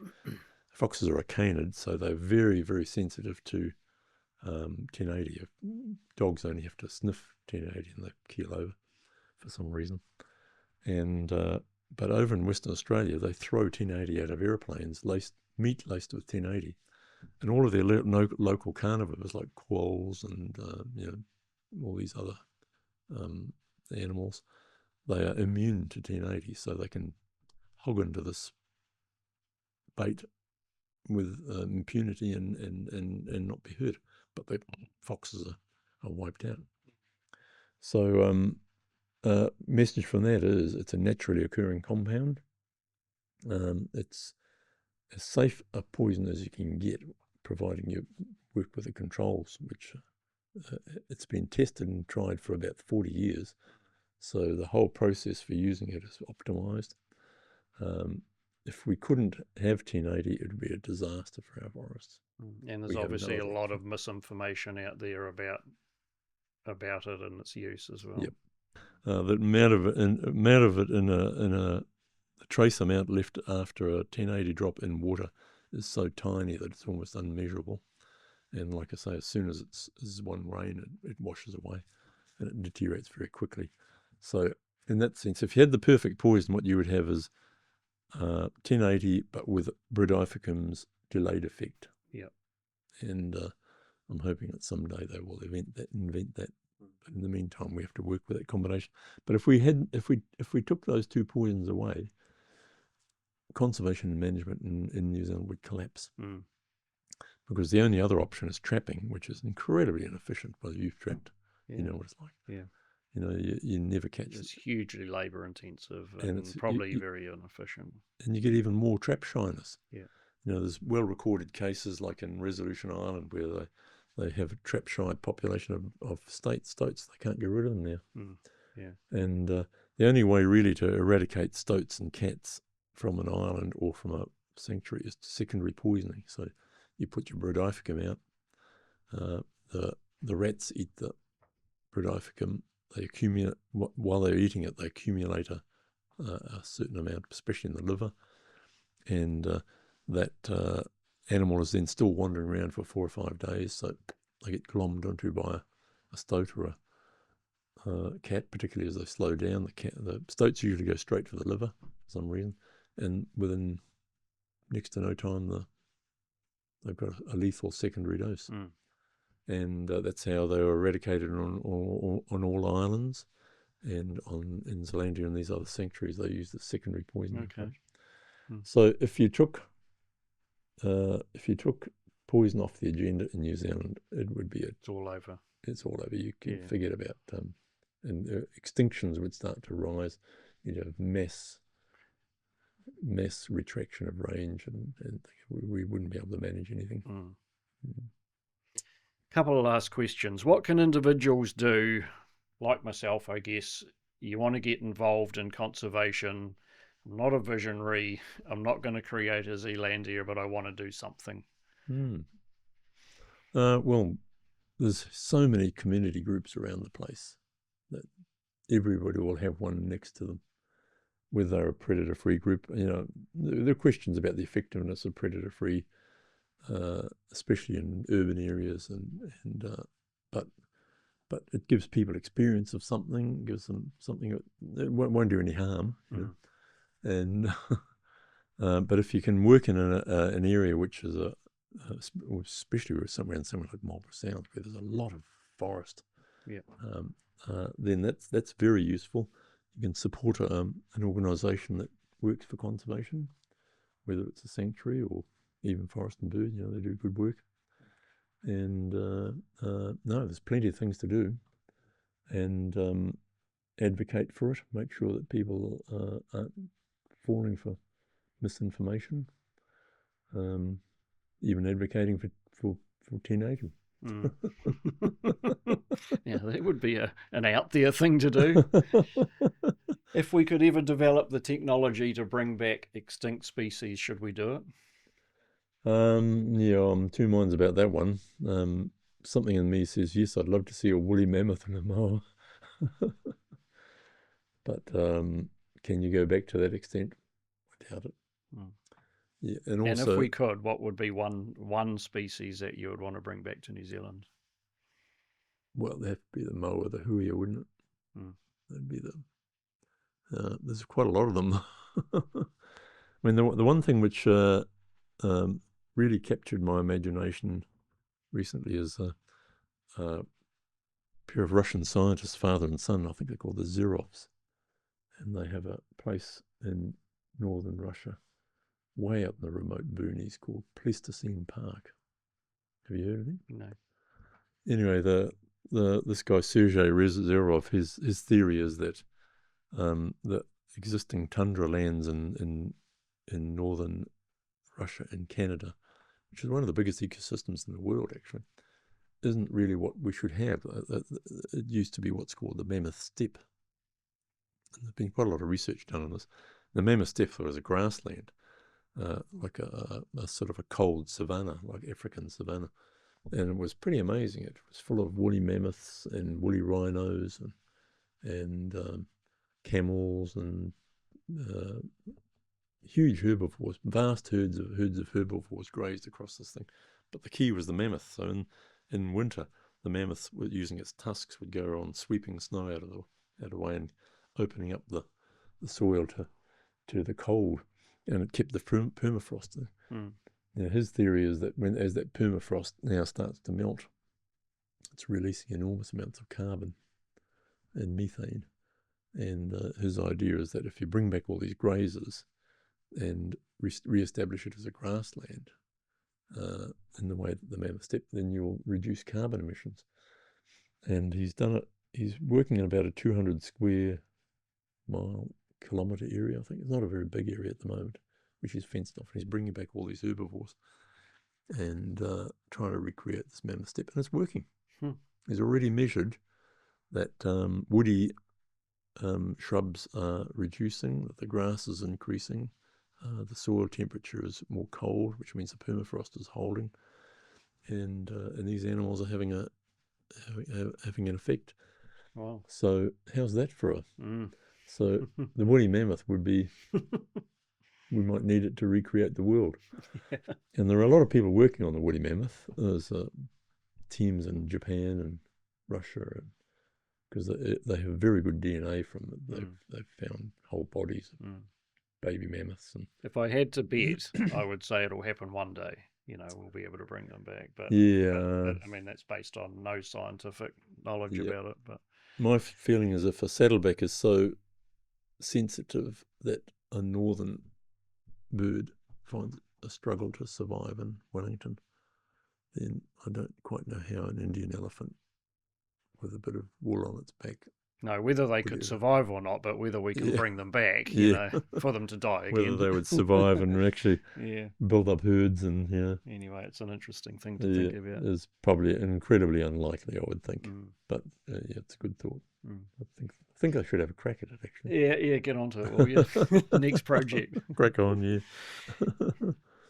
Foxes are a canid, so they're very, very sensitive to 1080. Dogs only have to sniff 1080 and they keel over for some reason. And but over in Western Australia, they throw 1080 out of airplanes, meat laced with 1080, and all of their local carnivores like quolls and all these other animals, they are immune to 1080, so they can hog into this bait with impunity and not be hurt. But the foxes are wiped out. So message from that is it's a naturally occurring compound. It's as safe a poison as you can get, providing you work with the controls, which it's been tested and tried for about 40 years. So the whole process for using it is optimized. If we couldn't have 1080, it would be a disaster for our forests.
And there's obviously a lot of misinformation out there about it and its use as well.
Yep. The amount of it in a trace amount left after a 1080 drop in water is so tiny that it's almost unmeasurable. And like I say, as soon as it's one rain, it washes away and it deteriorates very quickly. So in that sense, if you had the perfect poison, what you would have is 1080, but with Brodifacoum's delayed effect.
Yep.
And I'm hoping that someday they will invent that. But in the meantime, we have to work with that combination. But if we took those two poisons away, conservation and management in New Zealand would collapse. Because the only other option is trapping, which is incredibly inefficient. Well, you've trapped, you know what it's like.
Yeah.
You never catch it.
It's hugely labour intensive and it's probably very inefficient.
And you get even more trap shyness.
Yeah.
There's well recorded cases like in Resolution Island where they have a trap shy population of stoats. They can't get rid of them now.
Yeah. And
the only way really to eradicate stoats and cats from an island or from a sanctuary is secondary poisoning. So you put your Brodifacoum out. The rats eat the Brodifacoum. They accumulate, while they're eating it, they accumulate a certain amount, especially in the liver. And that animal is then still wandering around for 4 or 5 days. So they get glommed onto by a stoat or a cat, particularly as they slow down. The stoats usually go straight for the liver for some reason. And within next to no time, they've got a lethal secondary dose. And that's how they were eradicated on all islands, and in Zealandia and these other sanctuaries they use the secondary poisoning approach. So if you took poison off the agenda in New Zealand, it would be
it's all over.
It's all over. You can forget about and extinctions would start to rise. You'd have mass retraction of range, and we wouldn't be able to manage anything.
Couple of last questions. What can individuals do, like myself, I guess? You want to get involved in conservation. I'm not a visionary. I'm not going to create a Zealandia, but I want to do something.
Well, there's so many community groups around the place that everybody will have one next to them, whether they're a predator-free group. There are questions about the effectiveness of predator-free, especially in urban areas, but it gives people experience of something, gives them something that won't do any harm. And but if you can work in an area which is especially somewhere like Marlborough Sound, where there's a lot of forest, then that's very useful. You can support an organisation that works for conservation, whether it's a sanctuary or even Forest and Bird. They do good work. And no, there's plenty of things to do, and advocate for it. Make sure that people aren't falling for misinformation, even advocating for teenagers.
Yeah, that would be an out there thing to do. If we could ever develop the technology to bring back extinct species, should we do it?
Yeah, I'm two minds about that one. Something in me says yes, I'd love to see a woolly mammoth in a moa. But can you go back to that extent? I doubt it. Yeah, and also,
if we could, what would be one species that you would want to bring back to New Zealand?
well, that'd be the moa, the huia, wouldn't it? That'd be there's quite a lot of them. I mean, the one thing which really captured my imagination recently is a pair of Russian scientists, father and son. I think they're called the Zerovs, and they have a place in northern Russia, way up in the remote boonies, called Pleistocene Park. Have you heard of it?
No.
Anyway, this guy Sergei Zerov, his theory is that the existing tundra lands in northern Russia and Canada, which is one of the biggest ecosystems in the world, actually, isn't really what we should have. It used to be what's called the mammoth steppe. And there's been quite a lot of research done on this. The mammoth steppe was a grassland, like a sort of a cold savanna, like African savanna. And it was pretty amazing. It was full of woolly mammoths and woolly rhinos and camels and huge herbivores, vast herds of herbivores grazed across this thing. But the key was the mammoth. So in winter, the mammoth, using its tusks, would go on sweeping snow out of the way and opening up the soil to the cold, and it kept the permafrost there. Now, his theory is that as that permafrost now starts to melt, it's releasing enormous amounts of carbon and methane. And his idea is that if you bring back all these grazers and re-establish it as a grassland in the way that the mammoth steppe, then you'll reduce carbon emissions. And he's done it. He's working in about a 200 square mile kilometre area, I think. It's not a very big area at the moment, which is fenced off. And he's bringing back all these herbivores and trying to recreate this mammoth steppe. And it's working. He's already measured that woody shrubs are reducing, that the grass is increasing, the soil temperature is more cold, which means the permafrost is holding, and these animals are having an effect.
Wow!
So how's that for a? So the woolly mammoth would be. We might need it to recreate the world. Yeah. And there are a lot of people working on the woolly mammoth. There's teams in Japan and Russia, because they have very good DNA from it. They've found whole bodies of baby mammoths. And
if I had to bet, I would say it'll happen one day. We'll be able to bring them back. But
yeah,
I mean, that's based on no scientific knowledge about it. But
my feeling is if a saddleback is so sensitive that a northern bird finds a struggle to survive in Wellington, then I don't quite know how an Indian elephant with a bit of wool on its back.
No, whether they could survive or not, but whether we can bring them back, for them to die again.
Whether they would survive and actually build up herds and
Anyway, it's an interesting thing to think about.
It's probably incredibly unlikely, I would think. But it's a good thought. I think I should have a crack at it, actually.
Yeah, get onto it, will you? Next project.
Crack on, yeah.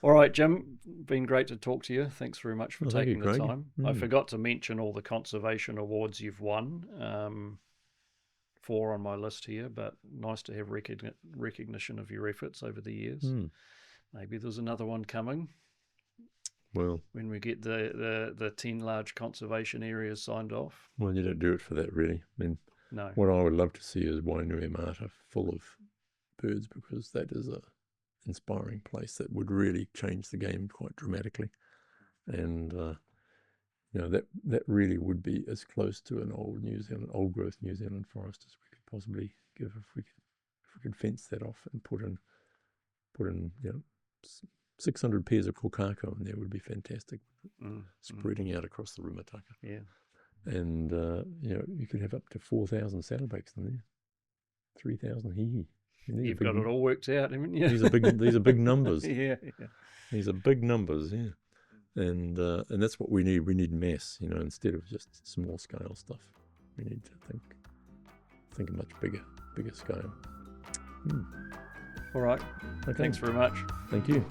All right, Jim, been great to talk to you. Thanks very much for taking the time. I forgot to mention all the conservation awards you've won. 4 on my list here, but nice to have recognition of your efforts over the years. Maybe there's another one coming.
Well,
when we get the 10 large conservation areas signed off.
Well, you don't do it for that, really. I mean,
no.
What I would love to see is Wainuiomata full of birds, because that is a inspiring place that would really change the game quite dramatically. And that really would be as close to an old growth New Zealand forest as we could possibly give if we could fence that off and put in 600 pairs of kokako in there would be fantastic, spreading out across the Rumataka.
Yeah,
and you could have up to 4,000 saddlebacks in there, 3,000 hihi.
You've got it all worked out, haven't you?
These are big numbers.
Yeah.
These are big numbers, yeah. And that's what we need. We need mass, instead of just small scale stuff. We need to think a much bigger scale.
All right.
Okay.
Thanks very much.
Thank you.